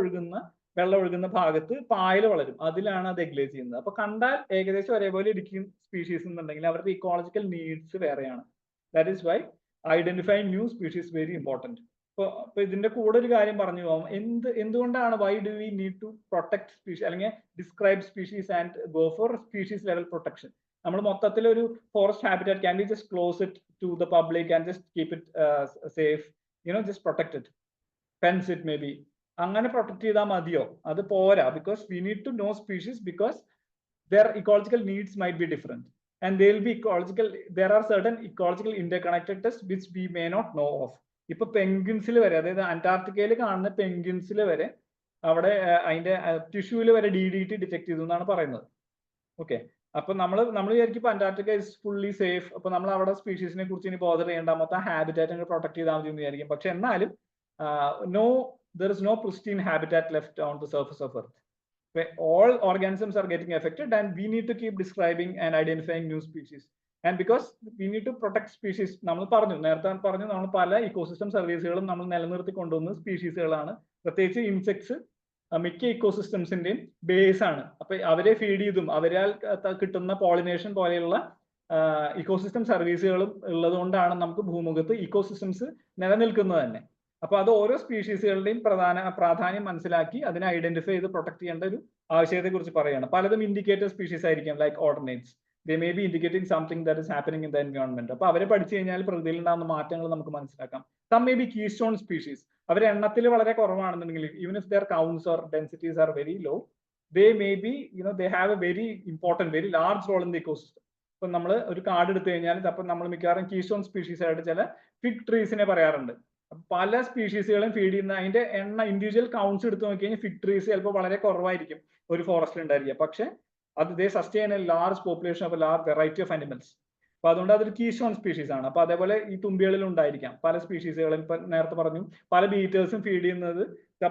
വെള്ളം ഒഴുകുന്ന ഭാഗത്ത് പായൽ വളരും, അതിലാണ് അത് എഗ്ലേസ് ചെയ്യുന്നത്. അപ്പൊ കണ്ടാൽ ഏകദേശം ഒരേപോലെ ഇരിക്കും സ്പീഷീസ് എന്നുണ്ടെങ്കിൽ അവരുടെ ഇക്കോളജിക്കൽ നീഡ്സ് വേറെയാണ്. That is why identifying new species very important. അപ്പൊ ഇതിന്റെ കൂടെ ഒരു കാര്യം പറഞ്ഞു പോകാം. എന്തുകൊണ്ടാണ് why do we need to protect species അല്ലെങ്കിൽ describe species and go for species level protection? നമ്മൾ മൊത്തത്തിൽ ഒരു forest habitat can be just close it to the public and just keep it safe, just protect it, fence it may be, അങ്ങനെ protect ചെയ്താൽ മതിയോ? അത് പോരാ. Because we need to know species because their ecological needs might be different and there are certain ecological interconnectedness which we may not know of. ഇപ്പൊ പെൻഗ്വിൻസിൽ വരെ, അതായത് അന്റാർട്ടിക്കയിൽ കാണുന്ന പെൻഗ്വിൻസിൽ വരെ അവിടെ അതിന്റെ ടിഷ്യൂല് വരെ DDT ഡിറ്റക്ട് ചെയ്തു എന്നാണ് പറയുന്നത്. ഓക്കെ, അപ്പൊ നമ്മൾ വിചാരിക്കും ഇപ്പൊ അന്റാർട്ടിക്ക ഇസ് ഫുള്ളി സേഫ്, അപ്പൊ നമ്മൾ അവിടെ സ്പീഷീസിനെ കുറിച്ച് ഇനി ബോധർ ചെയ്യേണ്ട, മൊത്തം ഹാബിറ്റാറ്റ് പ്രൊട്ടക്ട് ചെയ്താൽ മതി എന്ന് വിചാരിക്കും. പക്ഷെ എന്നാലും there is no pristine habitat left on the surface of Earth. All organisms are getting affected and we need to keep describing and identifying new species. And because we need to protect species, നേരത്തെ പറഞ്ഞു നമ്മൾ പല ecosystem സർവീസുകളും നമ്മൾ നിലനിർത്തി കൊണ്ടുവന്ന സ്പീഷീസുകളാണ്. പ്രത്യേകിച്ച് insects മിക്ക ഇക്കോസിസ്റ്റംസിന്റെയും ബേസ് ആണ്. അപ്പൊ അവരെ ഫീഡ് ചെയ്തും അവരാൽ കിട്ടുന്ന പോളിനേഷൻ പോലെയുള്ള ഇക്കോസിസ്റ്റം സർവീസുകളും ഉള്ളത് കൊണ്ടാണ് നമുക്ക് ഭൂമുഖത്ത് ഇക്കോസിസ്റ്റംസ് നിലനിൽക്കുന്നത് തന്നെ. അപ്പൊ അത് ഓരോ സ്പീഷീസുകളുടെയും പ്രാധാന്യം മനസ്സിലാക്കി അതിനെ ഐഡന്റിഫൈ ചെയ്ത് പ്രൊട്ടക്ട് ചെയ്യേണ്ട ഒരു ആവശ്യകതയെ കുറിച്ച് പറയുകയാണ്. പലതും ഇൻഡിക്കേറ്റർ സ്പീഷീസ് ആയിരിക്കാം, like odonates. They may be indicating something that is happening in the environment. അപ്പൊ അവരെ പഠിച്ചു കഴിഞ്ഞാൽ പ്രകൃതിയിൽ ഉണ്ടാകുന്ന മാറ്റങ്ങൾ നമുക്ക് മനസ്സിലാക്കാം. Some may be keystone species, അവരുടെ എണ്ണത്തിൽ വളരെ കുറവാണെന്നുണ്ടെങ്കിൽ, even if their counts or densities are very low, they may be they have a very important, very large role in the ecosystem. ഇപ്പൊ നമ്മൾ ഒരു കാർഡ് എടുത്തു കഴിഞ്ഞാൽ അപ്പൊ നമ്മൾ മിക്കവാറും കീസ്റ്റോൺ സ്പീഷീസ് ആയിട്ട് ചില ഫിഗ് ട്രീസിനെ പറയാറുണ്ട്. പല സ്പീഷീസുകളും ഫീഡ് ചെയ്യുന്ന അതിന്റെ ഇൻഡിവിജ്വൽ കൗണ്ട്സ് എടുത്ത് നോക്കി കഴിഞ്ഞാൽ ഫിഗ് ട്രീസ് ചിലപ്പോൾ വളരെ കുറവായിരിക്കും ഒരു ഫോറസ്റ്റിൽ ഉണ്ടായിരിക്കുക. പക്ഷെ അത് they sustain a large population of a large variety of animals. അപ്പൊ അതുകൊണ്ട് അതൊരു കീസ്റ്റോൺ സ്പീഷീസ് ആണ്. അപ്പൊ അതേപോലെ ഈ തുമ്പികളിൽ ഉണ്ടായിരിക്കാം പല സ്പീഷീസുകളും. ഇപ്പൊ നേരത്തെ പറഞ്ഞു പല ബീറ്റേഴ്സും ഫീഡ് ചെയ്യുന്നത്,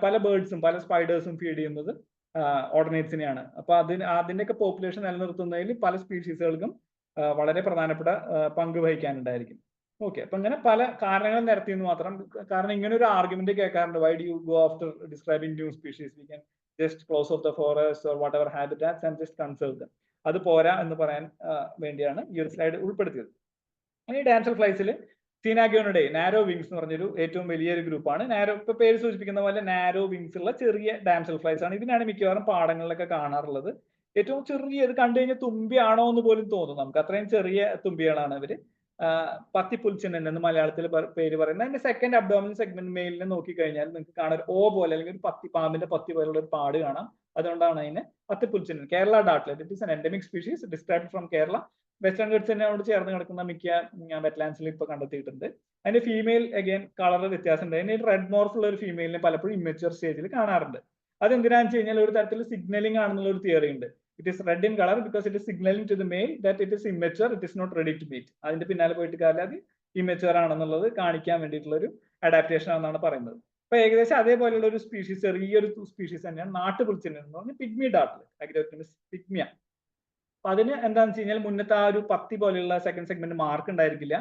പല ബേർഡ്സും പല സ്പൈഡേഴ്സും ഫീഡ് ചെയ്യുന്നത് ഓർഡിനേറ്റ്സിനെയാണ്. അപ്പൊ അതിന്റെയൊക്കെ പോപ്പുലേഷൻ നിലനിർത്തുന്നതിൽ പല സ്പീഷീസുകൾക്കും വളരെ പ്രധാനപ്പെട്ട പങ്ക് വഹിക്കാനുണ്ടായിരിക്കും. ഓക്കെ, അപ്പൊ ഇങ്ങനെ പല കാരണങ്ങൾ നിരത്തിയെന്ന് മാത്രം. കാരണം ഇങ്ങനെ ഒരു ആർഗ്യുമെന്റ് കേൾക്കാറുണ്ട്, why do you go after describing new species, we can just close of the forest or what ever habitats and just conserve dum. അത് പോരാ എന്ന് പറയാൻ വേണ്ടിയാണ് ഈ ഒരു സ്ലൈഡ് ഉൾപ്പെടുത്തിയത്. ഈ ഡാൻസൽ ഫ്ലൈസിൽ സീനാഗോണിഡേ നാരോ വിങ്സ് എന്ന് പറഞ്ഞൊരു ഏറ്റവും വലിയൊരു ഗ്രൂപ്പാണ്. നാരോ, ഇപ്പൊ പേര് സൂചിപ്പിക്കുന്ന പോലെ നാരോ വിങ്സ് ഉള്ള ചെറിയ ഡാൻസൽ ഫ്ലൈസ് ആണ്. ഇതിനാണ് മിക്കവാറും പാടങ്ങളിലൊക്കെ കാണാറുള്ളത്. ഏറ്റവും ചെറിയ, ഇത് കണ്ടു കഴിഞ്ഞാൽ തുമ്പിയാണോ എന്ന് പോലും തോന്നും നമുക്ക്, അത്രയും ചെറിയ തുമ്പികളാണ് ഇവര്. പത്തിപ്പുൽച്ചനൻ എന്ന് മലയാളത്തിൽ പേര് പറയുന്നത്. അതിന്റെ സെക്കൻഡ് അബ്ഡോമിനൽ സെഗ്മെന്റ് മെയിലിനെ നോക്കിക്കഴിഞ്ഞാൽ നിങ്ങൾക്ക് കാണാൻ ഓ പോലെ അല്ലെങ്കിൽ ഒരു പാമ്പിന്റെ പത്തി പോലുള്ള ഒരു പാട് കാണാം. അതുകൊണ്ടാണ് അതിന് പത്തിപ്പുൽച്ചനൻ. Kerala dartlet, it is an endemic species described from Kerala. Western ഗട്ട്സിനോട് ചേർന്ന് കിടക്കുന്ന മിക്ക വെറ്റ്ലാൻഡ്സിൽ ഇപ്പൊ കണ്ടെത്തിയിട്ടുണ്ട്. അതിന്റെ ഫീമെയിൽ അഗൈൻ കളർ വ്യത്യാസമുണ്ട്. അതിന് റെഡ് മോർഫ് ഉള്ള ഒരു ഫീമെയിലിനെ പലപ്പോഴും ഇമ്മച്വർ സ്റ്റേജിൽ കാണാറുണ്ട്. അതെന്തിനാണെന്ന് വെച്ച് കഴിഞ്ഞാൽ ഒരു തരത്തിൽ സിഗ്നലിംഗ് ആണെന്നുള്ള ഒരു തിയറി ഉണ്ട്. It is red in color because it is signaling to the male that it is immature, it is not ready to mate. അതിന്റെ പിന്നാലെ പോയിട്ട് കാര്യം അത് ഇമ്മച്വർ ആണെന്നുള്ളത് കാണിക്കാൻ വേണ്ടിയിട്ടുള്ള ഒരു അഡാപ്റ്റേഷൻ ആണെന്നാണ് പറയുന്നത്. അപ്പൊ ഏകദേശം അതേപോലെയുള്ള ഒരു സ്പീഷീസ്, ചെറിയൊരു സ്പീഷീസ് തന്നെയാണ് നാട്ടുപുൽച്ചനൻ എന്ന് പറഞ്ഞാൽ പിഗ്മി ഡാർട്ട്ലെറ്റ്, അഗ്രോക്ടിമിസ് പിഗ്മിയ. അപ്പൊ അതിന് എന്താണെന്ന് വെച്ച് കഴിഞ്ഞാൽ മുന്നത്തെ ആ ഒരു പത്തി പോലെയുള്ള സെക്കൻഡ് സെഗ്മെന്റ് മാർക്ക് ഉണ്ടായിരിക്കില്ല.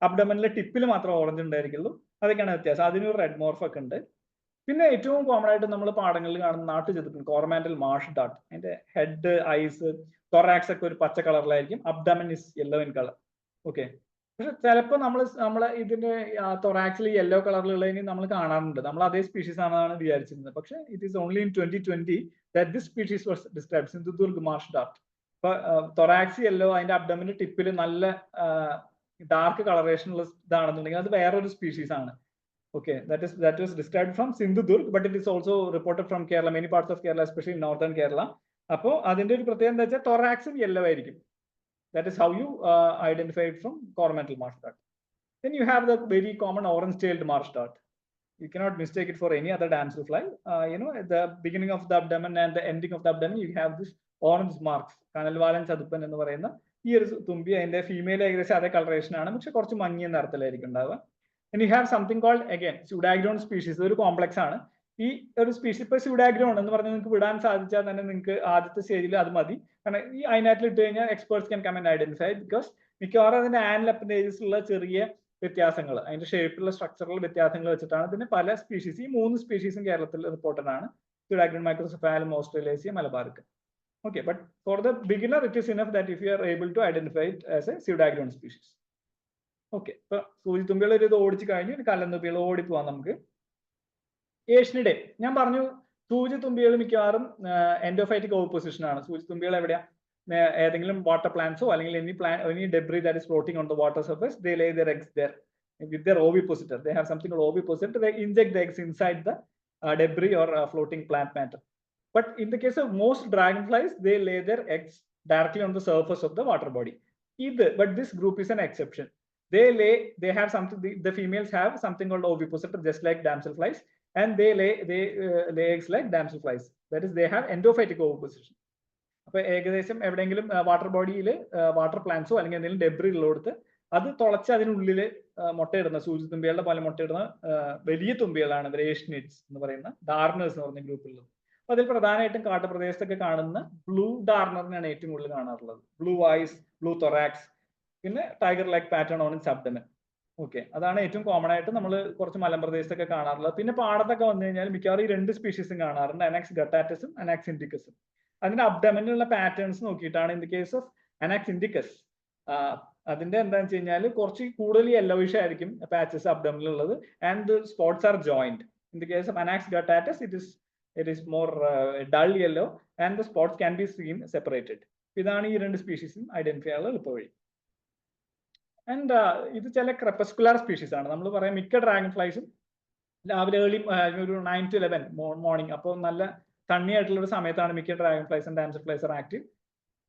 അബ്ഡമനിലെ ടിപ്പിൽ മാത്രം ഓറഞ്ച് ഉണ്ടായിരിക്കുള്ളൂ. അതൊക്കെയാണ് വ്യത്യാസം. അതിനൊരു റെഡ് മോർഫ് ഒക്കെ ഉണ്ട്. പിന്നെ ഏറ്റവും കോമൺ ആയിട്ട് നമ്മൾ പാടങ്ങളിൽ കാണുന്ന നാട്ടുചെതുക്കൻ കോർമാൻഡൽ മാർഷ് ഡാട്ട്, അതിന്റെ ഹെഡ്, ഐസ്, തൊറാക്സ് ഒക്കെ ഒരു പച്ച കളറിലായിരിക്കും. Abdomen is yellow in colour. Okay. പക്ഷെ ചിലപ്പോൾ നമ്മളെ ഇതിന്റെ തൊറാക്സിൽ യെല്ലോ കളറിലുള്ളതിന് നമ്മൾ കാണാറുണ്ട്. നമ്മൾ അതേ സ്പീഷീസ് ആണെന്നാണ് വിചാരിച്ചിരുന്നത്. പക്ഷെ it is only in 2020 that this species was described, Sindhudurg Marsh Dart. ഇപ്പൊ തൊറാക്സ് യെല്ലോ, അതിന്റെ അബ്ഡമിന്റെ ടിപ്പിൽ നല്ല ഡാർക്ക് കളറേഷൻ ഉള്ള ഇതാണെന്നുണ്ടെങ്കിൽ അത് വേറൊരു സ്പീഷീസ് ആണ്. Okay, that was described from Sindhudurg, but it is also reported from Kerala, many parts of Kerala, especially northern Kerala. അപ്പോൾ അതിന്റെ ഒരു പ്രത്യേകത എന്താ വെച്ചാൽ തൊറാക്സും യെല്ലോ ആയിരിക്കും. That is how you identify it from coromantral marsh dart. Then you have the very common orange-tailed marsh dart. You cannot mistake it for any other damselfly. At the beginning of the abdomen and the ending of the abdomen, you have this orange marks. കനൽവാലൻ ചതുപ്പൻ എന്ന് പറയുന്ന ഈ ഒരു തുമ്പി, അതിന്റെ female ഏകദേശം അതേ colouration ആണ്, പക്ഷെ കുറച്ച് മങ്ങിയ നിറത്തിലായിരിക്കും ഉണ്ടാവുക. And you have something called, again, pseudagrone species. ഒരു കോംപ്ലക്സ് ആണ് ഈ ഒരു സ്പീഷീസ്. ഇപ്പൊ pseudagrone എന്ന് പറഞ്ഞാൽ നിങ്ങൾക്ക് വിടാൻ സാധിച്ചാൽ തന്നെ നിങ്ങൾക്ക് ആദ്യത്തെ സ്റ്റേജിൽ അത് മതി. കാരണം ഈ അതിനകത്തിൽ ഇട്ട് കഴിഞ്ഞാൽ experts can come and identify, because മിക്കവാറും അതിന്റെ ആനൽ അപ്പൻഡേജസിലുള്ള ചെറിയ വ്യത്യാസങ്ങൾ, അതിന്റെ ഷേപ്പിലുള്ള സ്ട്രക്ചറൽ വ്യത്യാസങ്ങൾ വെച്ചിട്ടാണ് ഇതിന് പല സ്പീഷീസ്, ഈ 3 സ്പീഷീസും കേരളത്തിൽ റിപ്പോർട്ടഡ് ആണ്. pseudagrone microcephalum australasium malabaricum. Okay, but for the beginner it is enough that if you are able to identify it as a pseudagrone species. Okay. ഇപ്പൊ സൂചിത്തുമ്പികൾ ഒരു ഇത് ഓടിച്ചു കഴിഞ്ഞു, കല്ലന്തുമ്പികൾ ഓടിപ്പോവാം നമുക്ക്. ഏഷ്യനിടെ ഞാൻ പറഞ്ഞു സൂചിത്തുമ്പികൾ മിക്കവാറും എൻഡോഫൈറ്റിക് ഓപ്പോസിഷൻ ആണ്. സൂചിത്തുമ്പികൾ എവിടെയാ? ഏതെങ്കിലും വാട്ടർ പ്ലാന്റ്സോ അല്ലെങ്കിൽ any debris that is floating on the water surface, they lay their eggs there with their ovipositor. They have something called ovipositor. They inject the eggs inside the debris or floating plant matter. But in the case of most dragonflies, they lay their eggs directly on the surface of the water body. But this group is an exception. They have something, the females have something called ovipositor, just like damselflies, and they lay eggs like damselflies. That is, they have endophytic oviposition. അപ്പൊ ഏകദേശം എവിടെയെങ്കിലും water ബോഡിയിൽ water പ്ലാന്റ്സോ അല്ലെങ്കിൽ എന്തെങ്കിലും debris ഉള്ളിടത്ത് അത് തുളച്ച് അതിനുള്ളിൽ മുട്ടയിടുന്ന സൂചിത്തുമ്പികളുടെ പോലെ മുട്ടയിടുന്ന വലിയ തുമ്പികളാണ് ഏഷ്യനിഡ്സ് എന്ന് പറയുന്ന ഡാർണേഴ്സ് എന്ന് പറഞ്ഞ ഗ്രൂപ്പിലുള്ളത്. അപ്പൊ അതിൽ പ്രധാനമായിട്ടും കാട്ടുപ്രദേശത്തൊക്കെ കാണുന്ന ബ്ലൂ ഡാർണറിനാണ് ഏറ്റവും കൂടുതൽ കാണാറുള്ളത്. ബ്ലൂ ഐസ്, ബ്ലൂ തൊറാക്സ്, പിന്നെ tiger like pattern on its abdomen. Okay, അതാണ് ഏറ്റവും കോമൺ ആയിട്ട് നമ്മൾ കുറച്ച് മലമ്പ്രദേശത്തൊക്കെ കാണാറുള്ളത്. പിന്നെ പാടത്തൊക്കെ വന്നു കഴിഞ്ഞാൽ മിക്കവാറും ഈ 2 സ്പീഷീസും കാണാറുണ്ട്, അനാക്സ് ഗട്ടാറ്റസും അനാക്സ് ഇൻഡിക്കസും. അതിന്റെ അബ്ഡമനിലുള്ള പാറ്റേൺസ് നോക്കിയിട്ടാണ് in the case of Anax indicus അതിന്റെ എന്താണെന്ന് വെച്ച് കഴിഞ്ഞാൽ കുറച്ച് കൂടുതൽ യെല്ലോയിഷ് ആയിരിക്കും പാച്ചസ് അബ്ഡമനിലുള്ളത്, and the spots are joint. In the case of Anax guttatus it is more dull yellow and the spots can be seen separated. ഇതാണ് ഈ 2 സ്പീഷീസും ഐഡന്റിഫൈ ചെയ്യാനുള്ള എളുപ്പവഴി. ആൻഡ് ഇത് ചില ക്രെപ്പസ്കുലാർ സ്പീഷീസ് ആണ്. നമ്മൾ പറയാം മിക്ക ഡ്രാഗൺ ഫ്ലൈസും രാവിലെ ഏർലി ഒരു 9 to 11 മോർണിംഗ്, അപ്പോൾ നല്ല സണ്ണി ആയിട്ടുള്ള ഒരു സമയത്താണ് മിക്ക ഡ്രാഗൺ ഫ്ലൈസ് ആൻഡ് ഡാംസൽഫ്ലൈസ് ആക്റ്റീവ്.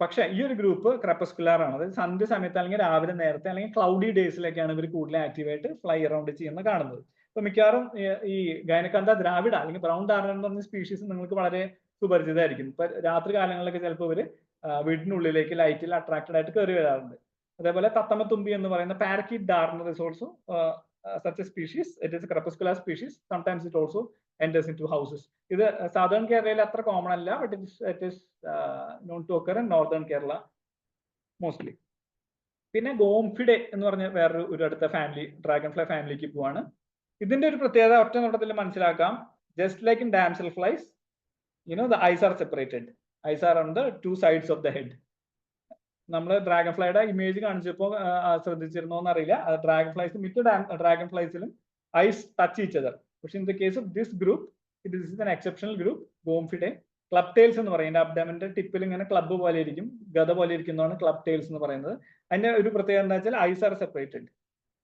പക്ഷെ ഈ ഒരു ഗ്രൂപ്പ് ക്രെപ്പസ്കുലാർ ആണ്. അതായത് സന്ധ്യ സമയത്ത് അല്ലെങ്കിൽ രാവിലെ നേരത്തെ അല്ലെങ്കിൽ ക്ലൗഡി ഡേയ്സിലൊക്കെയാണ് ഇവർ കൂടുതൽ ആക്റ്റീവായിട്ട് ഫ്ലൈ അറൗണ്ട് ചെയ്യുന്ന കാണുന്നത്. ഇപ്പൊ മിക്കവാറും ഈ ഗൈനക്കന്ത ദ്രാവിഡ അല്ലെങ്കിൽ ബ്രൗൺ ഡാർണർ എന്ന് പറഞ്ഞ സ്പീഷീസ് നിങ്ങൾക്ക് വളരെ സുപരിചിതമായിരിക്കും. ഇപ്പൊ രാത്രി കാലങ്ങളിലൊക്കെ ചിലപ്പോൾ ഇവര് വീടിനുള്ളിലേക്ക് ലൈറ്റിൽ അട്രാക്റ്റഡ് ആയിട്ട് കയറി വരാറുണ്ട്. അതേപോലെ തത്തമ്മത്തുമ്പി എന്ന് പറയുന്ന parakeet darner is also such a species. It is a crepuscular species. Sometimes it also enters into houses. ഇത് southern കേരളയിൽ അത്ര കോമൺ അല്ല, but it is known to occur in northern Kerala mostly. പിന്നെ ഗോംഫിഡെ എന്ന് പറഞ്ഞ വേറൊരു അടുത്ത ഫാമിലി, ഡ്രാഗൺ ഫ്ലൈ ഫാമിലിക്ക് പോവാണ്. ഇതിന്റെ ഒരു പ്രത്യേകത ഒറ്റ നോട്ടത്തിൽ മനസ്സിലാക്കാം. Just like in damselflies, the eyes are separated. Eyes are on the 2 sides of the head. നമ്മൾ ഡ്രാഗൺ ഫ്ലൈയുടെ ഇമേജ് കാണിച്ചപ്പോൾ ശ്രദ്ധിച്ചിരുന്നോ എന്നറിയില്ല. ഡ്രാഗൺ ഫ്ലൈസ് മിക്ക ഡ്രാഗൺ ഫ്ലൈസിലും ഐസ് ടച്ച് ഈച്ച് അതർ. പക്ഷെ in the case of this group, this is an exceptional group, Gomphidae. Clubtails എന്ന് പറയും. അബ്ഡമന്റെ ടിപ്പിൽ ഇങ്ങനെ ക്ലബ്ബ് പോലെ ഇരിക്കും, ഗത പോലെ ഇരിക്കുന്നതാണ് ക്ലബ് ടെയിൽസ് എന്ന് പറയുന്നത്. അതിന്റെ ഒരു പ്രത്യേകത എന്താ വെച്ചാൽ ഐസ് ആർ സെപ്പറേറ്റഡ്.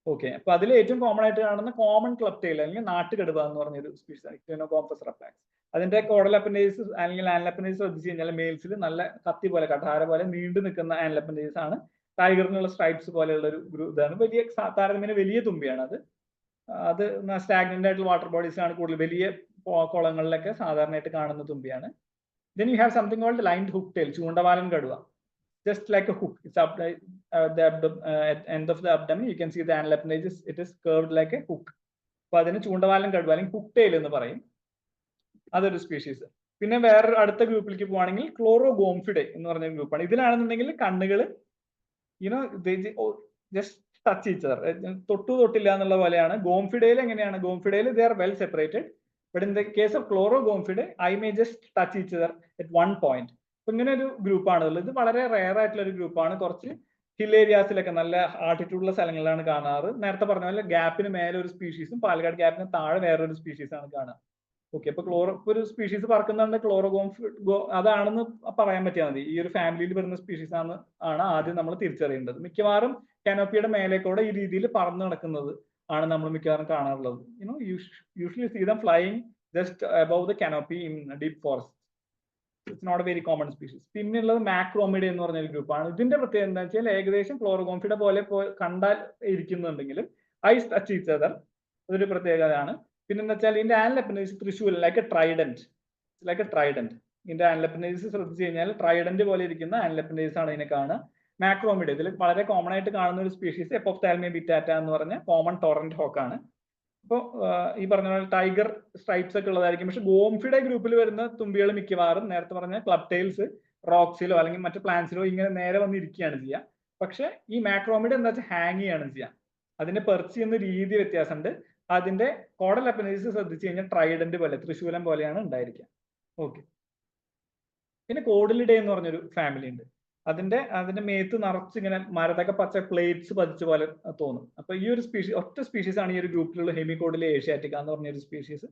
ഓക്കെ, അപ്പൊ അതിൽ ഏറ്റവും കോമൺ ആയിട്ട് കാണുന്ന കോമൺ ക്ലബ് ടെയിൽ അല്ലെങ്കിൽ നാട്ടുകടുവ എന്ന് പറഞ്ഞൊരു സ്പീഷീസ്, ഇക്ടോനോകോംപസ് റെഫ്ലാക്സ്. അതിന്റെ കോഡൽ അപ്പൻഡേജസ് അല്ലെങ്കിൽ ആനൽ അപ്പൻഡേജസ് ശ്രദ്ധിച്ചു കഴിഞ്ഞാൽ മെയിൽസിൽ നല്ല കത്തി പോലെ കഠാര പോലെ നീണ്ടു നിൽക്കുന്ന ആനൽ അപ്പൻഡേജസ് ആണ്. ടൈഗറിനുള്ള സ്ട്രൈപ്സ് പോലെയുള്ള ഒരു ഇതാണ്. വലിയ താരതമ്യേന വലിയ തുമ്പിയാണ് അത് സ്റ്റാഗ്നന്റ് ആയിട്ടുള്ള വാട്ടർ ബോഡീസ് ആണ് കൂടുതൽ, വലിയ കുളങ്ങളിലൊക്കെ സാധാരണയായിട്ട് കാണുന്ന തുമ്പിയാണ്. Then you have something called lined hook tail, ചൂണ്ടവാലൻ കടുവ. Just like a hook, it's up at end of the abdomen. You can see the anal appendages. It is curved like a hook. അപ്പൊ അതിന് ചൂണ്ടവാലൻ കടുവ അല്ലെങ്കിൽ hook tail എന്ന് പറയും. അതൊരു species. പിന്നെ വേറെ അടുത്ത ഗ്രൂപ്പിലേക്ക് പോവാണെങ്കിൽ ക്ലോറോഗോംഫിഡെ എന്ന് പറഞ്ഞ ഗ്രൂപ്പാണ്. ഇതിലാണെന്നുണ്ടെങ്കിൽ കണ്ണുകൾ ജസ്റ്റ് ടച്ച് ഈച്ച് അതർ, തൊട്ടില്ല എന്നുള്ള പോലെയാണ്. ഗോംഫിഡയിൽ എങ്ങനെയാണ്? ഗോംഫിഡയിൽ they are well separated. But in the case of Chlorogomphide, I may just touch each other at one point. അപ്പൊ ഇങ്ങനെ ഒരു ഗ്രൂപ്പാണ് ഉള്ളത്. ഇത് വളരെ റെയർ ആയിട്ടുള്ള ഒരു ഗ്രൂപ്പാണ്. കുറച്ച് ഹിൽ ഏരിയാസിലൊക്കെ നല്ല ആൾട്ടിറ്റ്യൂഡുള്ള സ്ഥലങ്ങളിലാണ് കാണാറ്. നേരത്തെ പറഞ്ഞ പോലെ ഗ്യാപ്പിന് മേലെ ഒരു സ്പീഷീസും പാലക്കാട് ഗ്യാപ്പിന് താഴെ വേറൊരു സ്പീഷീസാണ് കാണുക. ഓക്കെ, അപ്പൊ ഒരു സ്പീഷീസ് പറക്കുന്നുണ്ട് അതാണെന്ന് പറയാൻ പറ്റിയാൽ മതി. ഈ ഒരു ഫാമിലിയിൽ വരുന്ന സ്പീഷീസ് ആണ് ആദ്യം നമ്മൾ തിരിച്ചറിയേണ്ടത്. മിക്കവാറും കാനോപ്പിയുടെ മേലേക്കൂടെ ഈ രീതിയിൽ പറന്നു നടക്കുന്നത് ആണ് നമ്മൾ മിക്കവാറും കാണാറുള്ളത്. Usually see them flying just above the canopy in deep forest. It's not a very common species. പിന്നെയുള്ളത് മാക്രോമിഡ എന്ന് പറഞ്ഞ ഒരു ഗ്രൂപ്പാണ്. ഇതിന്റെ പ്രത്യേകത എന്താ വെച്ചാൽ ഏകദേശം ക്ലോറോഗോംഫിയുടെ പോലെ കണ്ടാൽ ഇരിക്കുന്നുണ്ടെങ്കിലും ഐസ് ടച്ച് ഈച്ച് അതർ, അതൊരു പ്രത്യേകതയാണ്. പിന്നെന്താ വെച്ചാൽ ഇതിന്റെ ആൻലപ്പനൈസ് തൃശ്ശൂർ ലൈക്ക് എ ട്രൈഡന്റ്. ഇതിന്റെ ആൻലപ്പനൈസ് ശ്രദ്ധിച്ചു കഴിഞ്ഞാൽ ട്രൈഡന്റ് പോലെ ഇരിക്കുന്ന ആൻലപ്പനൈസ് ആണ് ഇതിനെ കാണുക. മാക്രോമിഡ ഇതിൽ വളരെ കോമൺ ആയിട്ട് കാണുന്ന ഒരു സ്പീഷീസ് എപ്പോപ്താൽമിയ ബിറ്റാറ്റ എന്ന് പറഞ്ഞ കോമൺ ടോറന്റ് ഹോക്ക് ആണ്. അപ്പോൾ ഈ പറഞ്ഞ പോലെ ടൈഗർ സ്ട്രൈപ്സ് ഒക്കെ ഉള്ളതായിരിക്കും. പക്ഷെ ഗോംഫിയുടെ ഗ്രൂപ്പിൽ വരുന്ന തുമ്പികൾ മിക്കവാറും നേരത്തെ പറഞ്ഞ ക്ലബ് ടൈൽസ് റോക്സിലോ അല്ലെങ്കിൽ മറ്റു പ്ലാന്റ്സിലോ ഇങ്ങനെ നേരെ വന്നിരിക്കുകയാണ് ചെയ്യുക. പക്ഷെ ഈ മാക്രോമിഡ് എന്താ വെച്ചാൽ ഹാങ് ചെയ്യാണ് ചെയ്യുക. അതിന്റെ പെർച്ച് ചെയ്യുന്ന രീതി വ്യത്യാസമുണ്ട്. അതിന്റെ കോഡൽ അപ്പനൈസ് ശ്രദ്ധിച്ചു കഴിഞ്ഞാൽ ട്രൈഡന്റ് പോലെ തൃശൂലം പോലെയാണ് ഉണ്ടായിരിക്കുക. ഓക്കെ, പിന്നെ കോഡിലിഡേ എന്ന് പറഞ്ഞൊരു ഫാമിലി ഉണ്ട്. അതിന്റെ മേത്ത് നിറച്ച് ഇങ്ങനെ മരതൊക്കെ പച്ച പ്ലേറ്റ്സ് പതിച്ച പോലെ തോന്നും. അപ്പൊ ഈ ഒരു സ്പീഷീസ് ഒറ്റ സ്പീഷീസ് ആണ് ഈ ഒരു ഗ്രൂപ്പിലുള്ള ഹെമികോഡിലെ ഏഷ്യാറ്റിക്ക എന്ന് പറഞ്ഞ ഒരു species.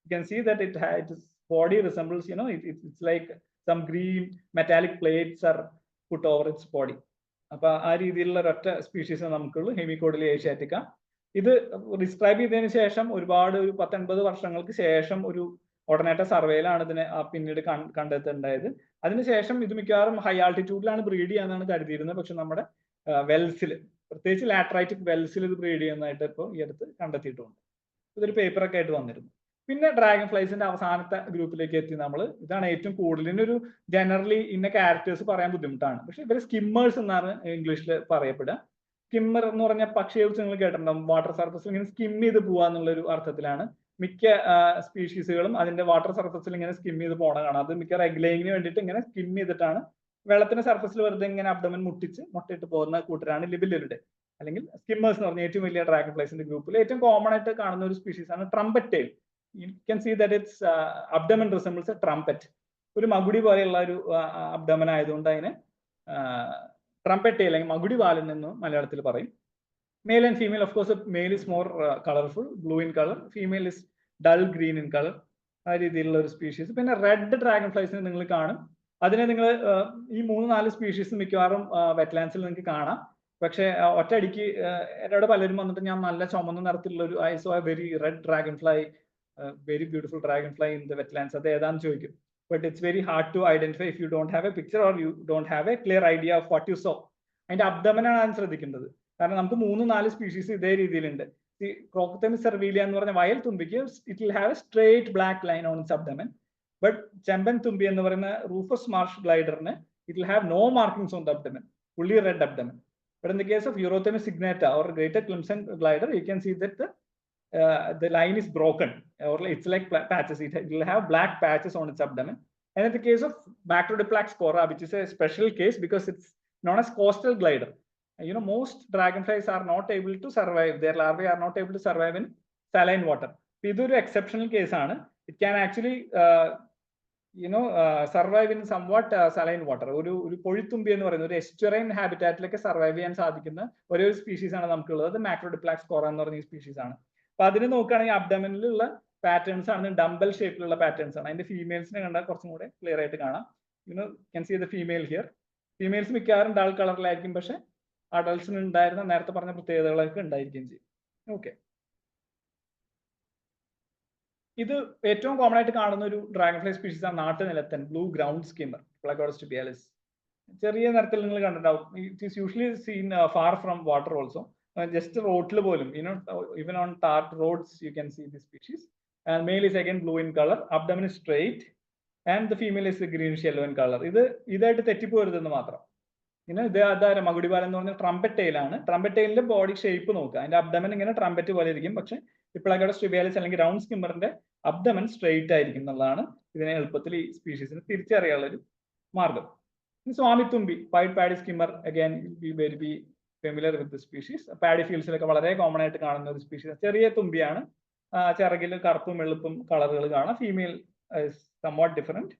You can see that it body resembles it's like some green metallic plates are put over its body. അപ്പൊ ആ രീതിയിലുള്ള ഒരൊറ്റ സ്പീഷീസ് നമുക്കുള്ളൂ, ഹെമികോഡിലെ ഏഷ്യാറ്റിക്ക. ഇത് ഡിസ്ക്രൈബ് ചെയ്തതിനു ശേഷം ഒരുപാട് ഒരു 10-80 വർഷങ്ങൾക്ക് ശേഷം ഒരു ഓർഡിനേറ്റ സർവേയിലാണ് ഇതിനെ പിന്നീട് കണ്ടെത്തുണ്ടായത്. അതിനുശേഷം ഇത് മിക്കവാറും ഹൈ ആൾട്ടിറ്റ്യൂഡിലാണ് ബ്രീഡ് ചെയ്യാന്നാണ് കരുതിയിരുന്നത്. പക്ഷെ നമ്മുടെ വെൽസിൽ, പ്രത്യേകിച്ച് ലാറ്ററൈറ്റിക് വെൽസിൽ ഇത് ബ്രീഡ് ചെയ്യുന്നതായിട്ട് ഇപ്പോൾ ഈ അടുത്ത് കണ്ടെത്തിയിട്ടുണ്ട്. ഇതൊരു പേപ്പറൊക്കെ ആയിട്ട് വന്നിരുന്നു. പിന്നെ ഡ്രാഗൺ ഫ്ലൈസിന്റെ അവസാനത്തെ ഗ്രൂപ്പിലേക്ക് എത്തി നമ്മൾ. ഇതാണ് ഏറ്റവും കൂടുതൽ. ഇതിനൊരു ജനറലി ഇന്ന ക്യാരക്ടേഴ്സ് പറയാൻ ബുദ്ധിമുട്ടാണ്. പക്ഷെ ഇവർ സ്കിമ്മേഴ്സ് എന്നാണ് ഇംഗ്ലീഷിൽ പറയപ്പെടുക. സ്കിമ്മർ എന്ന് പറഞ്ഞ പക്ഷിയെ കുറിച്ച് നിങ്ങൾ കേട്ടിട്ടുണ്ടാവും. വാട്ടർ സർഫസിൽ ഇങ്ങനെ സ്കിം ചെയ്ത് പോവാന്നുള്ളൊരു അർത്ഥത്തിലാണ് മിക്ക സ്പീഷീസുകളും അതിന്റെ വാട്ടർ സർഫസിൽ ഇങ്ങനെ സ്കിം ചെയ്ത് പോണ കാണാം. അത് മിക്ക റെഗ്ലൈങ്ങിന് വേണ്ടിയിട്ട് ഇങ്ങനെ സ്കിം ചെയ്തിട്ടാണ് വെള്ളത്തിന്റെ സർഫസിൽ വെറുതെ ഇങ്ങനെ അബ്ഡമൻ മുട്ടിട്ട് പോകുന്ന കൂട്ടരാണ് ലിബിലിഡേ അല്ലെങ്കിൽ സ്കിമ്മേഴ്സ് എന്ന് പറഞ്ഞ ഏറ്റവും വലിയ ഡ്രാഗൺ ഫ്ലൈസിന്റെ ഗ്രൂപ്പിൽ ഏറ്റവും കോമൺ ആയിട്ട് കാണുന്ന ഒരു സ്പീഷീസ് ആണ് trumpet tail. You can see that its abdomen resembles a trumpet. ഒരു മകുടി പോലെയുള്ള ഒരു അബ്ഡമൻ ആയതുകൊണ്ട് അതിന് ട്രംപറ്റ് ടെയിൽ അല്ലെങ്കിൽ മകുടി വാലൻ എന്ന് മലയാളത്തിൽ പറയും. Male and female, of course, male is more colorful, blue in color. Female is dull green in color. ആ രീതിയിലുള്ള ഒരു സ്പീഷീസ്. പിന്നെ റെഡ് ഡ്രാഗൺ ഫ്ലൈസിനെ നിങ്ങൾ കാണും. അതിനെ നിങ്ങൾ ഈ 3-4 സ്പീഷീസ് മിക്കവാറും വെറ്റ്ലാൻഡ്സിൽ നിങ്ങൾക്ക് കാണാം. പക്ഷെ ഒറ്റയടിക്ക് എന്നോട് പലരും വന്നിട്ട് ഞാൻ നല്ല ചുമന്ന നിറത്തിലുള്ള ഒരു I saw a very red dragonfly, very beautiful dragonfly in the wetlands, അത് ഏതാന്ന് ചോദിക്കും. But it's very hard to identify if you don't have a picture or you don't have a clear idea of what you saw. അതിന്റെ അബ്ഡമനാണ് ഞാൻ ശ്രദ്ധിക്കേണ്ടത്. കാരണം നമുക്ക് 3-4 species ഇതേ രീതിയിലുണ്ട്. ക്രോക്കോതെമിസ് സെർവീലിയ എന്ന് പറഞ്ഞ വയൽ തുമ്പിക്ക് it will have a straight black line on its abdomen. But ചെമ്പൻ തുമ്പി എന്ന് പറയുന്ന റൂഫസ് മാർഷ് ഗ്ലൈഡറിന് it will have no markings on the abdomen, fully red abdomen. But in the case of Eurothemis signata or greater crimson glider, you can see that the line is broken, or it's like patches. It will have black patches on its abdomen. And in the case of Macrodiplex cora, which is a special case because it's known as coastal glider. Most dragonflies are not able to survive. Their larvae are not able to survive in saline water. This is an exceptional case. It can actually survive in somewhat saline water. ഒരു പൊഴിത്തുമ്പി എന്ന് പറയുന്ന ഒരു എസ്റ്റുറൈൻ ഹാബിറ്റാറ്റിലൊക്കെ survive ചെയ്യാൻ സാധിക്കുന്ന ഒരേ ഒരു species ആണ് നമുക്കുള്ളത്. മാക്രോഡിപ്ലാക്സ് കോറ എന്ന് പറഞ്ഞ സ്പീഷീസ് ആണ്. അപ്പൊ അതിന് നോക്കുകയാണെങ്കിൽ അബ്ഡമനിലുള്ള പാറ്റേൺസ് ആണ് ഡംബൽ ഷേപ്പിലുള്ള പാറ്റേൺസ് ആണ്. അതിന്റെ ഫീമെയിൽസിനെ കണ്ടാൽ കുറച്ചും കൂടെ ക്ലിയർ ആയിട്ട് കാണാം. Can see the female here. Females മിക്കവാറും ഡൾ കളറിലായിരിക്കും, പക്ഷെ അഡൾട്ട്സിന് ഉണ്ടായിരുന്ന നേരത്തെ പറഞ്ഞ പ്രത്യേകതകളൊക്കെ ഉണ്ടായിരിക്കുകയും ചെയ്യും. ഓക്കെ, ഇത് ഏറ്റവും കോമൺ ആയിട്ട് കാണുന്ന ഒരു ഡ്രാഗൺ ഫ്ലൈ സ്പീഷീസ് ആണ് നാട്ടുനിലത്തൻ ബ്ലൂ ഗ്രൗണ്ട് സ്കിമ്മർ, പ്ലഗോഡസ് ടുബിയാലിസ്. ചെറിയ നിറത്തിൽ നിങ്ങൾ കണ്ടിട്ടുണ്ടാവും. It is usually seen far from water also. Just റോഡിൽ പോലും even on tarred roads you can see the species. Male is again blue in colour, abdomen is straight and the female is greenish yellow in colour. ഇതായിട്ട് തെറ്റിപ്പോരുതെന്ന് മാത്രം. ഇത് അതാര മകുടിപാലം എന്ന് പറഞ്ഞാൽ ട്രംപറ്റ് ടെയിലാണ്. ട്രംപറ്റ് ടെയിലിന്റെ ബോഡി ഷേപ്പ് നോക്കുക. അതിന്റെ അബ്ഡമൻ ഇങ്ങനെ ട്രംപറ്റ് പോലെ ഇരിക്കും, പക്ഷെ പ്ലഗോഡസ് ടുബിയാലിസ് അല്ലെങ്കിൽ റൗണ്ട് സ്കിമ്മറിന്റെ അബ്ഡമൻ സ്ട്രെയിറ്റ് ആയിരിക്കും എന്നുള്ളതാണ് ഇതിനെ എളുപ്പത്തിൽ ഈ സ്പീഷീസിന് തിരിച്ചറിയാനുള്ള ഒരു മാർഗം. സ്വാമിത്തുമ്പി, white paddy skimmer, again very be familiar with the species. Paddy ഫീൽഡ്സിലൊക്കെ വളരെ കോമൺ ആയിട്ട് കാണുന്ന ഒരു സ്പീഷീസ്. ചെറിയ തുമ്പിയാണ്, ചിറകിൽ കറുപ്പും വെളുപ്പും കളറുകൾ കാണാം. Female somewhat different.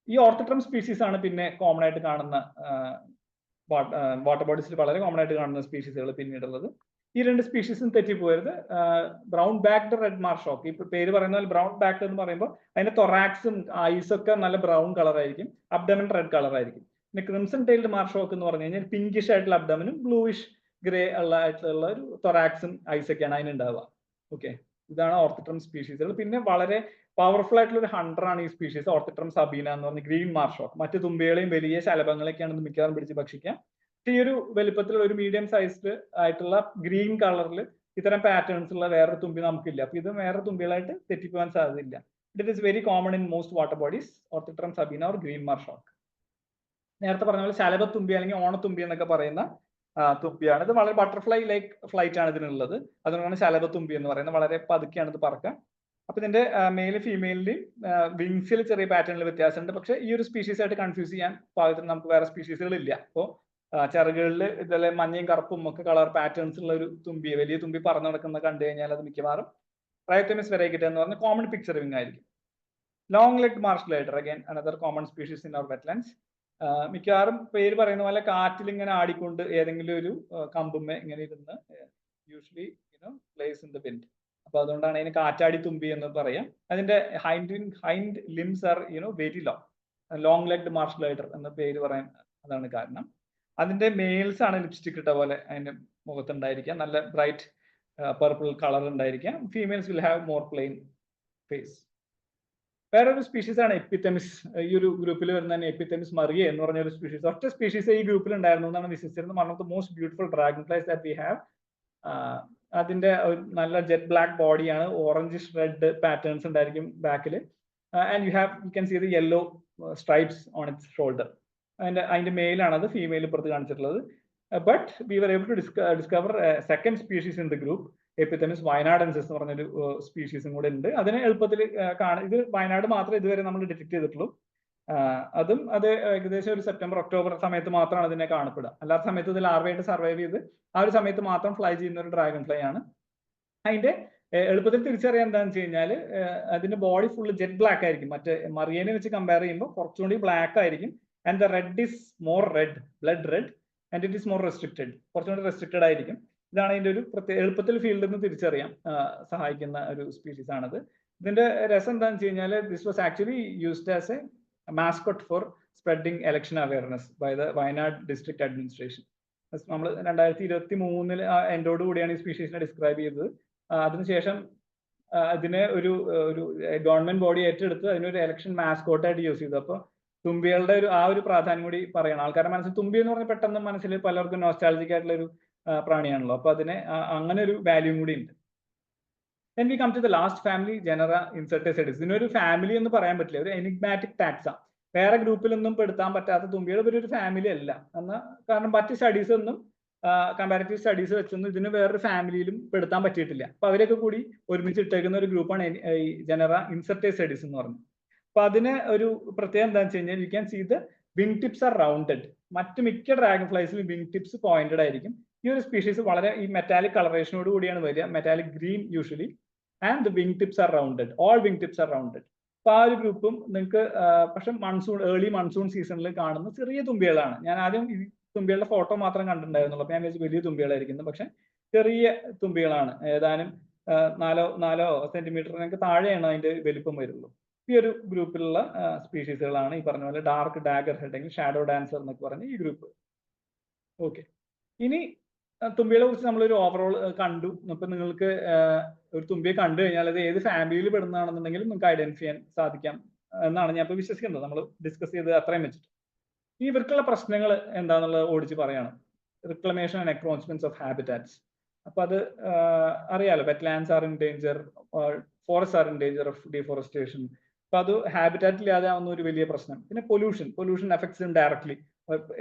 ഈ ഓർത്തോട്രം സ്പീഷീസ് ആണ് പിന്നെ കോമൺ ആയിട്ട് കാണുന്ന വാട്ടർ ബോഡീസിൽ വളരെ കോമൺ ആയിട്ട് കാണുന്ന സ്പീഷീസുകൾ പിന്നീടുള്ളത്. ഈ 2 സ്പീഷീസും തെറ്റിപ്പോയത്. Brown backed red marsh hawk, ഈ പേര് പറയുന്ന പോലെ ബ്രൗൺ ബാക്ക്ഡ് എന്ന് പറയുമ്പോൾ അതിന്റെ തൊറാക്സും ഐസൊക്കെ നല്ല ബ്രൗൺ കളർ ആയിരിക്കും, അബ്ഡമൻ റെഡ് കളർ ആയിരിക്കും. പിന്നെ ക്രിംസൺ ടൈൽഡ് മാർ ഷോക്ക് എന്ന് പറഞ്ഞു കഴിഞ്ഞാൽ പിങ്കിഷ് ആയിട്ടുള്ള അബ്ഡമനും ബ്ലൂയിഷ് ഗ്രേ ആയിട്ടുള്ള ഒരു തൊറാക്സും ഐസൊക്കെയാണ് അതിനുണ്ടാവുക. ഓക്കെ, ഇതാണ് ഓർത്തിട്രം സ്പീഷീസുകൾ. പിന്നെ വളരെ പവർഫുൾ ആയിട്ടുള്ള ഒരു ഹണ്ടറാണ് ഈ സ്പീഷീസ് ഓർത്തിട്രം സബീന എന്ന് പറഞ്ഞ ഗ്രീൻ മാർ ഷോക്ക്. മറ്റു തുമ്പികളെയും വലിയ ശലഭങ്ങളൊക്കെയാണ് ഇത് മിക്കവാറും പിടിച്ച് ഭക്ഷിക്കുക. ഈ ഒരു വലുപ്പത്തിലുള്ള ഒരു മീഡിയം സൈസ്ഡ് ആയിട്ടുള്ള ഗ്രീൻ കളറിൽ ഇത്തരം പാറ്റേൺസ് ഉള്ള വേറൊരു തുമ്പി നമുക്കില്ല. അപ്പൊ ഇത് വേറെ തുമ്പികളായിട്ട് തെറ്റിപ്പോകാൻ സാധ്യതയില്ല. It is very common in most water bodies, Orthetrum sabina or green marsh hawk. നേരത്തെ പറഞ്ഞ പോലെ ശലഭത്തുമ്പി അല്ലെങ്കിൽ ഓണത്തുമ്പി എന്നൊക്കെ പറയുന്ന തുമ്പിയാണ്. ഇത് വളരെ ബട്ടർഫ്ലൈ ലൈക്ക് ഫ്ലൈറ്റ് ആണ് ഇതിനുള്ളത്. അതുകൊണ്ടാണ് ശലഭത്തുമ്പി എന്ന് പറയുന്നത്. വളരെ പതുക്കെയാണ് ഇത് പറക്കുക. അപ്പൊ ഇതിന്റെ മെയിൽ ഫീമെയിലിൽ വിങ്സിൽ ചെറിയ പാറ്റേണിൽ വ്യത്യാസമുണ്ട്. പക്ഷെ ഈ ഒരു സ്പീഷീസ് ആയിട്ട് കൺഫ്യൂസ് ചെയ്യാൻ പാകത്തിന് നമുക്ക് വേറെ സ്പീഷീസുകൾ ഇല്ല. അപ്പോൾ ചിറകുകളിൽ ഇതല്ലേ മഞ്ഞയും കറുപ്പും ഒക്കെ കളർ പാറ്റേൺസ് ഉള്ള ഒരു തുമ്പി, വലിയ തുമ്പി പറന്നു നടക്കുന്ന കണ്ടു കഴിഞ്ഞാൽ അത് മിക്കവാറും ട്രയോക്ടമിസ് വെറൈഗറ്റ എന്ന് പറഞ്ഞ കോമൺ പിക്ചർ വിങ് ആയിരിക്കും. Long leg marsh glider again another common species in our wetlands. മിക്കവാറും പേര് പറയുന്ന പോലെ കാറ്റിൽ ഇങ്ങനെ ആടിക്കൊണ്ട് ഏതെങ്കിലും ഒരു കമ്പുമ്മേ ഇങ്ങനെ ഇരുന്ന് usually place in the wind. അപ്പൊ അതുകൊണ്ടാണ് അതിന് കാറ്റാടി തുമ്പി എന്ന് പറയാം. അതിന്റെ hind limbs are very long legged Marsh glider എന്ന പേര് പറയാൻ അതാണ് കാരണം. അതിന്റെ മെയിൽസ് ആണ് ലിപ്സ്റ്റിക് ഇട്ട പോലെ അതിന്റെ മുഖത്തുണ്ടായിരിക്കുക, നല്ല ബ്രൈറ്റ് പർപ്പിൾ കളർ ഉണ്ടായിരിക്കാം. Females will have more plain face. വേറൊരു സ്പീഷീസ് ആണ് എപ്പിതെമിസ്. ഈ ഒരു ഗ്രൂപ്പിൽ വരുന്ന എപ്പിതെമിസ് മറിയ എന്ന് പറഞ്ഞ ഒരു സ്പീഷീസ്. ഒറ്റ സ്പീഷീസ് ഈ ഗ്രൂപ്പിൽ ഉണ്ടായിരുന്നു എന്നാണ് വിശ്വസിച്ചിരുന്നത്. One of the most beautiful dragonflies that we have. അതിന്റെ നല്ല ജെറ്റ് ബ്ലാക്ക് ബോഡിയാണ്, ഓറഞ്ചിഷ് റെഡ് പാറ്റേൺസ് ഉണ്ടായിരിക്കും ബാക്കിൽ. And you can see the yellow stripes on its shoulder. അതിന്റെ മെയിലാണ് അത്, ഫീമെയിൽ പുറത്ത് കാണിച്ചിട്ടുള്ളത്. But we were able to discover second species in the group, Epithemis wayanadensis എന്ന് പറഞ്ഞൊരു സ്പീഷീസും കൂടെ ഉണ്ട്. അതിനെ എളുപ്പത്തിൽ ഇത് വയനാട് മാത്രമേ ഇതുവരെ നമ്മൾ ഡിറ്റക്ട് ചെയ്തിട്ടുള്ളൂ. അത് ഏകദേശം ഒരു സെപ്റ്റംബർ ഒക്ടോബർ സമയത്ത് മാത്രമാണ് ഇതിനെ കാണപ്പെടുക. അല്ലാത്ത സമയത്ത് ഇത് ലാർവയായിട്ട് സർവൈവ് ചെയ്ത് ആ ഒരു സമയത്ത് മാത്രം ഫ്ലൈ ചെയ്യുന്ന ഒരു ഡ്രാഗൺ ഫ്ലൈ ആണ്. അതിന്റെ എളുപ്പത്തിൽ തിരിച്ചറിയാൻ എന്താണെന്ന് വെച്ച് കഴിഞ്ഞാൽ അതിന്റെ ബോഡി ഫുള്ള് ജെറ്റ് ബ്ലാക്ക് ആയിരിക്കും. മറ്റേ മറിയനെ വെച്ച് കമ്പയർ ചെയ്യുമ്പോൾ കുറച്ചുകൂടി ബ്ലാക്ക് ആയിരിക്കും. And the red is more red, blood red, and it is more restricted, കുറച്ചുകൂടി റെസ്ട്രിക്റ്റഡ് ആയിരിക്കും. ഇതാണ് ഇതിന്റെ ഒരു എളുപ്പത്തിൽ ഫീൽഡിൽ നിന്ന് തിരിച്ചറിയാൻ സഹായിക്കുന്ന ഒരു സ്പീഷീസ് ആണത്. ഇതിന്റെ രസം എന്താണെന്ന് വെച്ച് കഴിഞ്ഞാൽ this was actually used as a mascot for spreading election awareness by the Wayanad district administration. നമ്മൾ 2023 എൻഡോട് കൂടിയാണ് ഈ സ്പീഷീസിനെ ഡിസ്ക്രൈബ് ചെയ്തത്. അതിനുശേഷം അതിനെ ഒരു ഗവൺമെന്റ് ബോഡി ഏറ്റെടുത്ത് അതിനൊരു ഇലക്ഷൻ മാസ്കോട്ടായിട്ട് യൂസ് ചെയ്തു. അപ്പോൾ തുമ്പികളുടെ ഒരു പ്രാധാന്യം കൂടി പറയണം. ആൾക്കാരുടെ മനസ്സിൽ തുമ്പി എന്ന് പറഞ്ഞാൽ പെട്ടെന്ന് മനസ്സിൽ പലർക്കും നോസ്റ്റാൾജിക് ആയിട്ടുള്ള ഒരു പ്രാണിയാണല്ലോ. അപ്പൊ അതിന് അങ്ങനെ ഒരു വാല്യൂ കൂടി ഉണ്ട്. Then we come to the last family, Genera Incertacetes. ഇതിനൊരു ഫാമിലി എന്ന് പറയാൻ പറ്റില്ല, ഒരു എനിഗ്മാറ്റിക് ടാക്സ. വേറെ ഗ്രൂപ്പിലൊന്നും പെടുത്താൻ പറ്റാത്ത തുമ്പികൾ ഒരു ഫാമിലി അല്ല എന്നാൽ, കാരണം മറ്റ് സ്റ്റഡീസ് ഒന്നും കമ്പാരിറ്റീവ് സ്റ്റഡീസ് വെച്ചൊന്നും ഇതിന് വേറൊരു ഫാമിലിയിലും പെടുത്താൻ പറ്റിയിട്ടില്ല. അപ്പൊ അവരൊക്കെ കൂടി ഒരുമിച്ച് ഇട്ടേക്കുന്ന ഒരു ഗ്രൂപ്പാണ് ഈ ജനറ ഇൻസെർട്ടേസെഡിസ് എന്ന് പറയുന്നത്. അപ്പൊ അതിന് ഒരു പ്രത്യേകം എന്താണെന്ന് വെച്ച് കഴിഞ്ഞാൽ you can see the wing tips are rounded. മറ്റ് മിക്ക ഡ്രാഗൺ ഫ്ലൈസിലും വിങ് ടിപ്സ് പോയിന്റഡ് ആയിരിക്കും. ഈ ഒരു സ്പീഷീസ് വളരെ ഈ മെറ്റാലിക് കളറേഷനോട് കൂടിയാണ് വരിക, metallic green usually, and the wing tips are rounded. All wing tips are rounded. അപ്പൊ ആ ഒരു ഗ്രൂപ്പും നിങ്ങൾക്ക് പക്ഷെ ഏർലി മൺസൂൺ സീസണിൽ കാണുന്ന ചെറിയ തുമ്പികളാണ്. ഞാൻ ആദ്യം ഈ തുമ്പികളുടെ ഫോട്ടോ മാത്രം കണ്ടിട്ടുണ്ടായിരുന്നുള്ളൂ. അപ്പൊ ഞാൻ വിചാരിച്ചു വലിയ തുമ്പികളായിരിക്കുന്നു, പക്ഷെ ചെറിയ തുമ്പികളാണ്. ഏതാനും 4 സെന്റിമീറ്ററിനൊക്കെ താഴെയാണ് അതിന്റെ വലിപ്പം വരുള്ളൂ. ഈ ഒരു ഗ്രൂപ്പിലുള്ള സ്പീഷീസുകളാണ് ഈ പറഞ്ഞ പോലെ ഡാർക്ക് ഡാഗർ ഹെഡ് അല്ലെങ്കിൽ ഷാഡോ ഡാൻസർ എന്നൊക്കെ പറഞ്ഞ ഈ ഗ്രൂപ്പ്. ഓക്കെ, ഇനി തുമ്പികളെ കുറിച്ച് നമ്മളൊരു ഓവറോൾ കണ്ടു. അപ്പൊ നിങ്ങൾക്ക് ഒരു തുമ്പിയെ കണ്ടു കഴിഞ്ഞാൽ അത് ഏത് ഫാമിലിയിൽ പെടുന്നതാണെന്നുണ്ടെങ്കിലും നിങ്ങൾക്ക് ഐഡന്റിഫൈ ചെയ്യാൻ സാധിക്കാം എന്നാണ് ഞാൻ ഇപ്പൊ വിശ്വസിക്കുന്നത്. നമ്മൾ ഡിസ്കസ് ചെയ്ത് അത്രയും വെച്ചിട്ട് ഈ ഇവർക്കുള്ള പ്രശ്നങ്ങൾ എന്താണെന്നുള്ളത് ഓടിച്ച് പറയാണ്. Reclamation and encroachments of habitats. അപ്പൊ അത് അറിയാലോ, wetlands are in danger, forest are in danger of deforestation. അപ്പൊ അത് ഹാബിറ്റാറ്റ് ഇല്ലാതെ ആവുന്ന ഒരു വലിയ പ്രശ്നം. പിന്നെ pollution effects directly,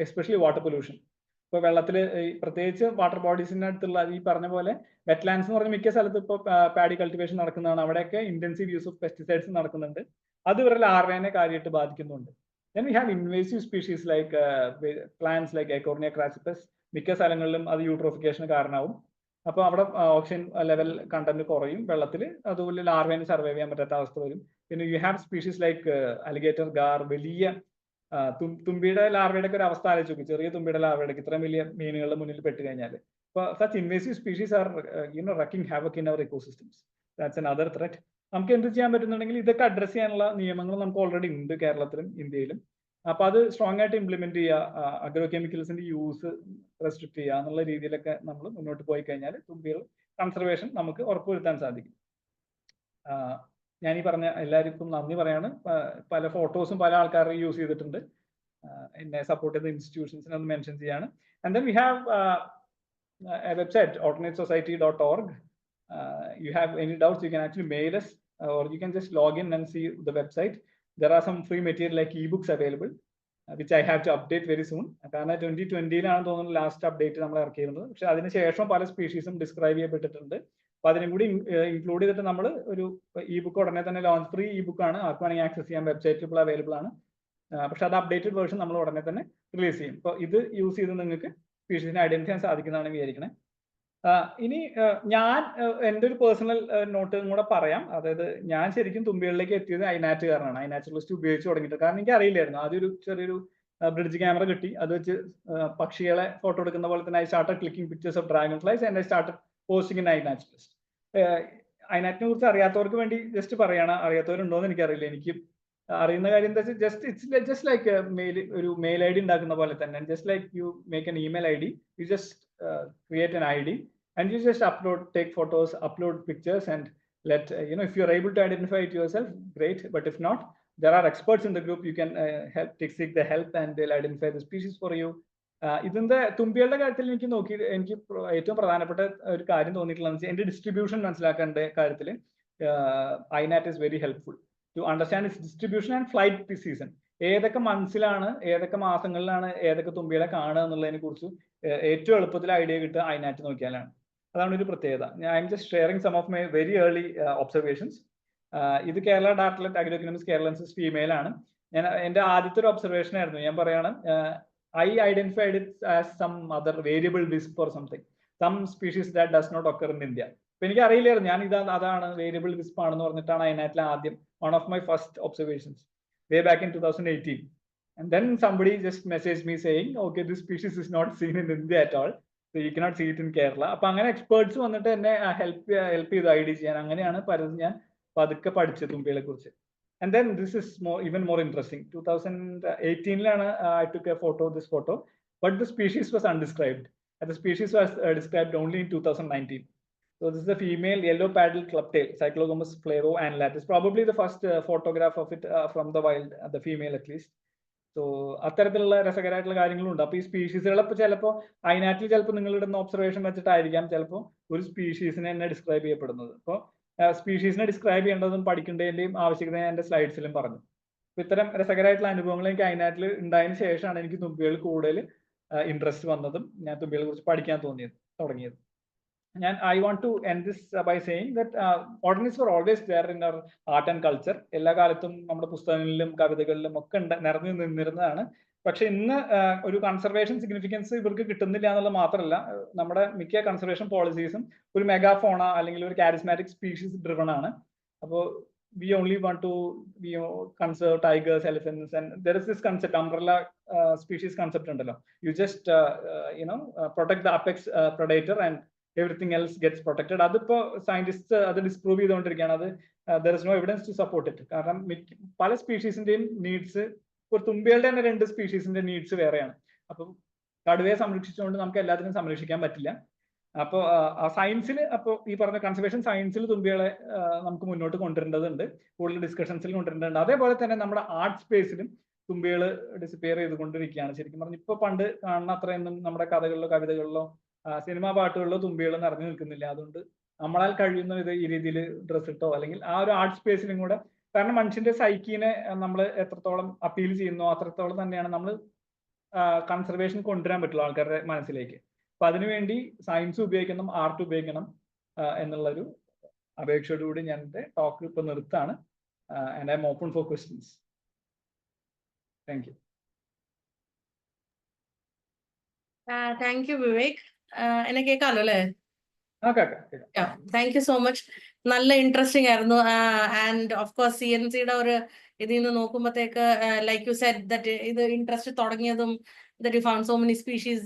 especially water pollution. ഇപ്പൊ വെള്ളത്തിൽ പ്രത്യേകിച്ച് വാട്ടർ ബോഡീസിന്റെ അടുത്തുള്ള ഈ പറഞ്ഞ പോലെ വെറ്റ്ലാൻഡ്സ് എന്ന് പറഞ്ഞ മിക്ക സ്ഥലത്ത് ഇപ്പോൾ പാഡി കൾട്ടിവേഷൻ നടക്കുന്നതാണ്. അവിടെയൊക്കെ ഇന്റൻസീവ് യൂസ് ഓഫ് പെസ്റ്റിസൈഡ്സ് നടക്കുന്നുണ്ട്. അത് ഇവരുടെ ലാർവേനെ കാര്യമായിട്ട് ബാധിക്കുന്നുണ്ട്. Then we have invasive species like plants like Eichhornia crassipes. മിക്ക സ്ഥലങ്ങളിലും അത് യൂട്രോഫിക്കേഷന് കാരണമാവും. അപ്പൊ അവിടെ ഓക്സിജൻ ലെവൽ കണ്ടന്റ് കുറയും വെള്ളത്തിൽ, അതുപോലെ ലാർവേന് സർവൈവ് ചെയ്യാൻ പറ്റാത്ത അവസ്ഥ വരും. പിന്നെ you have species like alligator gar, വലിയ തുമ്പിയുടെ ലാർവയുടെ ഒക്കെ ഒരു അവസ്ഥ ആലോചിച്ച് നോക്കും. ചെറിയ തുമ്പിയുടെ ലാർവയുടെ ഇത്രയും വലിയ മീനുകളുടെ മുന്നിൽ പെട്ട് കഴിഞ്ഞാൽ. അപ്പോൾ such invasive species are wrecking havoc in our ecosystems. That's another threat. നമുക്ക് എന്ത് ചെയ്യാൻ പറ്റുന്നുണ്ടെങ്കിൽ ഇതൊക്കെ അഡ്രസ് ചെയ്യാനുള്ള നിയമങ്ങൾ നമുക്ക് ഓൾറെഡി ഉണ്ട് കേരളത്തിലും ഇന്ത്യയിലും. അപ്പൊ അത് സ്ട്രോങ് ആയിട്ട് ഇംപ്ലിമെന്റ് ചെയ്യുക, അഗ്രോ കെമിക്കൽസിന്റെ യൂസ് റെസ്ട്രിക്ട് ചെയ്യുക എന്നുള്ള രീതിയിലൊക്കെ നമ്മൾ മുന്നോട്ട് പോയി കഴിഞ്ഞാൽ തുമ്പികൾ കൺസർവേഷൻ നമുക്ക് ഉറപ്പുവരുത്താൻ സാധിക്കും. ഞാൻ ഈ പറഞ്ഞ എല്ലാവർക്കും നന്ദി പറയാണ്. പല ഫോട്ടോസും പല ആൾക്കാരും യൂസ് ചെയ്തിട്ടുണ്ട്. എന്നെ സപ്പോർട്ട് ചെയ്ത ഇൻസ്റ്റിറ്റ്യൂഷൻസിനെ ഒന്ന് മെൻഷൻ ചെയ്യാണ്. And then we have a website, alternatesociety.org. You have any doubts, you can actually mail us, or you can just log in and see the website. There are some free material like ebooks available, which I have to update very soon. കാരണം 2020-ലാണ് തോന്നുന്നു last update നമ്മൾ ഇറക്കിയിരുന്നത്. പക്ഷെ അതിനുശേഷം പല സ്പീഷീസും describe ചെയ്യപ്പെട്ടിട്ടുണ്ട്. അപ്പൊ അതിനും കൂടി ഇൻക്ലൂഡ് ചെയ്തിട്ട് നമ്മൾ ഒരു ഇബുക്ക് ഉടനെ തന്നെ ലോഞ്ച്, ഫ്രീ ഇബുക്ക് ആണ്, ആർക്ക് വേണമെങ്കിൽ ആക്സസ് ചെയ്യാൻ വെബ്സൈറ്റിൽ ഇപ്പോൾ അവൈലബിൾ ആണ്. പക്ഷെ അത് അപ്ഡേറ്റഡ് വേർഷൻ നമ്മൾ ഉടനെ തന്നെ റിലീസ് ചെയ്യും. അപ്പോൾ ഇത് യൂസ് ചെയ്ത് നിങ്ങൾക്ക് സ്പീഷീസിനെ ഐഡന്റിഫൈ ചെയ്യാൻ സാധിക്കുന്നതാണ് വിചാരിക്കണേ. ഇനി ഞാൻ എൻ്റെ ഒരു പേഴ്സണൽ നോട്ടും കൂടെ പറയാം. അതായത് ഞാൻ ശരിക്കും തുമ്പികളിലേക്ക് എത്തിയത് ഐനാറ്റ് കാരണമാണ്. ഐനാച്ചുറലിസ്റ്റ് ഉപയോഗിച്ച് തുടങ്ങിയിട്ട്. കാരണം എനിക്ക് അറിയില്ലായിരുന്നു. ആദ്യം ഒരു ചെറിയൊരു ബ്രിഡ്ജ് ക്യാമറ കിട്ടി. അത് വെച്ച് പക്ഷികളെ ഫോട്ടോ എടുക്കുന്ന പോലെ തന്നെ I started clicking pictures of dragonflies and I started posting in iNaturalist. ഐനാറ്റിനെ കുറിച്ച് അറിയാത്തവർക്ക് വേണ്ടി ജസ്റ്റ് പറയണം. അറിയാത്തവരുണ്ടോ എന്ന് എനിക്കറിയില്ല. എനിക്ക് അറിയുന്ന കാര്യം എന്താ വെച്ചാൽ ജസ്റ്റ് ലൈക്ക് ഒരു മെയിൽ ഐ ഡി ഉണ്ടാക്കുന്ന പോലെ തന്നെ. Just like you make an email I D, you just create an ID and you just take photos, upload pictures, and let if you are able to identify it yourself, great. But if not, there are experts in the group. You can seek the help and they'll identify the species for you. ഇതിന്റെ തുമ്പികളുടെ കാര്യത്തിൽ എനിക്ക് ഏറ്റവും പ്രധാനപ്പെട്ട ഒരു കാര്യം തോന്നിയിട്ടുള്ളത് എന്റെ distribution മനസ്സിലാക്കേണ്ട കാര്യത്തിൽ iNat is very helpful to understand its distribution and flight season. ഏതൊക്കെ മന്ത്സിലാണ്, ഏതൊക്കെ മാസങ്ങളിലാണ് ഏതൊക്കെ തുമ്പികളെ കാണുക എന്നുള്ളതിനെ കുറിച്ച് ഏറ്റവും എളുപ്പത്തിൽ ഐഡിയ കിട്ടുക ഐനാറ്റ് നോക്കിയാലാണ്. അതാണ് ഒരു പ്രത്യേകത. I'm just sharing some of my very early observations. ഇത് Kerala dartlet Agriocnemis keralensis female ആണ്. ഞാൻ എൻ്റെ ആദ്യത്തെ ഒരു ഒബ്സർവേഷൻ ആയിരുന്നു. ഞാൻ പറയാണ്, I identified it as some other variable wisp or something, some species that does not occur in India. അപ്പൊ എനിക്ക് അറിയില്ലായിരുന്നു. ഞാൻ അതാണ് വേരിയബിൾ വിസ്പ് ആണെന്ന് പറഞ്ഞിട്ടാണ് ഐനാറ്റിലെ ആദ്യം one of my first observations way back in 2018. And then somebody just messaged me saying, okay, this species is not seen in India at all, so you cannot see it in Kerala. അപ്പൊ അങ്ങനെ experts വന്നിട്ട് എന്നെ help ചെയ്തു idea ചെയ്യാൻ. അങ്ങനെയാണ് പലതും ഞാൻ പതുക്കെ പഠിച്ചത് തുമ്പികളെ കുറിച്ച്. And then this is even more interesting. 2018-ലാണ് I took a photo, this photo, but the species was undescribed. And the species was described only in 2019. So this is a female yellow-paddled clubtail, Cyclogomus flavor-annulatus. Probably the first photograph of it from the wild, the female at least. So അത്തരത്തിലുള്ള രസകരമായിട്ടുള്ള കാര്യങ്ങളുണ്ട്. അപ്പൊ ഈ സ്പീഷീസുകളെ ചിലപ്പോൾ ഐനാറ്റിൽ ചിലപ്പോൾ നിങ്ങളുടെ observation വെച്ചിട്ടായിരിക്കാം ചിലപ്പോൾ ഒരു സ്പീഷീസിനെ തന്നെ ഡിസ്ക്രൈബ് ചെയ്യപ്പെടുന്നത്. അപ്പോൾ സ്പീഷീസിനെ ഡിസ്ക്രൈബ് ചെയ്യേണ്ടതും പഠിക്കേണ്ടതിന്റെയും ആവശ്യകത ഞാൻ എൻ്റെ സ്ലൈഡ്സിലും പറഞ്ഞു. അപ്പൊ ഇത്തരം രസകരമായിട്ടുള്ള അനുഭവങ്ങൾ എനിക്ക് ഐനാറ്റിൽ ഉണ്ടായതിനു ശേഷമാണ് എനിക്ക് തുമ്പികൾ കൂടുതൽ ഇൻട്രസ്റ്റ് വന്നതും ഞാൻ തുമ്പികളെ കുറിച്ച് പഠിക്കാൻ തുടങ്ങിയത്. And I want to end this by saying that ordinates were always there in our art and culture. എല്ലാ കാലത്തും നമ്മുടെ പുസ്തകങ്ങളിലും കവിതകളിലും ഒക്കെ നിറഞ്ഞു നിന്നിരുന്നതാണ്. പക്ഷെ ഇന്ന് ഒരു കൺസർവേഷൻ സിഗ്നിഫിക്കൻസ് ഇവർക്ക് കിട്ടുന്നില്ല എന്നുള്ളത് മാത്രമല്ല, നമ്മുടെ മിക്ക കൺസർവേഷൻ പോളിസീസും ഒരു മെഗാഫോണ അല്ലെങ്കിൽ ഒരു കാരിസ്മാറ്റിക് സ്പീഷീസ് ഡ്രിവൺ ആണ്. അപ്പോൾ we only want to conserve tigers, elephants, and there is this concept, umbrella species concept ഉണ്ടല്ലോ. You just protect the apex predator and everything else gets protected. അതിപ്പോ സയന്റിസ്റ്റ് അത് disprove ചെയ്തുകൊണ്ടിരിക്കുകയാണ്. അത് there is no evidence to support it. കാരണം പല സ്പീഷീസിന്റെയും needs, ഒരു തുമ്പികളുടെ തന്നെ 2 സ്പീഷീസിന്റെ needs വേറെയാണ്. അപ്പം കടുവയെ സംരക്ഷിച്ചുകൊണ്ട് നമുക്ക് എല്ലാത്തിനും സംരക്ഷിക്കാൻ പറ്റില്ല. അപ്പോൾ സയൻസിൽ, അപ്പോൾ ഈ പറഞ്ഞ കൺസർവേഷൻ സയൻസിൽ തുമ്പികളെ നമുക്ക് മുന്നോട്ട് കൊണ്ടുവരേണ്ടതുണ്ട്, കൂടുതൽ ഡിസ്കഷൻസിൽ കൊണ്ടുവരേണ്ടതുണ്ട്. അതേപോലെ തന്നെ നമ്മുടെ ആർട്ട് സ്പേസിലും തുമ്പികൾ ഡിസിപ്പിയർ ചെയ്തുകൊണ്ടിരിക്കുകയാണ്. ശരിക്കും പറഞ്ഞാൽ ഇപ്പൊ പണ്ട് കാണുന്ന അത്രയൊന്നും നമ്മുടെ കഥകളിലോ കവിതകളിലോ സിനിമാ പാട്ടുകളിലോ തുമ്പികൾ നിറഞ്ഞു നിൽക്കുന്നില്ല. അതുകൊണ്ട് നമ്മളാൽ കഴിയുന്ന ഈ രീതിയിൽ ഡ്രസ് ഇട്ടോ അല്ലെങ്കിൽ ആ ഒരു ആർട്ട് സ്പേസിലും കൂടെ, കാരണം മനുഷ്യന്റെ സൈക്കീനെ നമ്മൾ എത്രത്തോളം അപ്പീൽ ചെയ്യുന്നോ അത്രത്തോളം തന്നെയാണ് നമ്മൾ കൺസർവേഷൻ കൊണ്ടുവരാൻ പറ്റുള്ളൂ ആൾക്കാരുടെ മനസ്സിലേക്ക്. അപ്പൊ അതിനുവേണ്ടി സയൻസ് ഉപയോഗിക്കണം, ആർട്ട് ഉപയോഗിക്കണം എന്നുള്ളൊരു അപേക്ഷയോടുകൂടി ഞാൻ എൻ്റെ ടോക്ക് ഇപ്പൊ നിർത്താണ്. And I'm open for questions. Thank you. Thank you Vivek. എന്നെ കേൾക്കാമല്ലോ അല്ലേ? കേൾക്കാം. Thank you so much. നല്ല ഇൻട്രസ്റ്റിംഗ് ആയിരുന്നു. ആൻഡ് ഓഫ് കോഴ്സ് CNCയുടെ ഒരു ഇതിൽ നിന്ന് നോക്കുമ്പോഴത്തേക്ക് ലൈക്ക് യു സെഡ് ദറ്റ് ഇത് ഇൻട്രസ്റ്റ് തുടങ്ങിയതും that you found so many species,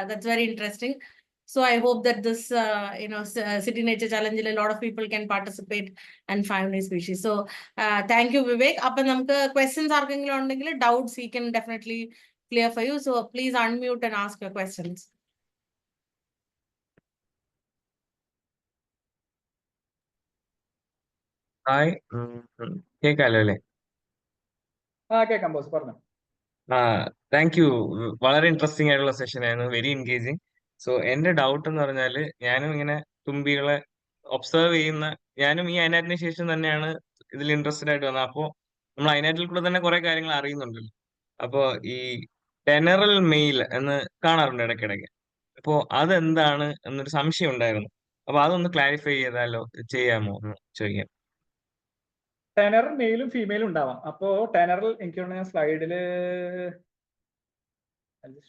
that's very interesting. So I hope that this City Nature Challenge a lot of people can participate and find new species. So thank you Vivek. Appo namukku questions ആർക്കെങ്കിലും ഉണ്ടെങ്കിൽ doubts he can definitely clear for you. So please unmute and ask your questions. Hi, കേൾക്കാലോ അല്ലേ? കേൾക്കാം boss, പറഞ്ഞു. Thank you. വളരെ interesting ആയിട്ടുള്ള session ആയിരുന്നു, very engaging. So എന്റെ ഡൗട്ട് എന്ന് പറഞ്ഞാല്, ഞാനും ഇങ്ങനെ തുമ്പികളെ ഒബ്സർവ് ചെയ്യുന്ന, ഞാനും ഈ അയനാറ്റിന് ശേഷം തന്നെയാണ് ഇതിൽ ഇൻട്രസ്റ്റഡ് ആയിട്ട് വന്നത്. അപ്പോൾ നമ്മൾ അയനാറ്റിൽ കൂടെ തന്നെ കുറെ കാര്യങ്ങൾ അറിയുന്നുണ്ടല്ലോ. അപ്പോ ഈ ടെനറൽ മെയിൽ എന്ന് കാണാറുണ്ട് ഇടയ്ക്കിടയ്ക്ക്. അപ്പോ അതെന്താണ് എന്നൊരു സംശയം ഉണ്ടായിരുന്നു. അപ്പൊ അതൊന്ന് ക്ലാരിഫൈ ചെയ്യാമോ എന്ന് ചോദിക്കാം. ടെനറൽ മെയിലും ഫീമെയിലും ഉണ്ടാവാം. അപ്പോ ടെനറൽ എനിക്ക് തോന്നുന്നു ഞാൻ സ്ലൈഡില്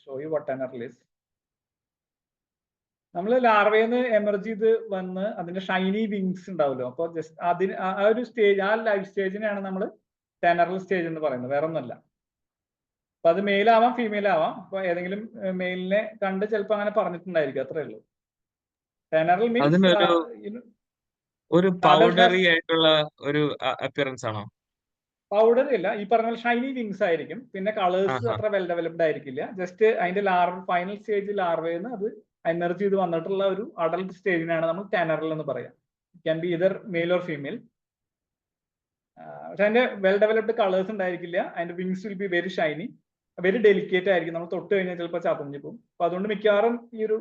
ഷോ യു വാട്ട് ടെനറൽ ഇസ്. നമ്മൾ ലാർവയിൽ എമർജ് ചെയ്ത് വന്ന് അതിന്റെ ഷൈനി വിങ്സ് ഉണ്ടാവുമല്ലോ. അപ്പോൾ ജസ്റ്റ് അതിന് ആ ഒരു സ്റ്റേജ്, ആ ലൈഫ് സ്റ്റേജിനെയാണ് നമ്മൾ ടെനറൽ സ്റ്റേജ് എന്ന് പറയുന്നത്, വേറെ ഒന്നല്ല. അപ്പൊ അത് മെയിൽ ആവാം ഫീമെയിൽ ആവാം. അപ്പൊ ഏതെങ്കിലും മെയിലിനെ കണ്ട് ചിലപ്പോൾ അങ്ങനെ പറഞ്ഞിട്ടുണ്ടായിരിക്കും, അത്രേ ഉള്ളൂ. ടെനറൽ അതിനൊരു മീൻസ് ഒരു പൗഡറി ആയിട്ടുള്ള ഒരു അപ്പിയറൻസ് ആണോ? പൗഡർ ഇല്ല, ഈ പറഞ്ഞ ഷൈനി വിങ്സ് ആയിരിക്കും. പിന്നെ കളേഴ്സ് അത്ര വെൽ ഡെവലപ്ഡ് ആയിരിക്കില്ല. ജസ്റ്റ് അതിന്റെ ഫൈനൽ സ്റ്റേജ് ലാർവയിൽ നിന്ന് അത് എനർജി ചെയ്ത് വന്നിട്ടുള്ള ഒരു അഡൽട്ട് സ്റ്റേജിനാണ് നമ്മൾ ടെനറൽ എന്ന് പറയാം. It can be either male or female. പക്ഷെ അതിന്റെ വെൽ ഡെവലപ്ഡ് കളേഴ്സ് ഉണ്ടായിരിക്കില്ല. അതിന്റെ wings will be very shiny, very delicate ആയിരിക്കും. നമ്മൾ തൊട്ട് കഴിഞ്ഞാൽ ചിലപ്പോൾ ചതഞ്ഞു പോകും. അപ്പൊ അതുകൊണ്ട് മിക്കവാറും ഈ ഒരു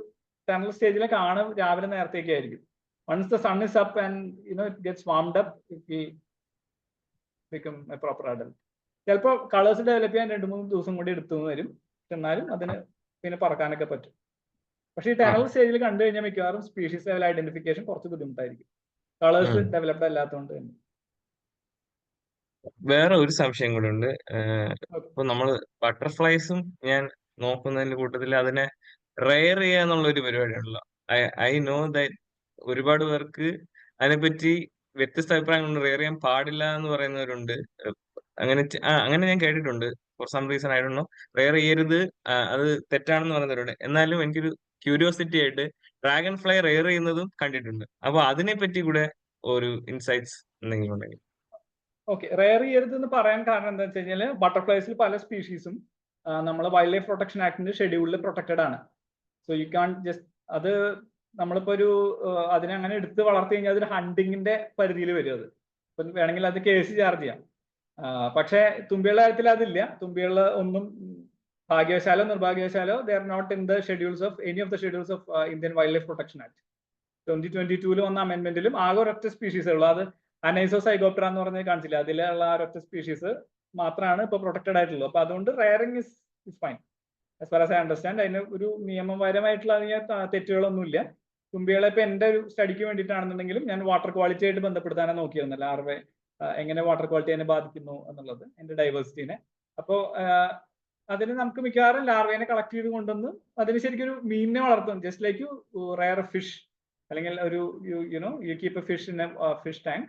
ടെനറൽ സ്റ്റേജിലെ കാണും രാവിലെ നേരത്തേക്ക് ആയിരിക്കും. Once the sun is up and it gets warmed up, we become a proper adult. ചിലപ്പോൾ കളേഴ്സ് ഡെവലപ്പ് ചെയ്യാൻ 2-3 ദിവസം കൂടി എടുത്തു വരും. എന്നാലും അതിന് പിന്നെ പറക്കാനൊക്കെ പറ്റും. പക്ഷേ ഈ ടെനറൽ സ്റ്റേജിൽ കണ്ടു കഴിഞ്ഞാൽ മിക്കവാറും സ്പീഷീസ് ലെവൽ ഐഡന്റിഫിക്കേഷൻ കുറച്ച് ബുദ്ധിമുട്ടായിരിക്കും, കളേഴ്സ് ഡെവലപ്ഡ് അല്ലാത്തതുകൊണ്ട് തന്നെ. വേറെ ഒരു സംശയം കൂടെ ഉണ്ട്. ഇപ്പൊ നമ്മള് ബട്ടർഫ്ലൈസും ഞാൻ നോക്കുന്നതിന്റെ കൂട്ടത്തിൽ അതിനെ റെയർ ചെയ്യാന്നുള്ള ഒരു പരിപാടിയാണല്ലോ. ഐ നോ ദാറ്റ് ഒരുപാട് പേർക്ക് അതിനെപ്പറ്റി വ്യത്യസ്ത അഭിപ്രായങ്ങളുണ്ട്. റെയർ ചെയ്യാൻ പാടില്ല എന്ന് പറയുന്നവരുണ്ട്. അങ്ങനെ ഞാൻ കേട്ടിട്ടുണ്ട്. For some reason I don't know, rear ചെയ്യരുത്, അത് തെറ്റാണെന്ന് പറയുന്നവരുണ്ട്. എന്നാലും എനിക്കൊരു ക്യൂരിയോസിറ്റി ആയിട്ട് ഡ്രാഗൺ ഫ്ലൈ റെയർ ചെയ്യുന്നതും കണ്ടിട്ടുണ്ട്. അപ്പൊ അതിനെ പറ്റി കൂടെ ഒരു ഇൻസൈറ്റ്സ് എന്തെങ്കിലും ഉണ്ടെങ്കിൽ. ഓക്കെ, റെയർ ചെയ്യരുത് എന്ന് പറയാൻ കാരണം എന്താ വെച്ച് കഴിഞ്ഞാൽ ബട്ടർഫ്ലൈസിൽ പല സ്പീഷീസും നമ്മൾ വൈൽഡ് ലൈഫ് പ്രൊട്ടക്ഷൻ ആക്ടിന്റെ ഷെഡ്യൂളിൽ പ്രൊട്ടക്റ്റഡ് ആണ്. സോ യു കാൺ ജസ്റ്റ് അത് നമ്മളിപ്പോ ഒരു അതിനെ അങ്ങനെ എടുത്ത് വളർത്തി കഴിഞ്ഞാൽ അതൊരു ഹണ്ടിങ്ങിന്റെ പരിധിയിൽ വരും. അത് ഇപ്പം വേണമെങ്കിൽ അത് കേസ് ചാർജ് ചെയ്യാം. പക്ഷേ തുമ്പികളുടെ കാര്യത്തിൽ അതില്ല. തുമ്പികൾ ഒന്നും ഭാഗ്യവശാലോ നിർഭാഗ്യവശാലോ they are not in the schedules of any of the schedules of Indian wildlife protection act. 2022 വന്ന അമെന്റ്മെന്റിലും ആകെ ഒരൊറ്റ സ്പീഷീസ് ഉള്ളൂ, അത് അനൈസോസൈഗോപ്റ്ററ എന്ന് പറഞ്ഞ് കാണിച്ചില്ല, അതിലുള്ള ഒരൊറ്റ സ്പീഷീസ് മാത്രമാണ് ഇപ്പൊ പ്രൊട്ടക്റ്റഡ് ആയിട്ടുള്ളത്. അപ്പൊ അതുകൊണ്ട് raring is fine as far as I understand. അതിന് ഒരു നിയമപരമായിട്ടുള്ള തെറ്റുകളൊന്നുമില്ല. തുമ്പികളെ ഇപ്പൊ എന്റെ ഒരു സ്റ്റഡിക്ക് വേണ്ടിയിട്ടാണെന്നുണ്ടെങ്കിലും ഞാൻ വാട്ടർ ക്വാളിറ്റി ആയിട്ട് ബന്ധപ്പെടുത്താനാണ് നോക്കിയിരുന്നത്. ലാർവെ എങ്ങനെ വാട്ടർ ക്വാളിറ്റി അതിനെ ബാധിക്കുന്നു എന്നുള്ളത്, എന്റെ ഡൈവേഴ്സിറ്റിനെ. അപ്പോൾ അതിന് നമുക്ക് മിക്കവാറും ലാർവേനെ കളക്ട് ചെയ്ത് കൊണ്ടുവന്ന് അതിന് ശരിക്കും ഒരു മീനിനെ വളർത്തും. Just like you rare fish, അല്ലെങ്കിൽ ഒരു you keep A fish in A fish tank,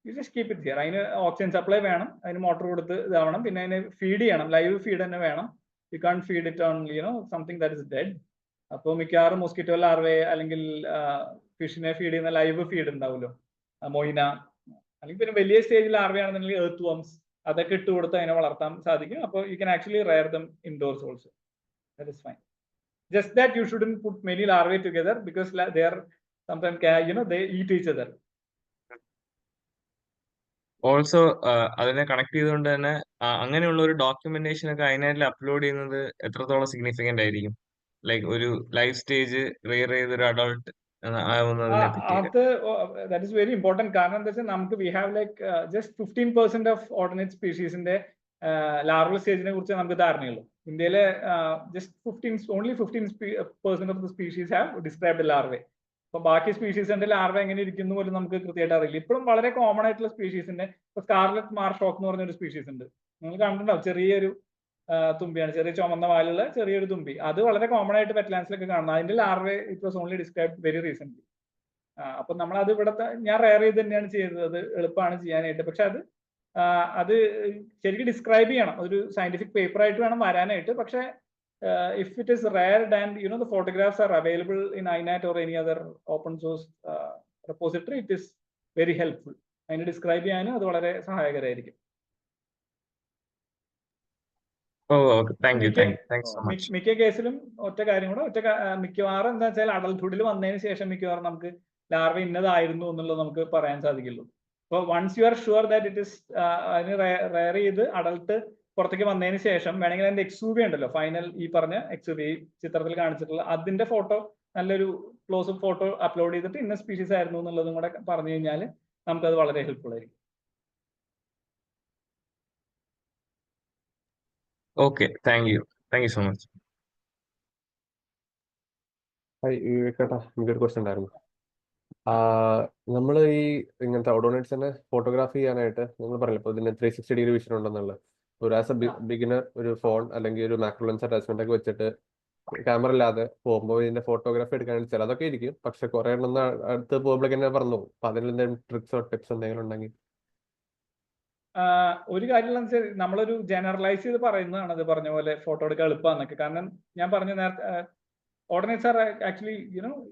you just keep it here. അതിന് ഓക്സിജൻ സപ്ലൈ വേണം, അതിന് മോട്ടർ കൊടുത്ത് ഇതാവണം, പിന്നെ അതിനെ ഫീഡ് ചെയ്യണം, ലൈവ് ഫീഡ് തന്നെ വേണം. You can't feed it on something that is dead. അപ്പോൾ മിക്കവാറും മോസ്കിറ്റോ ലാർവേ അല്ലെങ്കിൽ ഫിഷിനെ ഫീഡ് ചെയ്യുന്ന ലൈവ് ഫീഡ് ഉണ്ടാവുമല്ലോ, മൊയ്ന, അല്ലെങ്കിൽ പിന്നെ വലിയ സ്റ്റേജിൽ ലാർവേ ആണെന്നുണ്ടെങ്കിൽ എർത്ത് വർംസ്, അതൊക്കെ ഇട്ട് കൊടുത്ത് അതിനെ വളർത്താൻ സാധിക്കും. അപ്പോൾ U can actually rare dum indoors also. That is fine. Just that you shouldn't put many larvae together because they are sometimes they eat each other. Also അതിനെ കണക്ട് ചെയ്തുകൊണ്ട് തന്നെ അങ്ങനെയുള്ള ഒരു ഡോക്യുമെന്റേഷൻ ഒക്കെ അതിനായിട്ട് അപ്ലോഡ് ചെയ്യുന്നത് എത്രത്തോളം സിഗ്നിഫിക്കന്റ് ആയിരിക്കും? ലൈക്ക് ഒരു ലൈഫ് സ്റ്റേജ് റെയർ ചെയ്തൊരു അഡൾട്ട് ആവുന്നതിനെ പറ്റി. That is very important. കാരണം എന്താ വെച്ചാൽ നമുക്ക് we have like just 15% of ordinate സ്പീഷീസിന്റെ larval സ്റ്റേജിനെ കുറിച്ച് നമുക്ക് ധാരണയുള്ളൂ. ഇന്ത്യയിലെ only 15% of the species have described larvae. അപ്പൊ ബാക്കി സ്പീഷീസിന്റെ ലാർവ എങ്ങനെ ഇരിക്കുന്നു പോലും നമുക്ക് കൃത്യമായിട്ട് അറിയില്ല. ഇപ്പോഴും വളരെ കോമൺ ആയിട്ടുള്ള സ്പീഷീസിന്റെ ഇപ്പൊ സ്കാർലറ്റ് മാർഷോക്ക് എന്ന് പറഞ്ഞൊരു സ്പീഷീസ് ഉണ്ട്, നിങ്ങൾ കണ്ടിട്ടുണ്ടാവും. ചെറിയൊരു തുമ്പിയാണ്, ചെറിയ ചുമന്ന വാലുള്ള ചെറിയൊരു തുമ്പി. അത് വളരെ കോമൺ ആയിട്ട് വെറ്റ്ലാൻഡ്സിലൊക്കെ കാണുന്നത്. അതിന്റെ larva it was only described very recent. അപ്പൊ നമ്മൾ അത് ഇവിടത്തെ ഞാൻ റെയർ ചെയ്ത് തന്നെയാണ് ചെയ്തത്. അത് എളുപ്പമാണ് ചെയ്യാനായിട്ട്. പക്ഷെ അത് ശരിക്കും ഡിസ്ക്രൈബ് ചെയ്യണം, ഒരു സയന്റിഫിക് പേപ്പർ ആയിട്ട് വേണം വരാനായിട്ട്. പക്ഷെ if it is rare and the photographs are available in INAT or any other open source repository, it is very helpful. അതിനെ ഡിസ്ക്രൈബ് ചെയ്യാനും അത് വളരെ സഹായകരമായിരിക്കും. Thank you so much. മിക്ക കേസിലും ഒറ്റ കാര്യം കൂടെ, മിക്കവാറും എന്താ വെച്ചാൽ അഡൽട്ട്ഹുഡിൽ വന്നതിന് ശേഷം മിക്കവാറും നമുക്ക് ലാർവ ഇന്നതായിരുന്നു എന്നുള്ളത് നമുക്ക് പറയാൻ സാധിക്കുള്ളൂ. അപ്പോൾ once you are sure that it is, അതിന് റെയർ ചെയ്ത് അഡൽട്ട് പുറത്തേക്ക് വന്നതിന് ശേഷം വേണമെങ്കിൽ അതിന്റെ എക്സൂബി ഉണ്ടല്ലോ, ഫൈനൽ ഈ പറഞ്ഞ എക്സൂബി ചിത്രത്തിൽ കാണിച്ചിട്ടുള്ള അതിന്റെ ഫോട്ടോ, നല്ലൊരു ക്ലോസ് ഫോട്ടോ അപ്ലോഡ് ചെയ്തിട്ട് ഇന്ന സ്പീഷീസ് ആയിരുന്നു എന്നുള്ളതും കൂടെ പറഞ്ഞു കഴിഞ്ഞാൽ നമുക്കത് വളരെ ഹെൽപ്ഫുൾ ആയിരിക്കും. Okay, thank you so much. കേട്ടാ, എനിക്കൊരു ക്വസ്റ്റ്യൻ ഉണ്ടായിരുന്നു. നമ്മൾ ഈ ഇങ്ങനത്തെ ഓഡോണേറ്റ്സിനെ ഫോട്ടോഗ്രാഫി ചെയ്യാനായിട്ട് നിങ്ങൾ പറഞ്ഞില്ല ഇപ്പോൾ ഇതിന് 360 ഡിഗ്രി വിഷൻ ഉണ്ടെന്നുള്ളത്. ഒരു ആസ് എ ബിഗിനർ ഒരു ഫോൺ അല്ലെങ്കിൽ ഒരു മാക്രോ ലെൻസ് അറ്റാച്ച്മെന്റ് ഒക്കെ വെച്ചിട്ട് ക്യാമറ ഇല്ലാതെ പോകുമ്പോൾ ഇതിന്റെ ഫോട്ടോഗ്രാഫി എടുക്കാനായിട്ട് ചിലതൊക്കെ ഇരിക്കും, പക്ഷെ കുറെ എണ്ണം അടുത്ത് പോകുമ്പോഴേക്ക് തന്നെ പറഞ്ഞു പോകും. അപ്പൊ അതിൽ എന്തെങ്കിലും ട്രിക്സോ ടിപ്സ് എന്തെങ്കിലും ഉണ്ടെങ്കിൽ. ഒരു കാര്യം വെച്ചാൽ നമ്മളൊരു ജനറലൈസ് ചെയ്ത് പറയുന്നതാണ് അത് പറഞ്ഞ പോലെ ഫോട്ടോ എടുക്കാൻ എളുപ്പമാണെന്നൊക്കെ. കാരണം ഞാൻ പറഞ്ഞ നേരത്തെ odonates are actually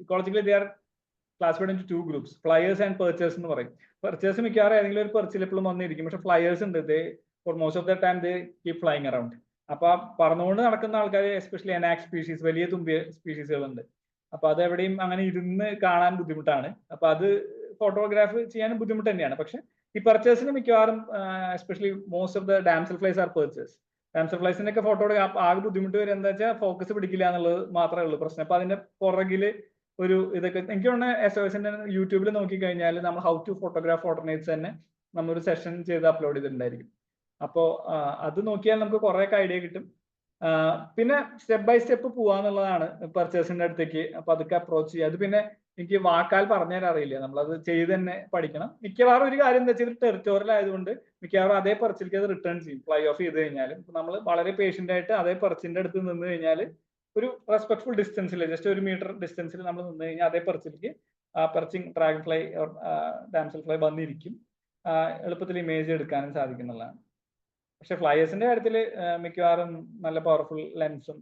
ecologically they are classified in 2 groups, flyers and perchers എന്ന് പറയും. പെർച്ചേഴ്സ് മിക്കവാറും ഏതെങ്കിലും ഒരു പെർച്ചിൽ എപ്പോഴും വന്നിരിക്കും, പക്ഷെ ഫ്ലയേഴ്സ് ഉണ്ട്, they for most of the time they keep flying around. അപ്പൊ പറന്നുകൊണ്ട് നടക്കുന്ന ആൾക്കാർ, എസ്പെഷ്യലി അനാക് സ്പീഷീസ്, വലിയ തുമ്പിയ സ്പീഷീസുകളുണ്ട്. അപ്പൊ അതെവിടെയും അങ്ങനെ ഇരുന്ന് കാണാൻ ബുദ്ധിമുട്ടാണ്. അപ്പൊ അത് ഫോട്ടോഗ്രാഫ് ചെയ്യാനും ബുദ്ധിമുട്ട് തന്നെയാണ്. പക്ഷെ ഈ പെർച്ചേഴ്സിന് മിക്കവാറും especially most of the damselflies are perchers. Damsel ഫ്ലൈസിന്റെ ഒക്കെ ഫോട്ടോ ആകെ ബുദ്ധിമുട്ട് വരും എന്താ വെച്ചാൽ ഫോക്കസ് പിടിക്കില്ല എന്നുള്ളത് മാത്രമേ ഉള്ളൂ പ്രശ്നം. അപ്പൊ അതിന്റെ പുറകില് ഒരു ഇതൊക്കെ എനിക്ക് തോന്നുന്നു SOSന്റെ യൂട്യൂബിൽ നോക്കി കഴിഞ്ഞാൽ നമ്മൾ ഹൗ ടു ഫോട്ടോഗ്രാഫ് ഓർഡിനേറ്റ്സ് തന്നെ നമ്മളൊരു സെഷൻ ചെയ്ത് അപ്ലോഡ് ചെയ്തിട്ടുണ്ടായിരിക്കും. അപ്പോൾ അത് നോക്കിയാൽ നമുക്ക് കുറെ ഐഡിയ കിട്ടും. പിന്നെ സ്റ്റെപ്പ് ബൈ സ്റ്റെപ്പ് പോവാന്നുള്ളതാണ് പെർച്ചേഴ്സിന്റെ അടുത്തേക്ക്. അപ്പൊ അതൊക്കെ അപ്രോച്ച് ചെയ്യുക. അത് പിന്നെ എനിക്ക് വാക്കാൽ പറഞ്ഞുതരാൻ അറിയില്ല, നമ്മളത് ചെയ്ത് തന്നെ പഠിക്കണം. മിക്കവാറും ഒരു കാര്യം എന്താ വെച്ചാൽ ടെറിറ്റോറിയൽ ആയതുകൊണ്ട് മിക്കവാറും അതേ പെർച്ചിലേക്ക് അത് റിട്ടേൺ ചെയ്യും ഫ്ലൈ ഓഫ് ചെയ്ത് കഴിഞ്ഞാലും. നമ്മൾ വളരെ പേഷ്യന്റ് ആയിട്ട് അതേ പെർച്ചിന്റെ അടുത്ത് നിന്ന് കഴിഞ്ഞാൽ ഒരു റെസ്പെക്ട്ഫുൾ ഡിസ്റ്റൻസിൽ, ജസ്റ്റ് 1 മീറ്റർ ഡിസ്റ്റൻസിൽ നമ്മൾ നിന്ന് കഴിഞ്ഞാൽ അതേ പെർച്ചിലേക്ക് പെർച്ചിങ് ഡ്രാഗൺ ഫ്ലൈ ഡാംസൽ ഫ്ലൈ വന്നിരിക്കും. എളുപ്പത്തിൽ ഇമേജ് എടുക്കാനും സാധിക്കുന്നതാണ്. പക്ഷെ ഫ്ലയേഴ്സിന്റെ കാര്യത്തിൽ മിക്കവാറും നല്ല പവർഫുൾ ലെൻസും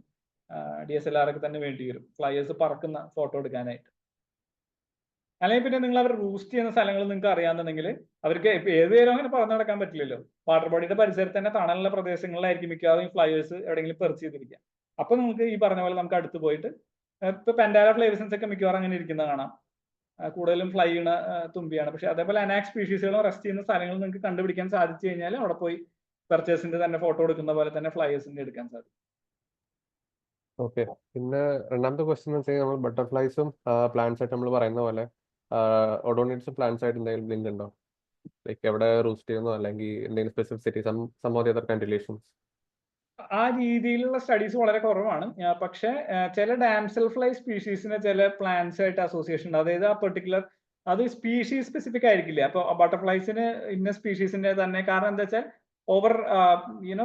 DSLR ഒക്കെ തന്നെ വേണ്ടി വരും ഫ്ലയേഴ്സ് പറക്കുന്ന ഫോട്ടോ എടുക്കാനായിട്ട്. അല്ലെങ്കിൽ പിന്നെ നിങ്ങൾ അവർ റൂസ്റ്റ് ചെയ്യുന്ന സ്ഥലങ്ങൾ നിങ്ങൾക്ക് അറിയാന്നുണ്ടെങ്കിൽ അവർക്ക് ഇപ്പൊ ഏതുനേരം അങ്ങനെ പറന്നു നടക്കാൻ പറ്റില്ലല്ലോ. വാട്ടർ ബോഡിയുടെ പരിസരത്ത് തന്നെ തണലുള്ള പ്രദേശങ്ങളിലായിരിക്കും മിക്കവാറും ഈ ഫ്ലയേഴ്സ് എവിടെയെങ്കിലും പെർച്ച് ചെയ്തിരിക്കുക. അപ്പൊ നമുക്ക് ഈ പറഞ്ഞ പോലെ നമുക്ക് അടുത്ത് പോയിട്ട്, ഇപ്പൊ പെൻഡാല ഫ്ലേവിസൻസ് ഒക്കെ മിക്കവാറും അങ്ങനെ ഇരിക്കുന്ന കാണാം. കൂടുതലും ഫ്ലൈ ചെയ്യുന്ന തുമ്പിയാണ്. പക്ഷെ അതേപോലെ അനാക് സ്പീഷീസുകളും റെസ്റ്റ് ചെയ്യുന്ന സ്ഥലങ്ങൾ നിങ്ങൾക്ക് കണ്ടുപിടിക്കാൻ സാധിച്ചു കഴിഞ്ഞാൽ അവിടെ പോയി പെർച്ചേഴ്സിന്റെ തന്നെ ഫോട്ടോ എടുക്കുന്ന പോലെ തന്നെ ഫ്ലയേഴ്സിന്റെ എടുക്കാൻ സാധിക്കും. ഓക്കെ, പിന്നെ രണ്ടാമത്തെ ക്വസ്റ്റ്യൻ എന്ന് വെച്ചാൽ നമ്മൾ ബട്ടർഫ്ലൈസും പ്ലാന്റ്സ് ആയിട്ട് നമ്മൾ പറയുന്ന പോലെ ഓഡോണേറ്റ്സും പ്ലാന്റ്സ് ആയിട്ട് എന്തെങ്കിലും ലിങ്ക് ഉണ്ടോ? ലൈക്ക് എവിടെ റൂസ്റ്റ് ചെയ്യുന്നോ അല്ലെങ്കിൽ എന്തെങ്കിലും specificity some of the other kind relations? ആ രീതിയിലുള്ള സ്റ്റഡീസ് വളരെ കുറവാണ്. പക്ഷെ ചില ഡാംസൽ ഫ്ലൈ സ്പീഷീസിന് ചില പ്ലാന്റ്സ് ആയിട്ട് അസോസിയേഷൻ ഉണ്ട്. അതായത് ആ പെർട്ടിക്കുലർ അത് സ്പീഷീസ് സ്പെസിഫിക് ആയിരിക്കില്ല. അപ്പൊ ബട്ടർഫ്ലൈസിന് ഇന്ന സ്പീഷീസിന്റെ തന്നെ, കാരണം എന്താ വെച്ചാൽ over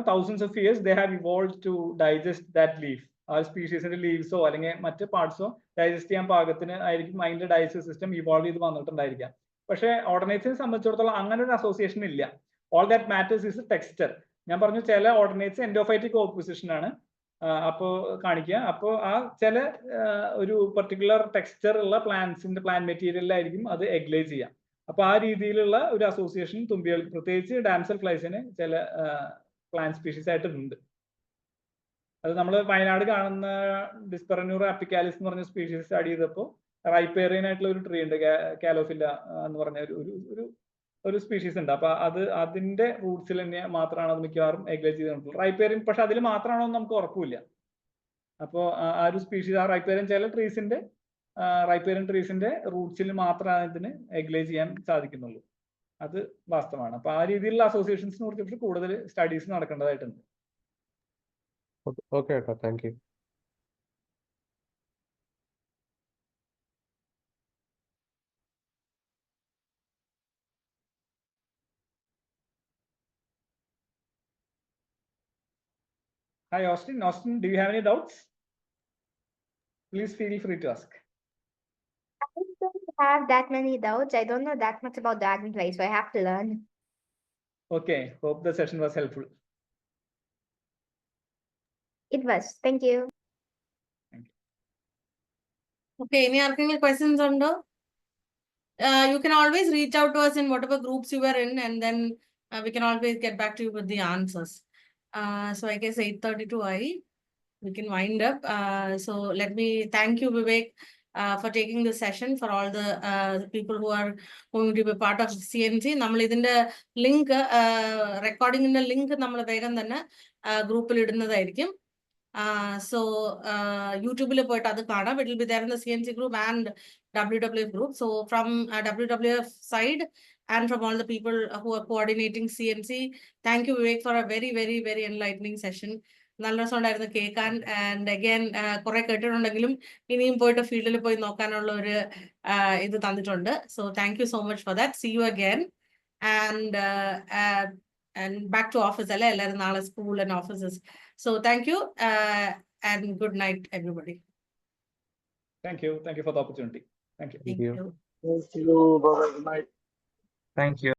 thousands of years they have evolved to digest that leaf. ആ സ്പീഷീസിന്റെ ലീവ്സോ അല്ലെങ്കിൽ മറ്റ് പാർട്സോ ഡൈജസ്റ്റ് ചെയ്യാൻ പാകത്തിന് ആയിരിക്കും അതിന്റെ ഡൈജസ്റ്റീവ് സിസ്റ്റം ഇവോൾവ് ചെയ്ത് വന്നിട്ടുണ്ടായിരിക്കാം. പക്ഷെ ഓർഡിനേറ്റ്സിനെ സംബന്ധിച്ചിടത്തോളം അങ്ങനെ ഒരു അസോസിയേഷൻ ഇല്ല. All that matters is texture. ഞാൻ പറഞ്ഞു ചില ഓർഡിനേറ്റ്സ് എൻഡോഫൈറ്റിക് ഓപ്പോസിഷൻ ആണ് അപ്പോൾ കാണിക്കുക. അപ്പോൾ ആ ചില ഒരു പെർട്ടിക്കുലർ ടെക്സ്ചർ ഉള്ള പ്ലാന്റ്സിന്റെ പ്ലാന്റ് മെറ്റീരിയലിലായിരിക്കും അത് എഗ്ലൈസ് ചെയ്യാം. അപ്പൊ ആ രീതിയിലുള്ള ഒരു അസോസിയേഷൻ തുമ്പികൾ, പ്രത്യേകിച്ച് ഡാംസൽ ഫ്ലൈസിന് ചില പ്ലാന്റ് സ്പീഷീസ് ആയിട്ടുണ്ട്. അത് നമ്മൾ വയനാട് കാണുന്ന ഡിസ്പെറന്യൂർ അപ്പിക്കാലിസ് എന്ന് പറഞ്ഞ സ്പീഷീസ് സ്റ്റഡി ചെയ്തപ്പോൾ റൈപ്പേറിയൻ ആയിട്ടുള്ള ഒരു ട്രീ ഉണ്ട്, കാലോഫില്ല എന്ന് പറഞ്ഞ ഒരു സ്പീഷീസ് ഉണ്ട്. അപ്പൊ അതിന്റെ റൂട്ട്സിൽ തന്നെ മാത്രമാണ് അത് മിക്കവാറും എഗ്ലൈസ് ചെയ്തിട്ടുള്ളത്. റൈപ്പേറിയൻ പക്ഷെ അതിൽ മാത്രമാണോ നമുക്ക് ഉറപ്പില്ല. അപ്പോൾ ആ ഒരു സ്പീഷീസ്, ആ റൈപ്പേറിയൻ ചില ട്രീസിന്റെ റൈപ്പേറിയൻ ട്രീസിന്റെ റൂട്ട്സിൽ മാത്രമാണ് ഇതിന് എഗ്ലൈസ് ചെയ്യാൻ സാധിക്കുന്നുള്ളൂ. അത് വാസ്തവമാണ്. അപ്പൊ ആ രീതിയിലുള്ള അസോസിയേഷൻസിനെ കുറിച്ച് കൂടുതൽ സ്റ്റഡീസ് നടക്കേണ്ടതായിട്ടുണ്ട്. ഓക്കെ ഏട്ടാ, thank you. Hi Austin. Austin, do you have any doubts? Please feel free to ask. I don't have that many doubts. I don't know that much about Dragonfly, so I have to learn. Okay, hope the session was helpful. It was. Thank you. Okay, any other questions on the? You can always reach out to us in whatever groups you were in, and then we can always get back to you with the answers. So I guess 8:32 we can wind up. So let me thank you, Vivek, for taking this session, for all the people who are going to be part of CNC. നമ്മൾ ഇതിന്റെ link റെക്കോർഡിങ്ങിന്റെ link നമ്മൾ വേഗം തന്നെ ഗ്രൂപ്പിൽ ഇടുന്നതായിരിക്കും. So യൂട്യൂബിൽ പോയിട്ട് അത് കാണാം. It will be there in the CNC group and WWF group. So from WWF side and from all the people who are coordinating CNC, thank you, Vivek, for a very, very, very enlightening session. നല്ല രസമുണ്ടായിരുന്നു കേൾക്കാൻ. And again കുറെ കേട്ടിട്ടുണ്ടെങ്കിലും ഇനിയും പോയിട്ട് ഫീൽഡിൽ പോയി നോക്കാനുള്ള ഒരു ഇത് തന്നിട്ടുണ്ട്. So thank you so much for that. See you again. And back to office അല്ലേ, എല്ലാവരും നാളെ school and offices. So thank you and good night everybody. Thank you for the opportunity. Thank you. Thank you. Thank you. Bye-bye. Good night. Thank you.